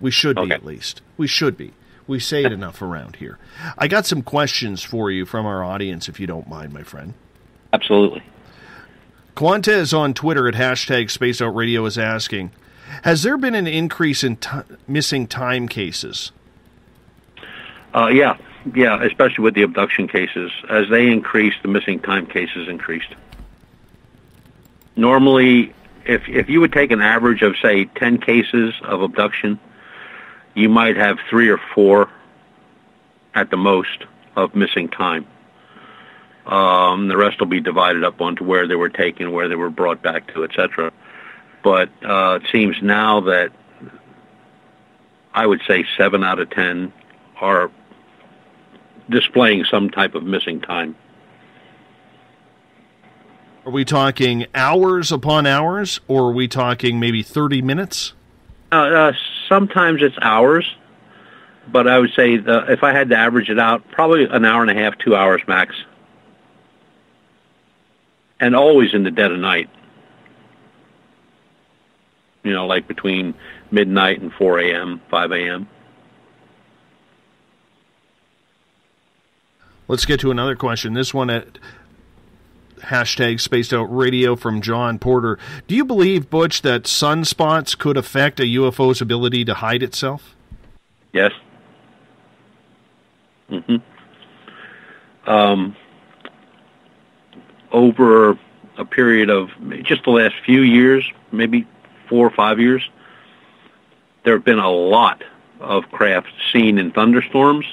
We should be, at least. We should be. We say it enough around here. I got some questions for you from our audience, if you don't mind, my friend. Absolutely. Quantez on Twitter at hashtag SpaceOutRadio is asking, has there been an increase in missing time cases? Yeah, especially with the abduction cases. As they increase, the missing time cases increased. Normally, if you would take an average of, say, 10 cases of abduction, you might have 3 or 4 at the most of missing time. The rest will be divided up onto where they were taken, where they were brought back to, etc. But it seems now that I would say 7 out of 10 are displaying some type of missing time. Are we talking hours upon hours, or are we talking maybe 30 minutes? Sometimes it's hours, but I would say if I had to average it out, probably an hour and a half, 2 hours max. And always in the dead of night. You know, like between midnight and 4 a.m., 5 a.m. Let's get to another question. This one at hashtag Spaced Out Radio from John Porter. Do you believe, Butch, that sunspots could affect a UFO's ability to hide itself? Yes. Over a period of just the last few years, maybe 4 or 5 years, there have been a lot of craft seen in thunderstorms,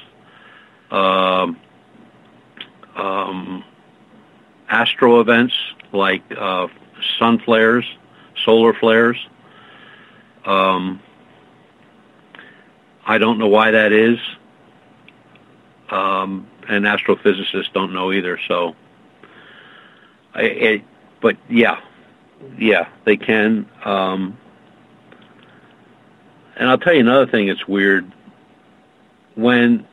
astro events like sun flares, solar flares. I don't know why that is, and astrophysicists don't know either. So, but yeah, they can. And I'll tell you another thing that's weird. When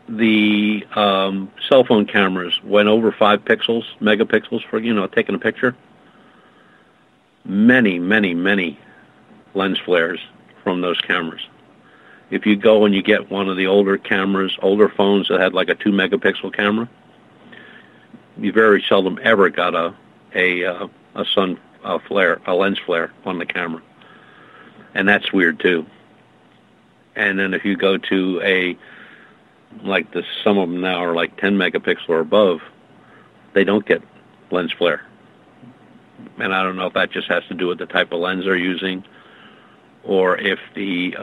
the cell phone cameras went over 5 megapixels for, taking a picture, many lens flares from those cameras. If you go and you get one of the older phones that had like a 2 megapixel camera, you very seldom ever got a lens flare on the camera. And that's weird too. And then if you go to some of them now are like 10 megapixel or above, they don't get lens flare. And I don't know if that just has to do with the type of lens they're using, or if the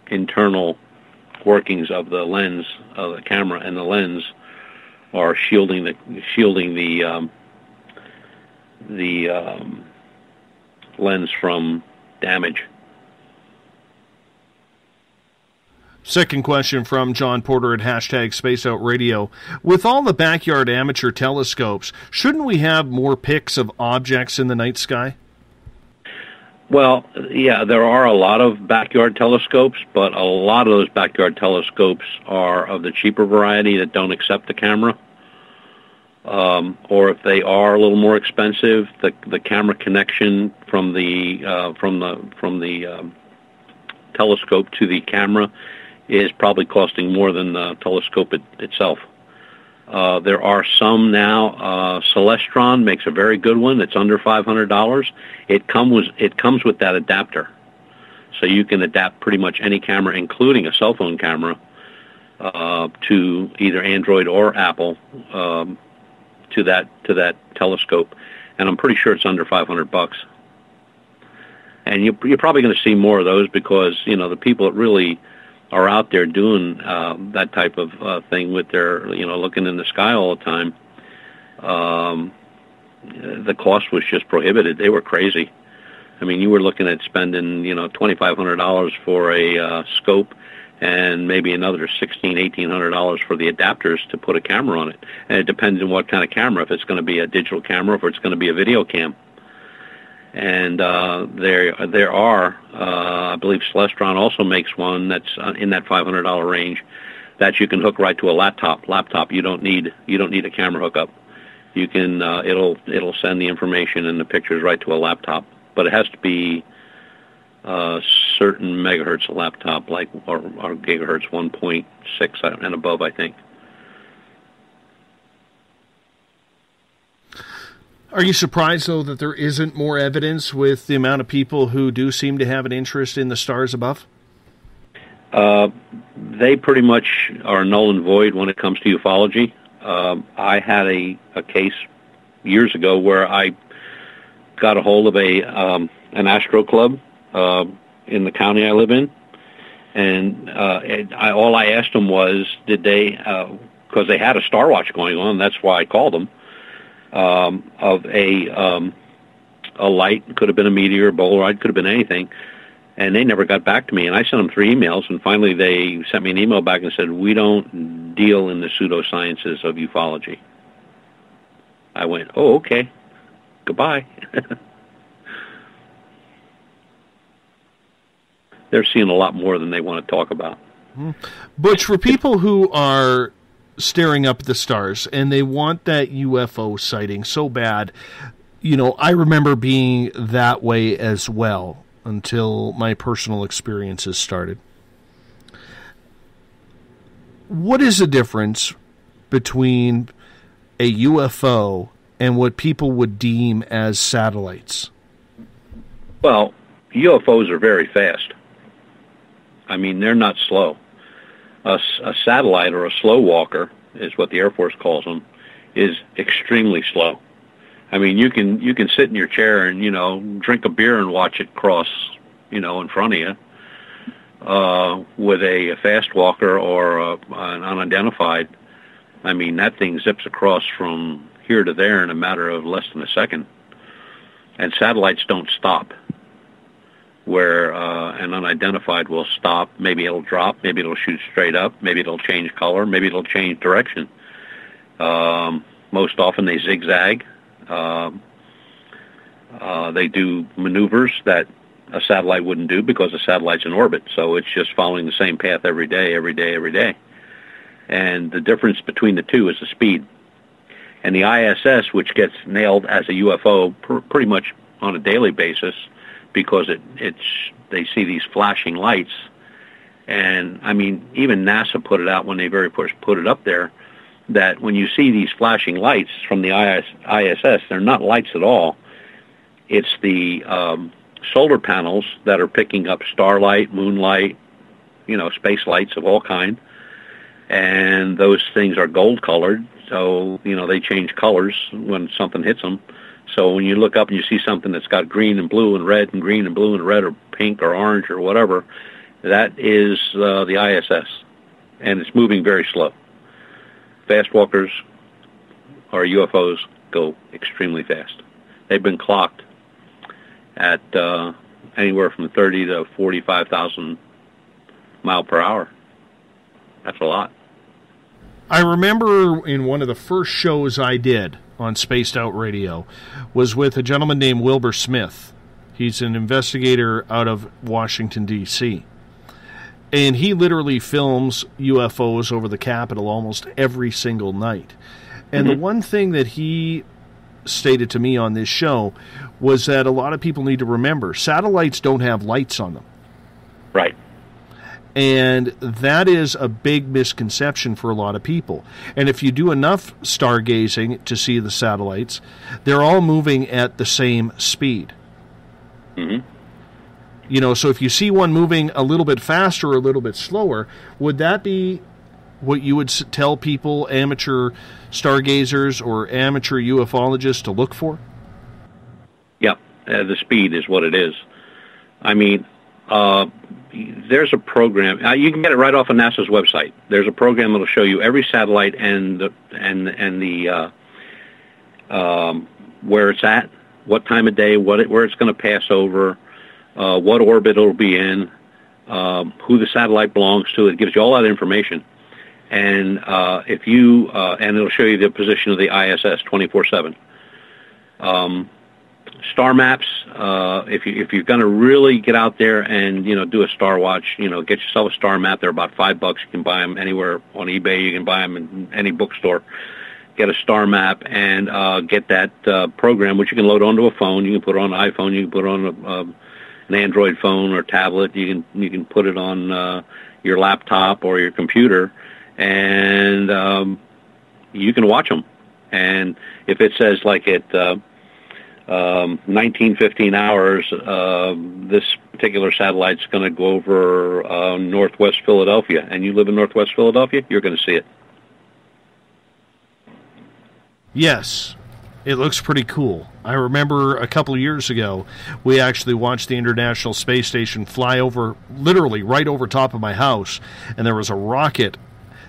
internal workings of the lens, of the camera and the lens, are shielding the lens from damage. Second question from John Porter at #SpaceOutRadio. With all the backyard amateur telescopes, shouldn't we have more pics of objects in the night sky? Well, yeah, there are a lot of backyard telescopes, but a lot of those backyard telescopes are of the cheaper variety that don't accept the camera. Or if they are a little more expensive, the camera connection from the telescope to the camera is probably costing more than the telescope itself. There are some now. Celestron makes a very good one. It's under $500. It comes with that adapter, so you can adapt pretty much any camera, including a cell phone camera, to either Android or Apple, to that telescope. And I'm pretty sure it's under $500. And you're probably going to see more of those because the people that really are out there doing that type of thing with their, looking in the sky all the time, the cost was just prohibited. They were crazy. I mean, you were looking at spending, $2,500 for a scope and maybe another $1,800 for the adapters to put a camera on it. And it depends on what kind of camera, if it's going to be a digital camera, or if it's going to be a video cam. And there are, I believe Celestron also makes one that's in that $500 range that you can hook right to a laptop. You don't need a camera hookup. You can it'll send the information and the pictures right to a laptop. But it has to be certain megahertz laptop, like or gigahertz 1.6 and above, I think. Are you surprised, though, that there isn't more evidence with the amount of people who do seem to have an interest in the stars above? They pretty much are null and void when it comes to ufology. I had a case years ago where I got a hold of an astro club in the county I live in, and all I asked them was, did they, because they had a Star Watch going on, that's why I called them, of a light, could have been a meteor, bolide, could have been anything, and they never got back to me. And I sent them 3 emails, and finally they sent me an email back and said, we don't deal in the pseudosciences of ufology. I went, oh, okay, goodbye. They're seeing a lot more than they want to talk about. Butch, for people who are staring up at the stars and they want that UFO sighting so bad, I remember being that way as well until my personal experiences started. What is the difference between a UFO and what people would deem as satellites? Well, UFOs are very fast. I mean, they're not slow. A satellite, or a slow walker, is what the Air Force calls them, is extremely slow. I mean, you can sit in your chair and, drink a beer and watch it cross, in front of you. With a fast walker or an unidentified, I mean, that thing zips across from here to there in a matter of less than a second. And satellites don't stop, where an unidentified will stop. Maybe it'll drop, maybe it'll shoot straight up, maybe it'll change color, maybe it'll change direction. Most often they zigzag. They do maneuvers that a satellite wouldn't do because a satellite's in orbit, so it's just following the same path every day. And the difference between the two is the speed. And the ISS, which gets nailed as a UFO pretty much on a daily basis, because they see these flashing lights. And, I mean, even NASA put it out when they very first put it up there, that when you see these flashing lights from the ISS, they're not lights at all. It's the solar panels that are picking up starlight, moonlight, space lights of all kind. And those things are gold-colored, so, they change colors when something hits them. So when you look up and you see something that's got green and blue and red and green and blue and red or pink or orange or whatever, that is the ISS, and it's moving very slow. Fast walkers or UFOs go extremely fast. They've been clocked at anywhere from 30 to 45,000 mile per hour That's a lot. I remember in one of the first shows I did on Spaced Out Radio was with a gentleman named Wilbur Smith. He's an investigator out of Washington, D.C., and he literally films UFOs over the Capitol almost every single night. And the one thing that he stated to me on this show was that a lot of people need to remember satellites don't have lights on them. Right. And that is a big misconception for a lot of people. And if you do enough stargazing to see the satellites, they're all moving at the same speed. Mm-hmm. You know, so if you see one moving a little bit faster or a little bit slower, would that be what you would tell people, amateur stargazers or amateur ufologists, to look for? Yep, the speed is what it is. I mean, there's a program. You can get it right off of NASA's website. There's a program that'll show you every satellite and the where it's at, what time of day, where it's going to pass over, what orbit it'll be in, who the satellite belongs to. It gives you all that information. And if you and it'll show you the position of the ISS 24/7. Star maps. If you're going to really get out there and do a star watch, get yourself a star map. They're about $5. You can buy them anywhere on eBay. You can buy them in any bookstore. Get a star map and get that program, which you can load onto a phone. You can put it on an iPhone. You can put it on an Android phone or tablet. You can put it on your laptop or your computer, and you can watch them. And if it says like at 19-15 hours, this particular satellite's going to go over northwest Philadelphia, and you live in northwest Philadelphia, you're going to see it. Yes, it looks pretty cool. I remember a couple of years ago, we actually watched the International Space Station fly over, literally right over top of my house, and there was a rocket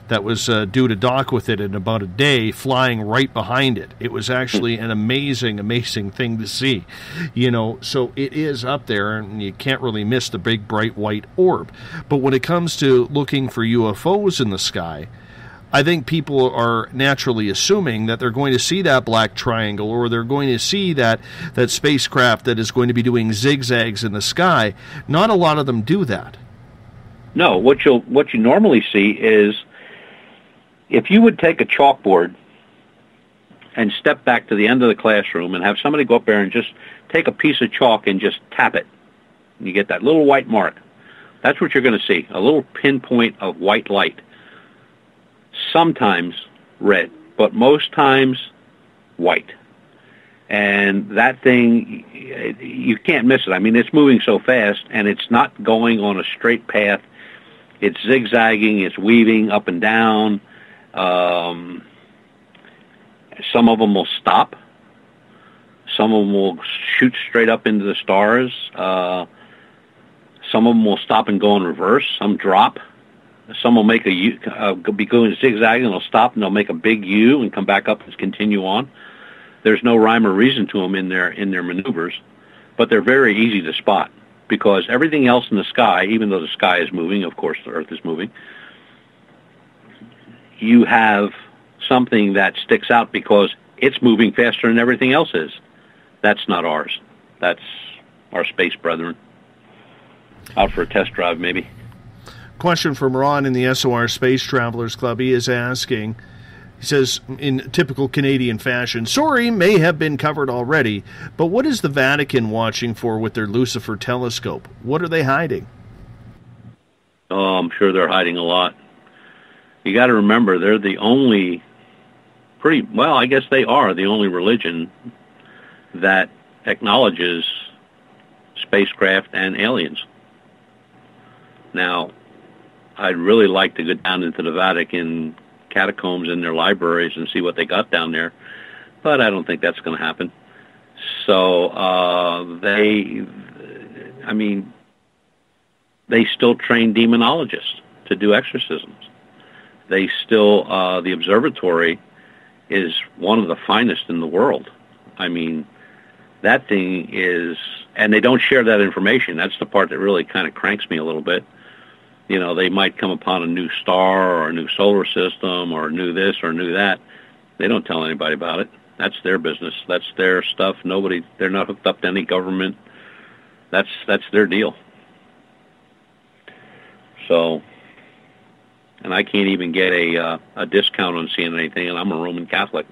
that was due to dock with it in about a day, flying right behind it. It was actually an amazing, amazing thing to see. So it is up there, and you can't really miss the big, bright white orb. But when it comes to looking for UFOs in the sky, I think people are naturally assuming that they're going to see that black triangle, or they're going to see that spacecraft that is going to be doing zigzags in the sky. Not a lot of them do that. No, what you normally see is, if you would take a chalkboard and step back to the end of the classroom and have somebody go up there and just take a piece of chalk and just tap it, and you get that little white mark, that's what you're going to see, a little pinpoint of white light. Sometimes red, but most times white. And that thing, you can't miss it. I mean, it's moving so fast, and it's not going on a straight path. It's zigzagging, it's weaving up and down. Some of them will stop. Some of them will shoot straight up into the stars. Some of them will stop and go in reverse. Some drop. Some will make a U, be going zigzagging, and they'll stop, and they'll make a big U and come back up and continue on. There's no rhyme or reason to them in their maneuvers, but they're very easy to spot, because everything else in the sky, even though the sky is moving, of course the Earth is moving, you have something that sticks out because it's moving faster than everything else is. That's not ours. That's our space brethren. Out for a test drive, maybe. Question from Ron in the SOR Space Travelers Club. He is asking, he says, in typical Canadian fashion, sorry, may have been covered already, but what is the Vatican watching for with their Lucifer telescope? What are they hiding? Oh, I'm sure they're hiding a lot. You got to remember, they're the only, I guess they are the only religion that acknowledges spacecraft and aliens. Now, I'd really like to go down into the Vatican catacombs in their libraries and see what they got down there, but I don't think that's going to happen. So they still train demonologists to do exorcisms. They still, the observatory is one of the finest in the world. I mean, that thing is, and they don't share that information. That's the part that really kind of cranks me a little bit. they might come upon a new star or a new solar system or new this or new that. They don't tell anybody about it. That's their business. That's their stuff. They're not hooked up to any government. That's their deal. So, and I can't even get a discount on seeing anything, and I'm a Roman Catholic.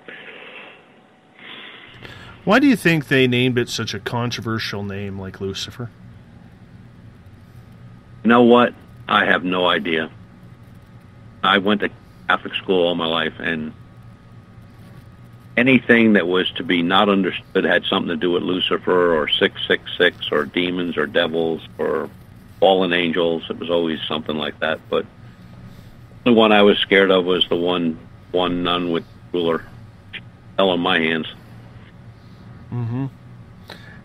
Why do you think they named it such a controversial name like Lucifer? You know what? I have no idea. I went to Catholic school all my life, and anything that was to be not understood had something to do with Lucifer or 666 or demons or devils or fallen angels. It was always something like that. But the one I was scared of was the one nun with ruler. Fell on my hands. Mm-hmm.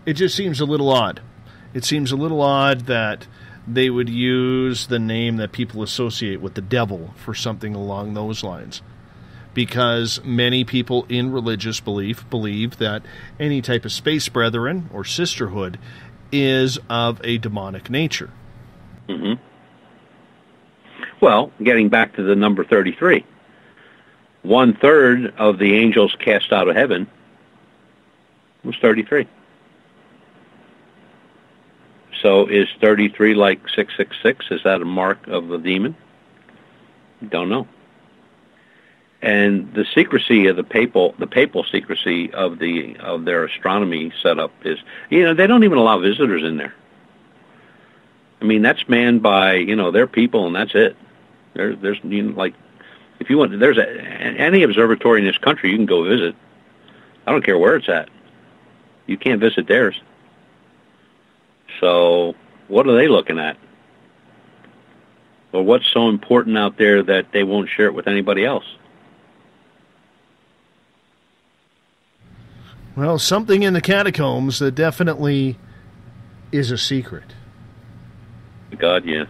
It just seems a little odd. It seems a little odd that they would use the name that people associate with the devil for something along those lines. Because many people in religious believe that any type of space brethren or sisterhood is of a demonic nature. Mm-hmm. Well, getting back to the number 33, 1/3 of the angels cast out of heaven was 33. So is 33 like 666? Is that a mark of the demon? Don't know. And the secrecy of the papal secrecy of their astronomy setup is, they don't even allow visitors in there. I mean, that's manned by, their people, and that's it. There's if you want, there's any observatory in this country you can go visit. I don't care where it's at. You can't visit theirs. So what are they looking at? Or what's so important out there that they won't share it with anybody else? Well, something in the catacombs that definitely is a secret. God, yeah.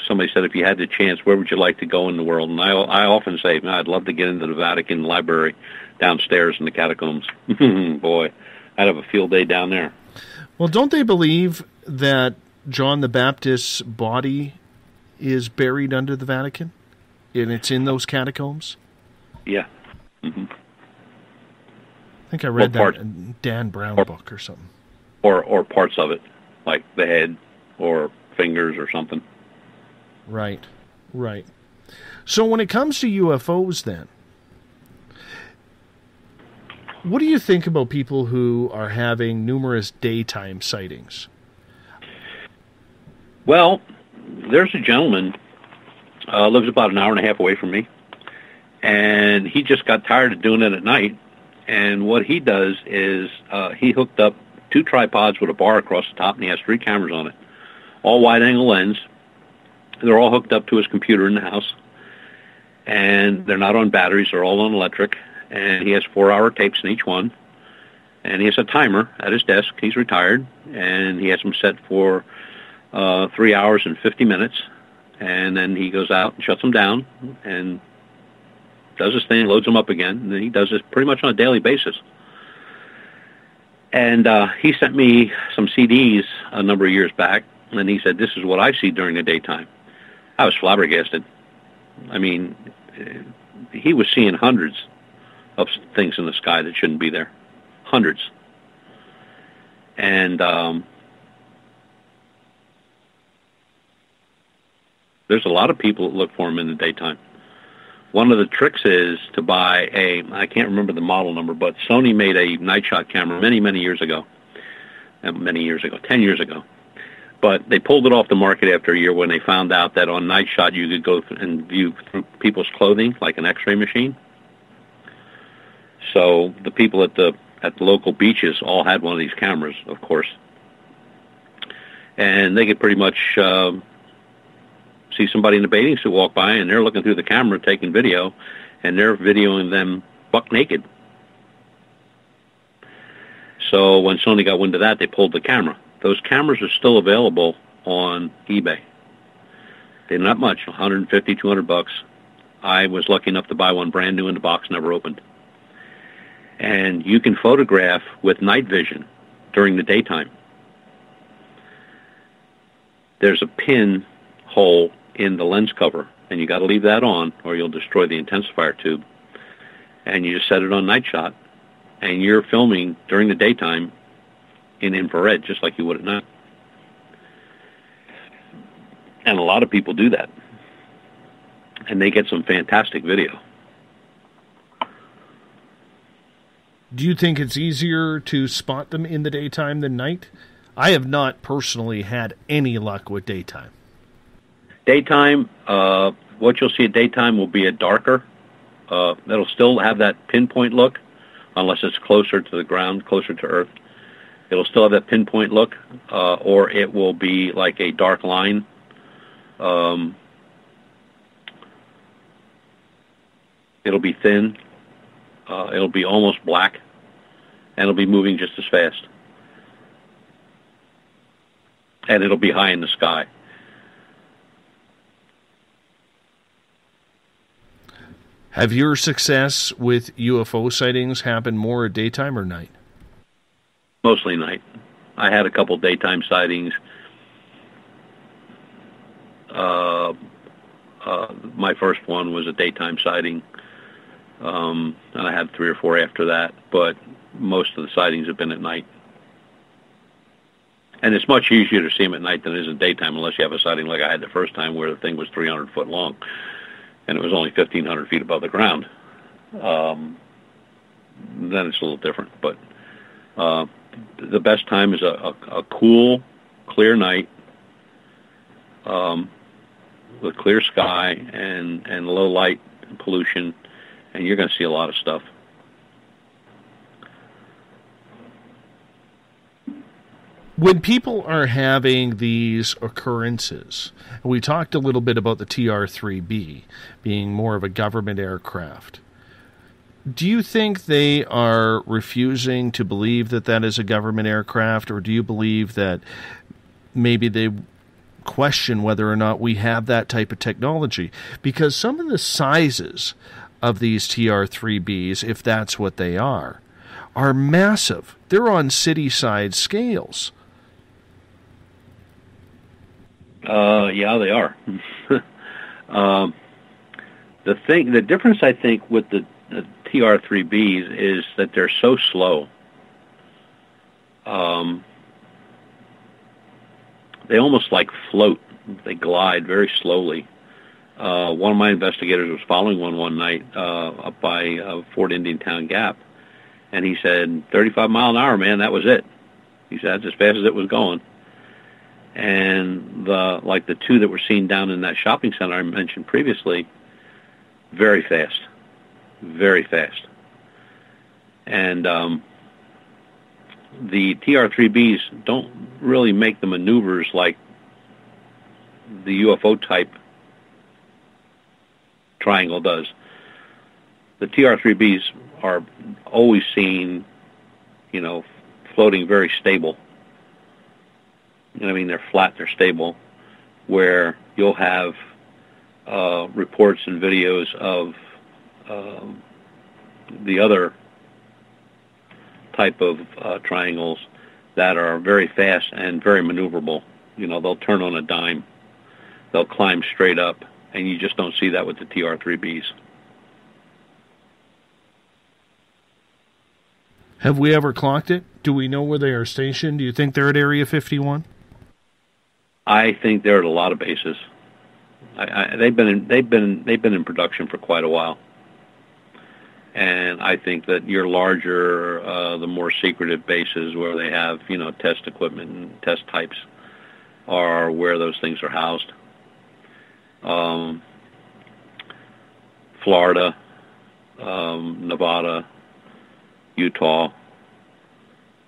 Somebody said, if you had the chance, where would you like to go in the world? And I often say, I'd love to get into the Vatican library downstairs in the catacombs. Boy, I'd have a field day down there. Well, don't they believe that John the Baptist's body is buried under the Vatican? And it's in those catacombs? Yeah. Mm-hmm. I think I read that in Dan Brown book or something. Or parts of it, like the head or fingers or something. Right. So when it comes to UFOs then, what do you think about people who are having numerous daytime sightings? Well, there's a gentleman, lives about an hour and a half away from me, and he just got tired of doing it at night. And what he does is he hooked up 2 tripods with a bar across the top, and he has 3 cameras on it, all wide-angle lens. They're all hooked up to his computer in the house, and they're not on batteries. They're all on electric, and he has 4-hour tapes in each one, and he has a timer at his desk. He's retired, and he has them set for 3 hours and 50 minutes, and then he goes out and shuts them down and does his thing, loads them up again, and then he does this pretty much on a daily basis. And he sent me some CDs a number of years back, and he said, this is what I see during the daytime. I was flabbergasted. I mean, he was seeing hundreds of things in the sky that shouldn't be there. Hundreds. And there's a lot of people that look for him in the daytime. One of the tricks is to buy I can't remember the model number, but Sony made a night shot camera many, many years ago. 10 years ago. But they pulled it off the market after a year when they found out that on night shot you could go and view through people's clothing like an X-ray machine. So the people at the local beaches all had one of these cameras, of course. And they could pretty much see somebody in a bathing suit walk by, and they're looking through the camera taking video, and they're videoing them buck naked. So when Sony got wind of that, they pulled the camera. Those cameras are still available on eBay. They're not much, $150, $200. I was lucky enough to buy one brand new in the box, never opened. And you can photograph with night vision during the daytime. there's a pin hole in the lens cover, and you got to leave that on or you'll destroy the intensifier tube. And you just set it on night shot, and you're filming during the daytime in infrared, just like you would at night. And a lot of people do that, and they get some fantastic video. Do you think it's easier to spot them in the daytime than night? I have not personally had any luck with daytime. Daytime, what you'll see at daytime will be a darker. It'll still have that pinpoint look, unless it's closer to the ground, closer to Earth. It'll still have that pinpoint look, or it will be like a dark line. It'll be thin. It'll be almost black, and it'll be moving just as fast. And it'll be high in the sky. Have your success with UFO sightings happened more at daytime or night? Mostly night. I had a couple daytime sightings. My first one was a daytime sighting, and I had 3 or 4 after that, but most of the sightings have been at night. And it's much easier to see them at night than it is at daytime, unless you have a sighting like I had the first time where the thing was 300 foot long, and it was only 1,500 feet above the ground. Then it's a little different. But the best time is a cool, clear night with clear sky and low light and pollution, and you're going to see a lot of stuff. When people are having these occurrences, we talked a little bit about the TR-3B being more of a government aircraft. Do you think they are refusing to believe that that is a government aircraft, or do you believe that maybe they question whether or not we have that type of technology? Because some of the sizes of these TR-3Bs, if that's what they are massive. They're on city-side scales. Yeah, they are. The difference, I think, with the TR-3Bs is that they're so slow. They almost like float. They glide very slowly. One of my investigators was following one night up by Fort Indiantown Gap, and he said, 35 mile an hour, man, that was it. He said, that's as fast as it was going. And the 2 that were seen down in that shopping center I mentioned previously, very fast. Very fast. And the TR-3Bs don't really make the maneuvers like the UFO type triangle does. The TR-3Bs are always seen, floating very stable. I mean, they're flat, they're stable, where you'll have reports and videos of the other type of triangles that are very fast and very maneuverable. They'll turn on a dime. They'll climb straight up, and you just don't see that with the TR-3Bs. Have we ever clocked it? Do we know where they are stationed? Do you think they're at Area 51? I think they're at a lot of bases. They've been in production for quite a while, and I think that your larger, the more secretive bases where they have test equipment and test types are where those things are housed. Florida, Nevada, Utah,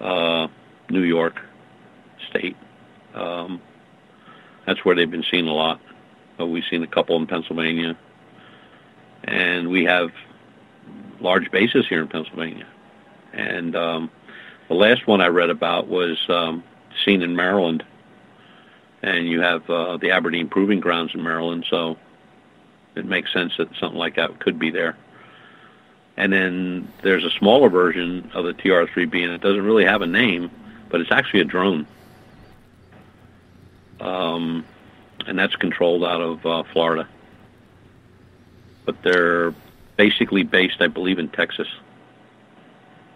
New York State. That's where they've been seen a lot. We've seen a couple in Pennsylvania. And we have large bases here in Pennsylvania. And the last one I read about was seen in Maryland. And you have the Aberdeen Proving Grounds in Maryland, so it makes sense that something like that could be there. And then there's a smaller version of the TR-3B, and it doesn't really have a name, but it's actually a drone. and that's controlled out of Florida. But they're basically based, I believe, in Texas.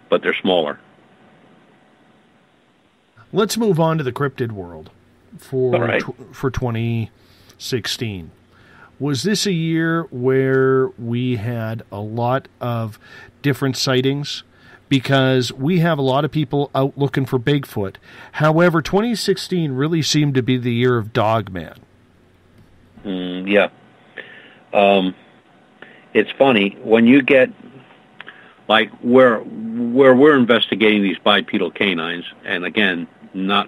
But they're smaller. Let's move on to the cryptid world for All right. for 2016. Was this a year where we had a lot of different sightings? Because we have a lot of people out looking for Bigfoot. However, 2016 really seemed to be the year of Dogman. Yeah. It's funny, when you get, like, where we're investigating these bipedal canines, and again, not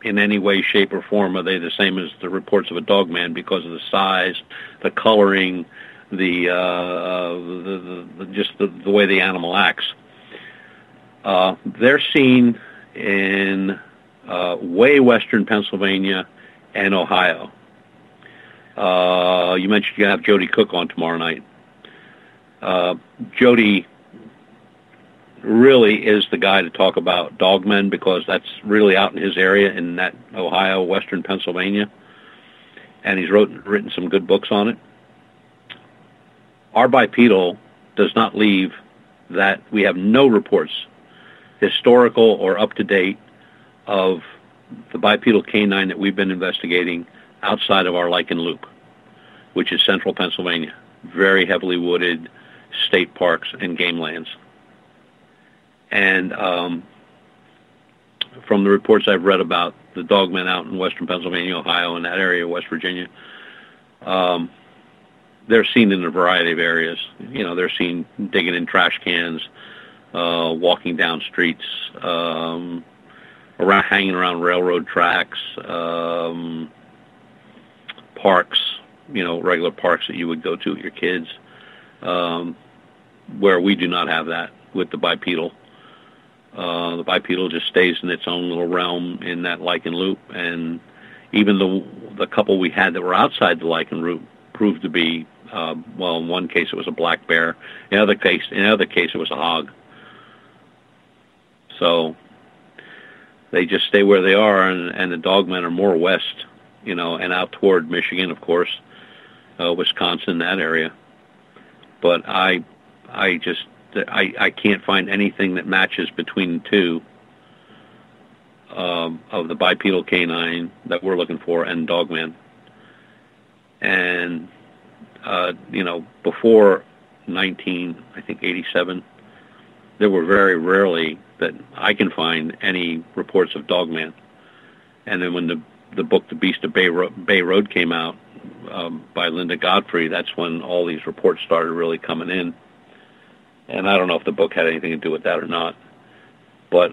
in any way, shape, or form are they the same as the reports of a dogman because of the size, the coloring, the way the animal acts. They're seen in way western Pennsylvania and Ohio. You mentioned you're going to have Jody Cook on tomorrow night. Jody really is the guy to talk about dogmen because that's really out in his area in that Ohio, western Pennsylvania. And he's written some good books on it. Our bipedal does not leave that. We have no reports, historical or up-to-date, of the bipedal canine that we've been investigating outside of our lichen loop, which is central Pennsylvania, very heavily wooded state parks and game lands. And from the reports I've read about the dogmen out in western Pennsylvania, Ohio, and that area, West Virginia, they're seen in a variety of areas. You know, they're seen digging in trash cans, walking down streets, hanging around railroad tracks, parks, you know, regular parks that you would go to with your kids, where we do not have that with the bipedal. The bipedal just stays in its own little realm in that lichen loop, and even the couple we had that were outside the lichen loop proved to be, well, in one case it was a black bear, in another case it was a hog. So they just stay where they are, and the dogmen are more west, you know, and out toward Michigan, of course, Wisconsin, that area. But I can't find anything that matches between the two of the bipedal canine that we're looking for and dogman. And you know, before 1987, there were very rarely that I can find any reports of dogman. And then when the book The Beast of Bay Road came out by Linda Godfrey, that's when all these reports started really coming in. And I don't know if the book had anything to do with that or not. But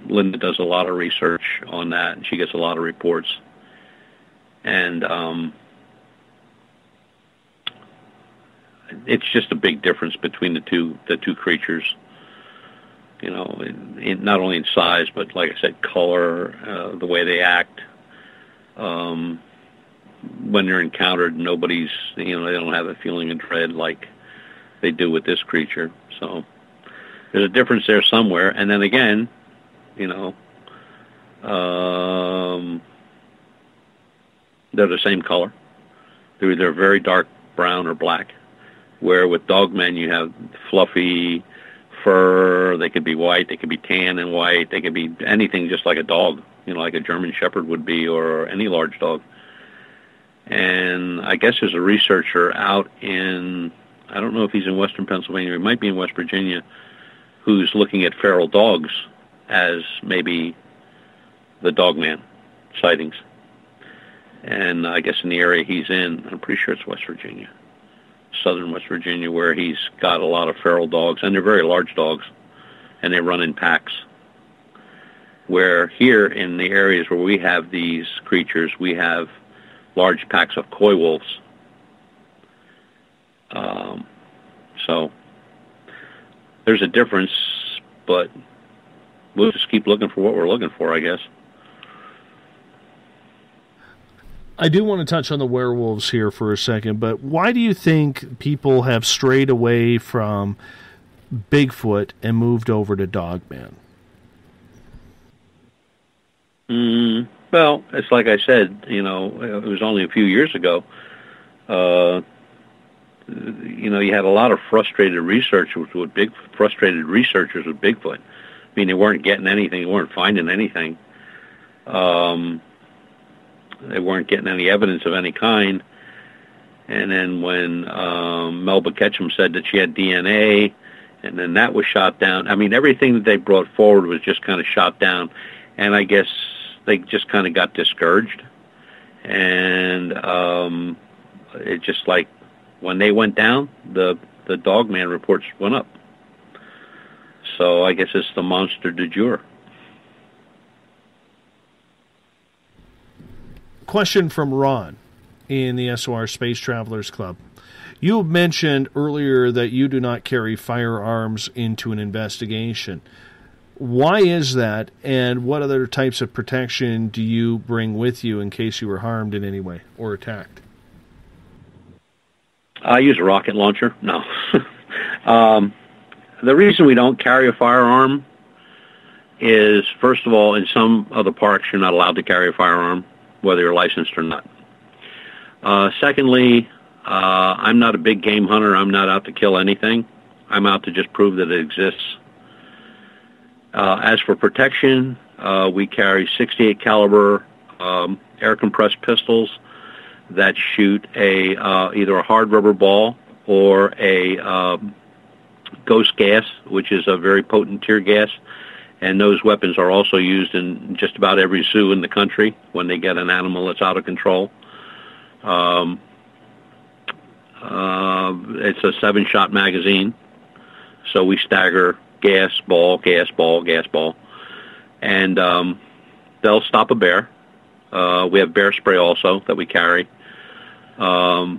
Linda does a lot of research on that, and she gets a lot of reports. And it's just a big difference between the two creatures. You know, in not only in size, but like I said, color, the way they act. When they're encountered, nobody's, you know, they don't have a feeling of dread like they do with this creature. So there's a difference there somewhere. And then again, you know, they're the same color. They're either very dark brown or black. Where with dogmen you have fluffy fur. They could be white. They could be tan and white. They could be anything, just like a dog, you know, like a German Shepherd would be, or any large dog. And I guess there's a researcher out in, I don't know if he's in western Pennsylvania, he might be in West Virginia, who's looking at feral dogs as maybe the dogman sightings. And I guess in the area he's in, I'm pretty sure it's West Virginia, southern West Virginia, where he's got a lot of feral dogs, and they're very large dogs, and they run in packs. Where here in the areas where we have these creatures, we have large packs of coy wolves. So there's a difference, but we'll just keep looking for what we're looking for, I guess. I do want to touch on the werewolves here for a second, but why do you think people have strayed away from Bigfoot and moved over to Dogman? Well, it's like I said, you know, it was only a few years ago. You know, you had a lot of frustrated researchers with Bigfoot. I mean, they weren't getting anything, they weren't finding anything. They weren't getting any evidence of any kind. And then when Melba Ketchum said that she had DNA, and then that was shot down. I mean, everything that they brought forward was just kind of shot down. And I guess they just kind of got discouraged. And it just like, when they went down, the Dogman reports went up. So I guess it's the monster du jour. Question from Ron in the SOR Space Travelers Club. You mentioned earlier that you do not carry firearms into an investigation. Why is that, and what other types of protection do you bring with you in case you were harmed in any way or attacked? I use a rocket launcher. No. The reason we don't carry a firearm is, first of all, in some of the parks, you're not allowed to carry a firearm, whether you're licensed or not. Secondly, I'm not a big game hunter. I'm not out to kill anything. I'm out to just prove that it exists. As for protection, we carry 68 caliber air compressed pistols that shoot either a hard rubber ball or a ghost gas, which is a very potent tear gas. And those weapons are also used in just about every zoo in the country when they get an animal that's out of control. It's a 7-shot magazine, so we stagger gas ball, gas ball, gas ball. And they'll stop a bear. We have bear spray also that we carry. But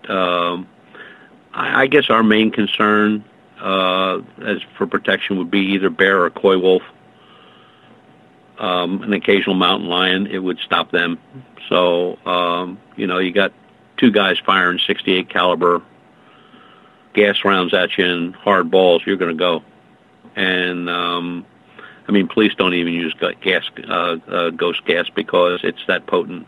I guess our main concern as for protection would be either bear or coy wolf. An occasional mountain lion, it would stop them. So, you know, you got two guys firing 68 caliber gas rounds at you and hard balls, you're going to go. And, I mean, police don't even use ghost gas because it's that potent.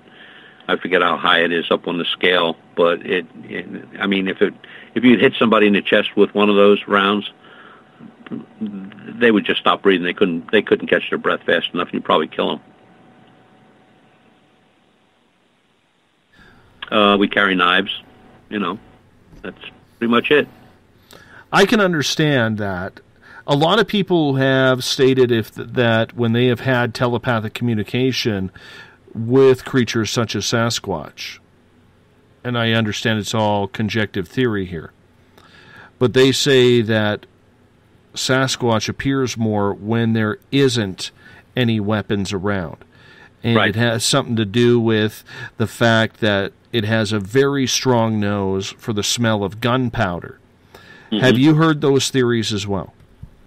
I forget how high it is up on the scale, but I mean, if you hit somebody in the chest with one of those rounds, they would just stop breathing. They couldn't catch their breath fast enough, and you'd probably kill them. We carry knives, you know. That's pretty much it. I can understand that. A lot of people have stated that when they have had telepathic communication with creatures such as Sasquatch, and I understand it's all conjective theory here, but they say that Sasquatch appears more when there isn't any weapons around. And It has something to do with the fact that it has a very strong nose for the smell of gunpowder. Mm-hmm. Have you heard those theories as well?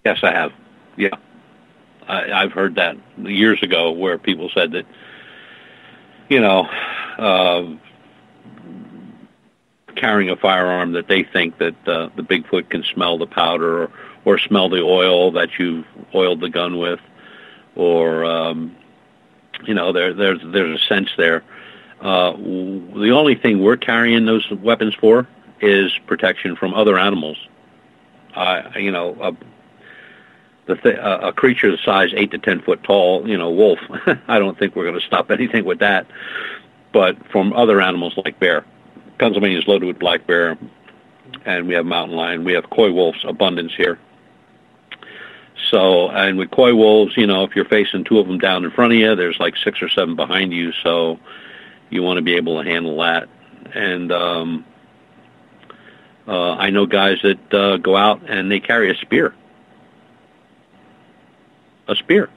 Yes, I have. Yeah. I've heard that years ago where people said that, you know, carrying a firearm, that they think that the Bigfoot can smell the powder or smell the oil that you've oiled the gun with, or, you know, there's a sense there. The only thing we're carrying those weapons for is protection from other animals. You know, a creature the size 8 to 10 foot tall, you know, wolf, I don't think we're going to stop anything with that. But from other animals like bear, Pennsylvania is loaded with black bear, and we have mountain lion. We have coy wolves, abundance here. So, and with coy wolves, you know, if you're facing two of them down in front of you, there's like 6 or 7 behind you, so you want to be able to handle that. And I know guys that go out and they carry a spear. A spear.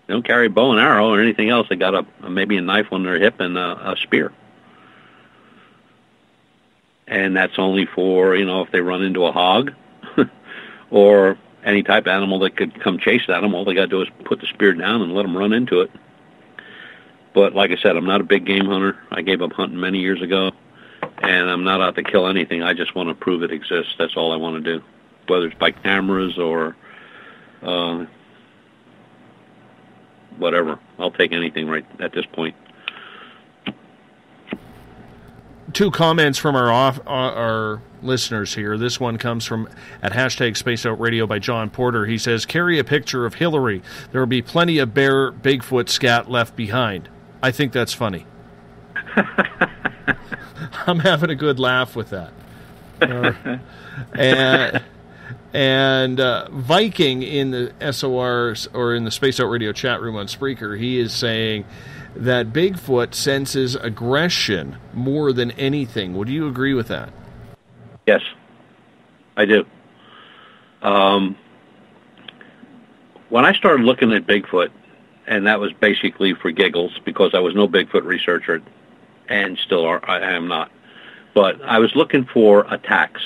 They don't carry a bow and arrow or anything else. They got maybe a knife on their hip and a spear. And that's only for, you know, if they run into a hog or any type of animal that could come chase that animal. All they got to do is put the spear down and let them run into it. But like I said, I'm not a big game hunter. I gave up hunting many years ago, and I'm not out to kill anything. I just want to prove it exists. That's all I want to do, whether it's by cameras or whatever. I'll take anything right at this point. Two comments from our listeners here. This one comes from at hashtag Space Out Radio by John Porter. He says, carry a picture of Hillary. There will be plenty of bare Bigfoot scat left behind. I think that's funny. I'm having a good laugh with that. And Viking in the SORs or in the Space Out Radio chat room on Spreaker, he is saying that Bigfoot senses aggression more than anything. Would you agree with that? Yes, I do. When I started looking at Bigfoot, and that was basically for giggles because I was no Bigfoot researcher, and still I am not. But I was looking for attacks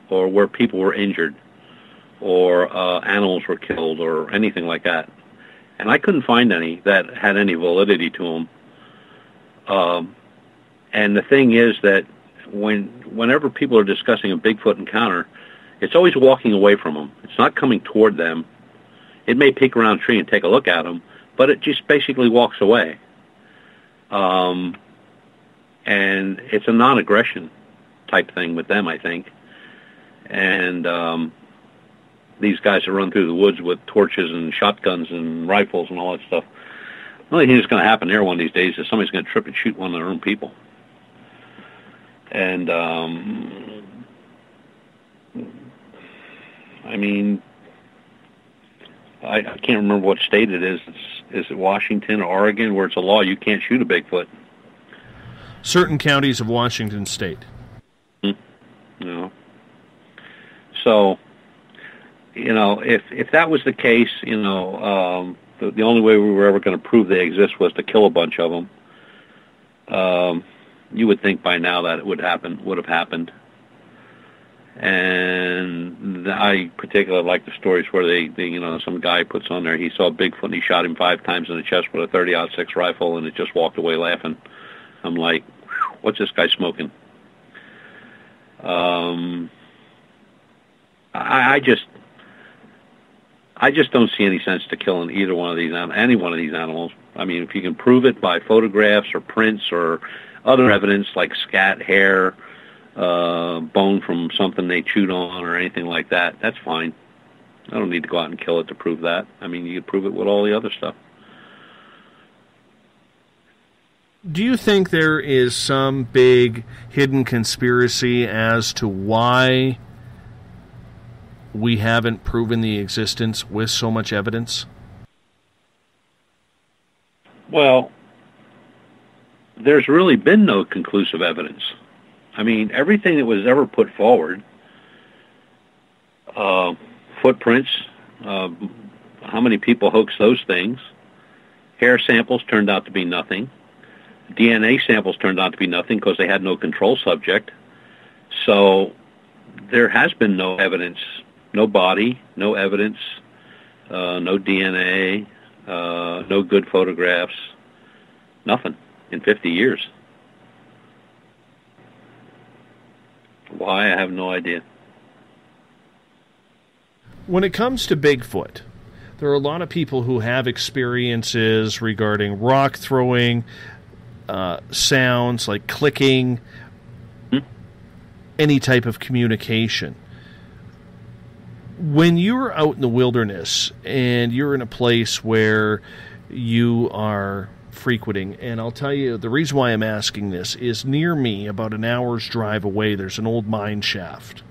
or where people were injured or animals were killed or anything like that. And I couldn't find any that had any validity to them. And the thing is that whenever people are discussing a Bigfoot encounter, it's always walking away from them. It's not coming toward them. It may peek around a tree and take a look at them, but it just basically walks away. And it's a non-aggression type thing with them, I think. And these guys that run through the woods with torches and shotguns and rifles and all that stuff, the only thing that's going to happen there one of these days is somebody's going to trip and shoot one of their own people. And, I mean, I can't remember what state it is. Is it Washington or Oregon where it's a law you can't shoot a Bigfoot? Certain counties of Washington State. No. So, you know, if that was the case, you know, the only way we were ever going to prove they exist was to kill a bunch of them. You would think by now that it would have happened. And I particularly like the stories where they you know, some guy puts on there, he saw Bigfoot and he shot him 5 times in the chest with a 30-06 rifle and it just walked away laughing. I'm like, what's this guy smoking? I just don't see any sense to killing either one of these, any one of these animals. I mean, if you can prove it by photographs or prints or other evidence like scat, hair, bone from something they chewed on or anything like that, that's fine. I don't need to go out and kill it to prove that. I mean, you can prove it with all the other stuff. Do you think there is some big hidden conspiracy as to why we haven't proven the existence with so much evidence? Well, there's really been no conclusive evidence. I mean, everything that was ever put forward, footprints, how many people hoaxed those things, hair samples turned out to be nothing. DNA samples turned out to be nothing because they had no control subject. So there has been no evidence, no body, no evidence, no DNA, no good photographs, nothing in 50 years. Why, I have no idea. When it comes to Bigfoot, there are a lot of people who have experiences regarding rock throwing, sounds like clicking, any type of communication. When you're out in the wilderness and you're in a place where you are frequenting, and I'll tell you the reason why I'm asking this is near me, about an hour's drive away, there's an old mine shaft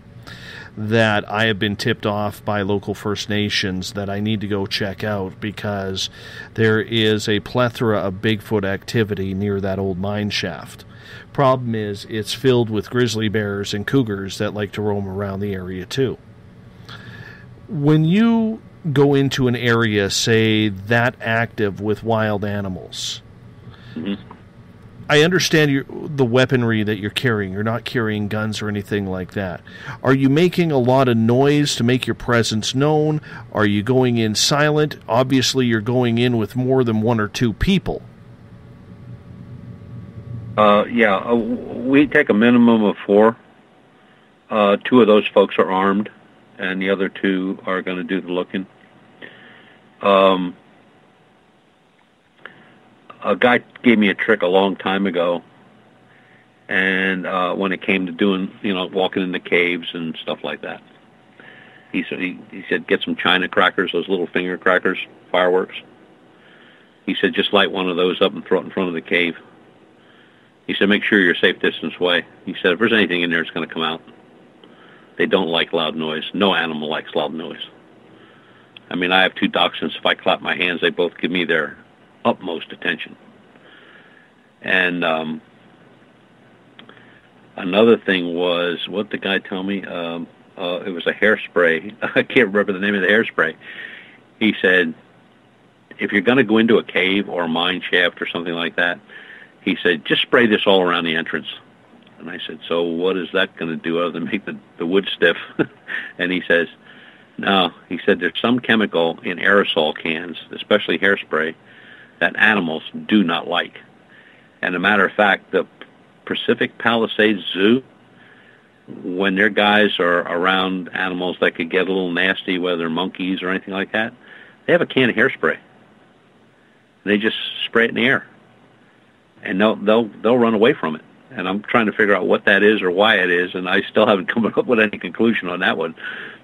that I have been tipped off by local First Nations that I need to go check out because there is a plethora of Bigfoot activity near that old mine shaft. Problem is, it's filled with grizzly bears and cougars that like to roam around the area too. When you go into an area, say, that active with wild animals, I understand the weaponry that you're carrying. You're not carrying guns or anything like that. Are you making a lot of noise to make your presence known? Are you going in silent? Obviously, you're going in with more than 1 or 2 people. We take a minimum of 4. 2 of those folks are armed, and the other 2 are going to do the looking. a guy gave me a trick a long time ago, and when it came to doing, walking into caves and stuff like that. He said, get some China crackers, those little finger crackers, fireworks. He said, just light one of those up and throw it in front of the cave. He said, make sure you're a safe distance away. He said, if there's anything in there, it's going to come out. They don't like loud noise. No animal likes loud noise. I mean, I have 2 dachshunds. If I clap my hands, they both give me their utmost attention. And another thing was, what did the guy tell me? It was a hairspray. I can't remember the name of the hairspray. He said, if you're going to go into a cave or a mine shaft or something like that, he said, just spray this all around the entrance. And I said, so what is that going to do other than make the wood stiff? And he says, no. He said, there's some chemical in aerosol cans, especially hairspray, that animals do not like. And a matter of fact, the Pacific Palisades Zoo, when their guys are around animals that could get a little nasty, whether they're monkeys or anything like that, they have a can of hairspray. They just spray it in the air, and they'll run away from it. And I'm trying to figure out what that is or why it is, and I still haven't come up with any conclusion on that one.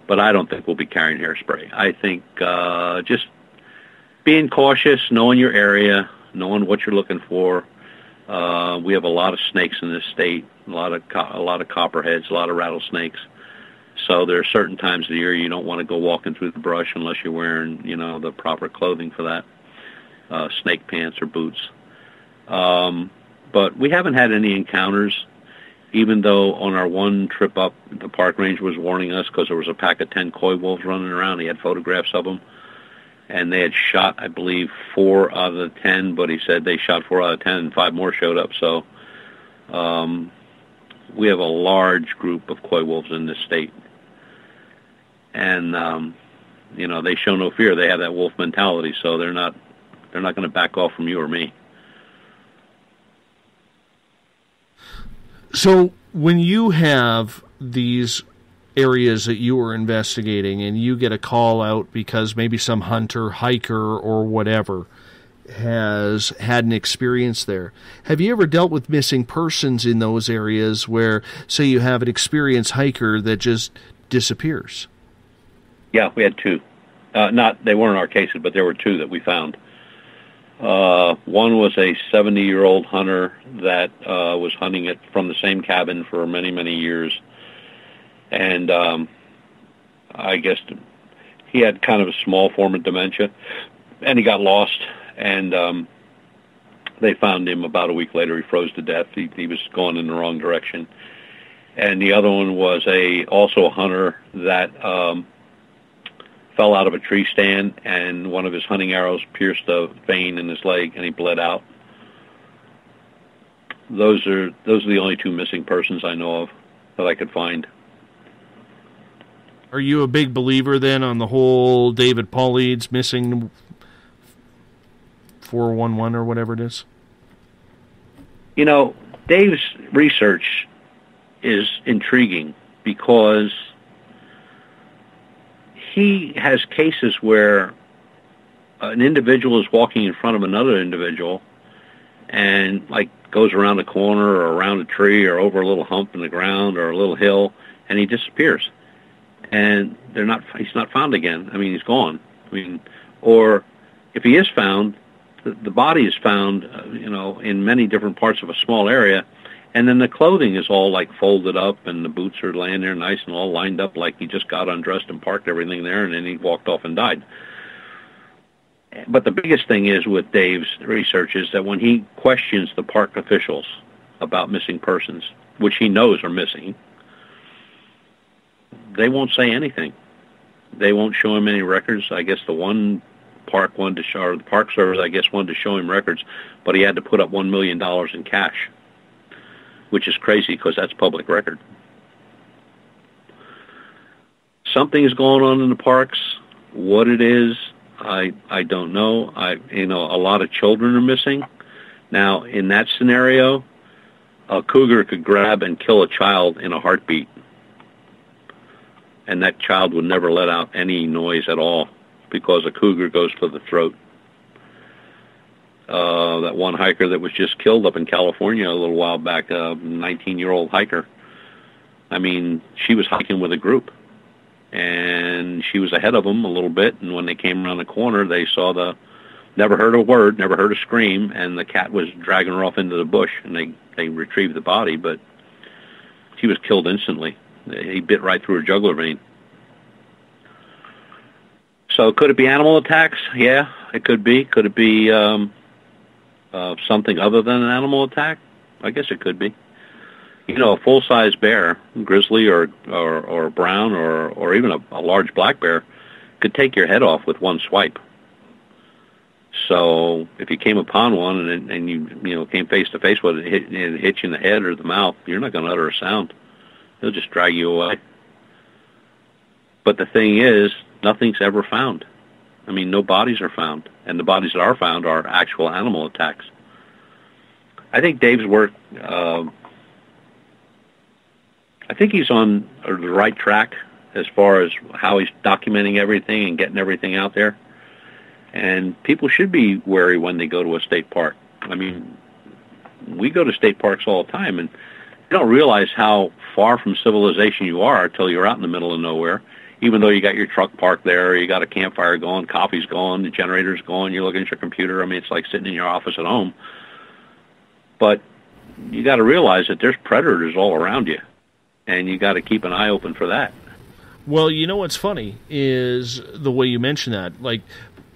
But I don't think we'll be carrying hairspray. I think just being cautious, knowing your area, knowing what you're looking for. We have a lot of snakes in this state, a lot of copperheads, a lot of rattlesnakes. So there are certain times of the year you don't want to go walking through the brush unless you're wearing, the proper clothing for that, snake pants or boots. But we haven't had any encounters, even though on our one trip up, the park ranger was warning us because there was a pack of 10 coy wolves running around. He had photographs of them. And they had shot, I believe, 4 out of the 10, but he said they shot 4 out of 10 and 5 more showed up. So we have a large group of coy wolves in this state. And, they show no fear. They have that wolf mentality, so they're not going to back off from you or me. So when you have these areas that you were investigating and you get a call out because maybe some hunter, hiker, or whatever has had an experience there, have you ever dealt with missing persons in those areas where, say, you have an experienced hiker that just disappears? Yeah, we had 2. They weren't our cases, but there were 2 that we found. One was a 70-year-old hunter that was hunting it from the same cabin for many, many years. And I guess he had kind of a small form of dementia, and he got lost. And they found him about a week later. He froze to death. He was going in the wrong direction. And the other one was also a hunter that fell out of a tree stand, and one of his hunting arrows pierced a vein in his leg, and he bled out. Those are the only 2 missing persons I know of that I could find. Are you a big believer then on the whole David Paulides missing 411 or whatever it is? Dave's research is intriguing because he has cases where an individual is walking in front of another individual and goes around a corner or around a tree or over a little hump in the ground or a little hill, and he disappears. And he's not found again. I mean, he's gone. Or if he is found, the body is found, in many different parts of a small area, and then the clothing is all folded up, and the boots are laying there nice and all lined up like he just got undressed and parked everything there, and then he walked off and died. But the biggest thing is with Dave's research is that when he questions the park officials about missing persons, which he knows are missing, they won't say anything. They won't show him any records. I guess the one park wanted to show, or the Park Service, I guess, wanted to show him records, but he had to put up $1 million in cash, which is crazy because that's public record. Something is going on in the parks. What it is, I don't know. A lot of children are missing. Now, in that scenario, a cougar could grab and kill a child in a heartbeat, and that child would never let out any noise at all because a cougar goes for the throat. that one hiker that was just killed up in California a little while back, a 19-year-old hiker. I mean, she was hiking with a group, and she was ahead of them a little bit, and when they came around the corner, they saw never heard a word, never heard a scream, and the cat was dragging her off into the bush, and they retrieved the body, but she was killed instantly. He bit right through her jugular vein. So could it be animal attacks? Yeah, it could be. Could it be something other than an animal attack? I guess it could be. You know, a full-size bear, grizzly or brown or even a large black bear, could take your head off with one swipe. So if you came upon one and you came face to face with it, and it hit you in the head or the mouth, you're not going to utter a sound. It'll just drag you away. But the thing is, nothing's ever found. I mean, no bodies are found, and the bodies that are found are actual animal attacks. I think Dave's work, I think he's on the right track as far as how he's documenting everything and getting everything out there. And people should be wary when they go to a state park. I mean, we go to state parks all the time, and you don't realize how far from civilization you are until you're out in the middle of nowhere. Even though you got your truck parked there, you got a campfire going, coffee's going, the generator's going, you're looking at your computer. I mean, it's like sitting in your office at home. But you got to realize that there's predators all around you, and you got to keep an eye open for that. Well, you know what's funny is the way you mention that. Like,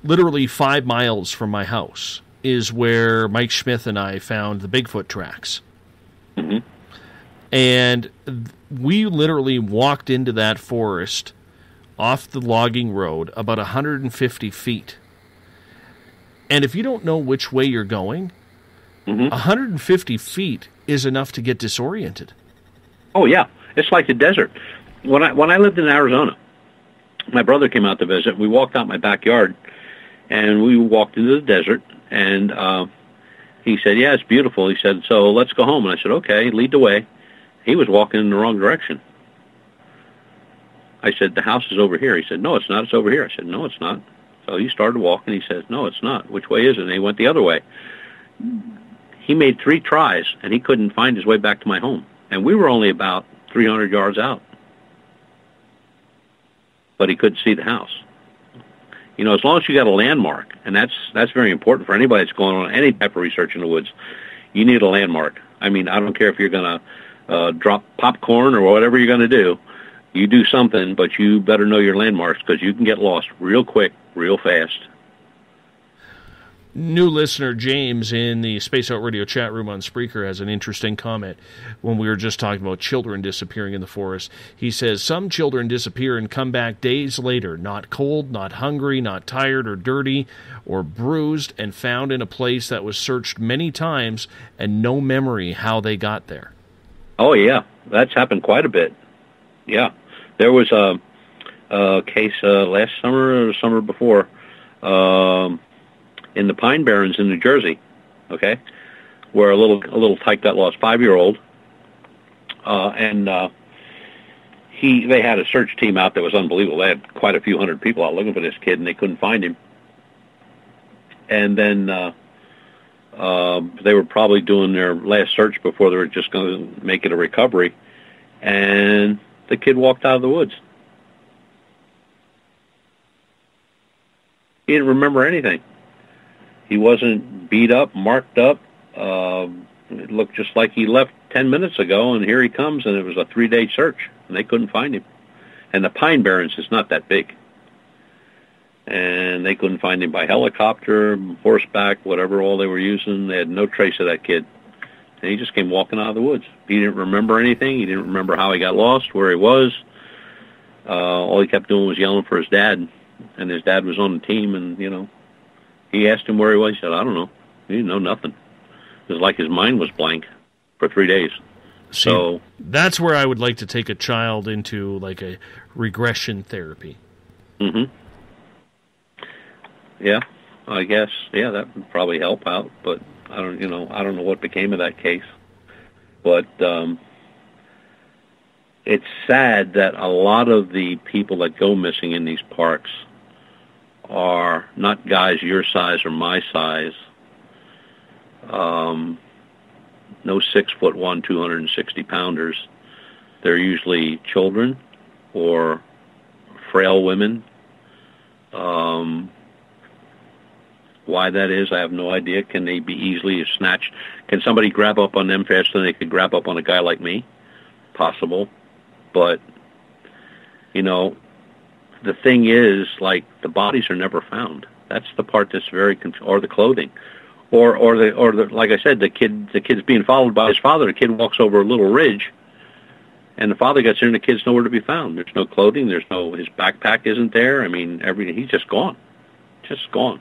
literally 5 miles from my house is where Mike Schmidt and I found the Bigfoot tracks. Mm-hmm. And we literally walked into that forest off the logging road about 150 feet. And if you don't know which way you're going, 150 feet is enough to get disoriented. Oh, yeah. It's like the desert. When I lived in Arizona, my brother came out to visit. We walked out my backyard, and we walked into the desert, and he said, yeah, it's beautiful. He said, so let's go home. And I said, okay, lead the way. He was walking in the wrong direction. I said, the house is over here. He said, no, it's not. It's over here. I said, no, it's not. So he started walking. He says, no, it's not. Which way is it? And he went the other way. He made 3 tries, and he couldn't find his way back to my home. And we were only about 300 yards out. But he couldn't see the house. You know, as long as you got a landmark, and that's very important for anybody that's going on any type of research in the woods, you need a landmark. I mean, I don't care if you're going to drop popcorn or whatever you're going to do. You do something, but you better know your landmarks because you can get lost real quick, real fast. New listener James in the Space Out Radio chat room on Spreaker has an interesting comment when we were just talking about children disappearing in the forest. He says, some children disappear and come back days later, not cold, not hungry, not tired or dirty or bruised, and found in a place that was searched many times and no memory how they got there. Oh, yeah. That's happened quite a bit. Yeah. There was a case last summer or the summer before in the Pine Barrens in New Jersey, okay, where a little tyke got lost, 5-year-old, and they had a search team out that was unbelievable. They had quite a few hundred people out looking for this kid, and they couldn't find him. And then they were probably doing their last search before they were just going to make it a recovery, and the kid walked out of the woods. He didn't remember anything. He wasn't beat up, marked up. It looked just like he left 10 minutes ago, and here he comes, and it was a 3-day search, and they couldn't find him. And the Pine Barrens is not that big. And they couldn't find him by helicopter, horseback, whatever all they were using. They had no trace of that kid. And he just came walking out of the woods. He didn't remember anything. He didn't remember how he got lost, where he was. All he kept doing was yelling for his dad, and his dad was on the team, and, you know, he asked him where he was. He said, I don't know. He didn't know nothing. It was like his mind was blank for 3 days. So that's where I would like to take a child into, like, a regression therapy. Mm-hmm. Yeah, I guess. Yeah, that would probably help out, but I don't know what became of that case. But it's sad that a lot of the people that go missing in these parks are not guys your size or my size, No 6'1", 260 pounders. They're usually children or frail women. Why that is, I have no idea. Can they be easily snatched? Can somebody grab up on them faster than they could grab up on a guy like me? Possible. But, you know, the thing is, like, the bodies are never found. That's the part that's very or the clothing. Or the like I said, the kid's being followed by his father. The kid walks over a little ridge, and the father gets there, and the kid's nowhere to be found. There's no clothing. His backpack isn't there. I mean, he's just gone. Just gone.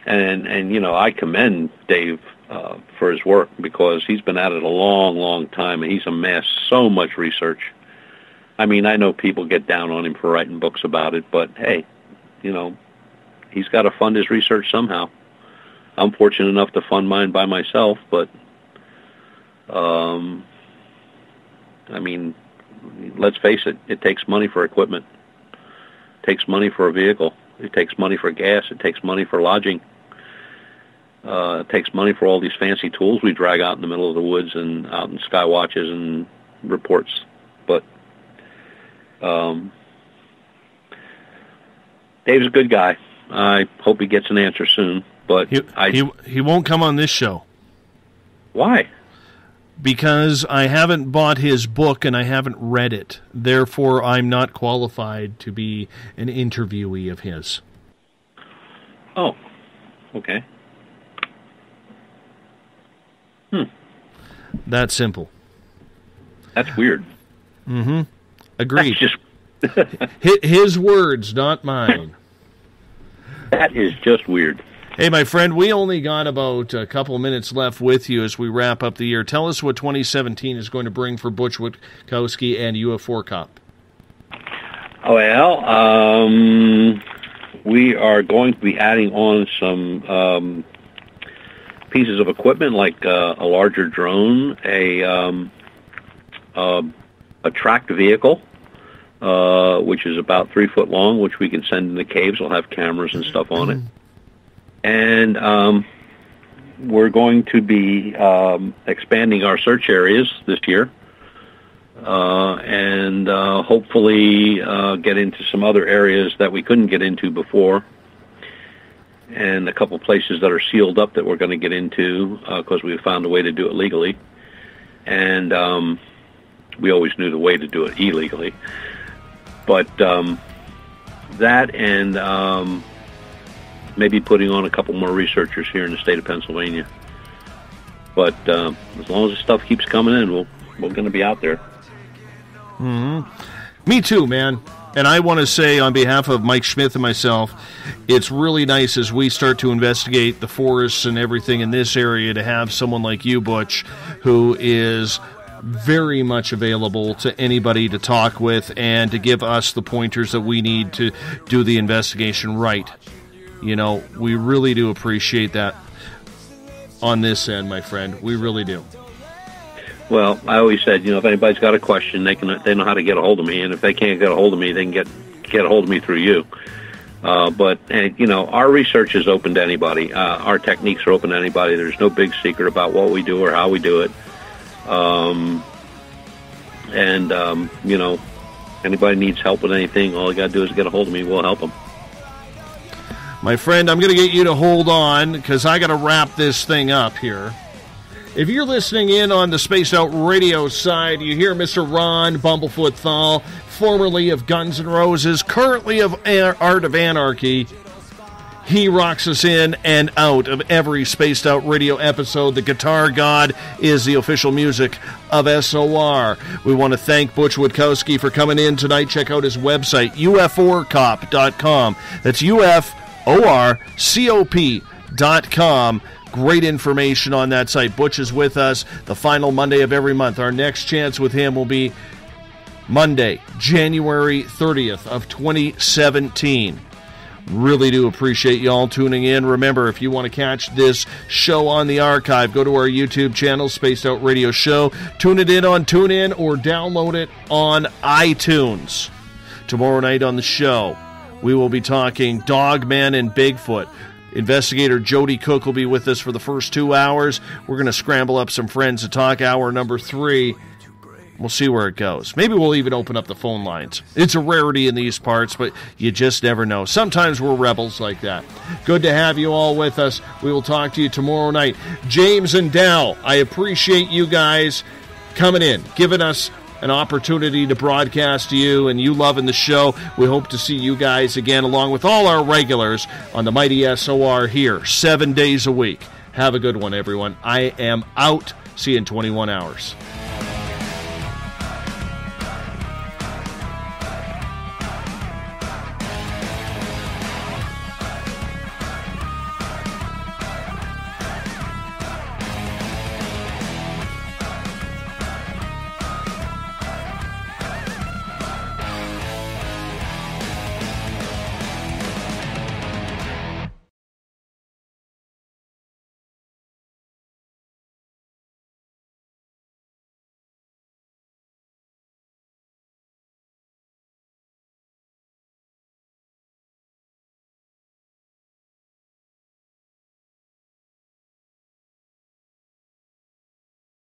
And you know, I commend Dave for his work, because he's been at it a long, long time, and he's amassed so much research. I mean, I know people get down on him for writing books about it, but hey, you know, he's got to fund his research somehow. I'm fortunate enough to fund mine by myself, but I mean, let's face it, it takes money for equipment. It takes money for a vehicle. It takes money for gas. It takes money for lodging. It takes money for all these fancy tools we drag out in the middle of the woods and out in sky watches and reports. But Dave's a good guy. I hope he gets an answer soon. But he won't come on this show. Why? Because I haven't bought his book and I haven't read it. Therefore, I'm not qualified to be an interviewee of his. Oh, okay. That simple. That's weird. Mm-hmm. Agreed. That's just his words, not mine. That is just weird. Hey, my friend, we only got about a couple minutes left with you as we wrap up the year. Tell us what 2017 is going to bring for Butch Witkowski and UFO Cop. Well, we are going to be adding on some pieces of equipment, like a larger drone, a tracked vehicle, which is about 3 foot long, which we can send in the caves. We'll have cameras and stuff on it. And we're going to be expanding our search areas this year, and hopefully get into some other areas that we couldn't get into before, and a couple places that are sealed up that we're going to get into because we found a way to do it legally. And we always knew the way to do it illegally. But that and maybe putting on a couple more researchers here in the state of Pennsylvania. But as long as the stuff keeps coming in, we're going to be out there. Mm-hmm. Me too, man. And I want to say on behalf of Mike Schmidt and myself, it's really nice as we start to investigate the forests and everything in this area to have someone like you, Butch, who is very much available to anybody to talk with and to give us the pointers that we need to do the investigation right. You know, we really do appreciate that on this end, my friend. We really do. Well, I always said, you know, if anybody's got a question, they know how to get a hold of me, and if they can't get a hold of me, they can get a hold of me through you. But you know, our research is open to anybody. Our techniques are open to anybody. There's no big secret about what we do or how we do it. You know, anybody needs help with anything, all you got to do is get a hold of me. We'll help them. My friend, I'm going to get you to hold on because I got to wrap this thing up here. If you're listening in on the Spaced Out Radio side, you hear Mr. Ron Bumblefoot Thal, formerly of Guns N' Roses, currently of Art of Anarchy. He rocks us in and out of every Spaced Out Radio episode. The Guitar God is the official music of SOR. We want to thank Butch Witkowski for coming in tonight. Check out his website, uforcop.com. That's uforcop.com. Great information on that site. Butch is with us the final Monday of every month. Our next chance with him will be Monday, January 30th of 2017. Really do appreciate you all tuning in. Remember, if you want to catch this show on the archive, go to our YouTube channel, Spaced Out Radio Show. Tune it in on TuneIn or download it on iTunes. Tomorrow night on the show, we will be talking Dogman and Bigfoot. Investigator Jody Cook will be with us for the first 2 hours. We're going to scramble up some friends to talk hour number 3. We'll see where it goes. Maybe we'll even open up the phone lines. It's a rarity in these parts, but you just never know. Sometimes we're rebels like that. Good to have you all with us. We will talk to you tomorrow night. James and Dal, I appreciate you guys coming in, giving us an opportunity to broadcast to you, and you loving the show. We hope to see you guys again, along with all our regulars on the mighty SOR here, 7 days a week. Have a good one, everyone. I am out. See you in 21 hours.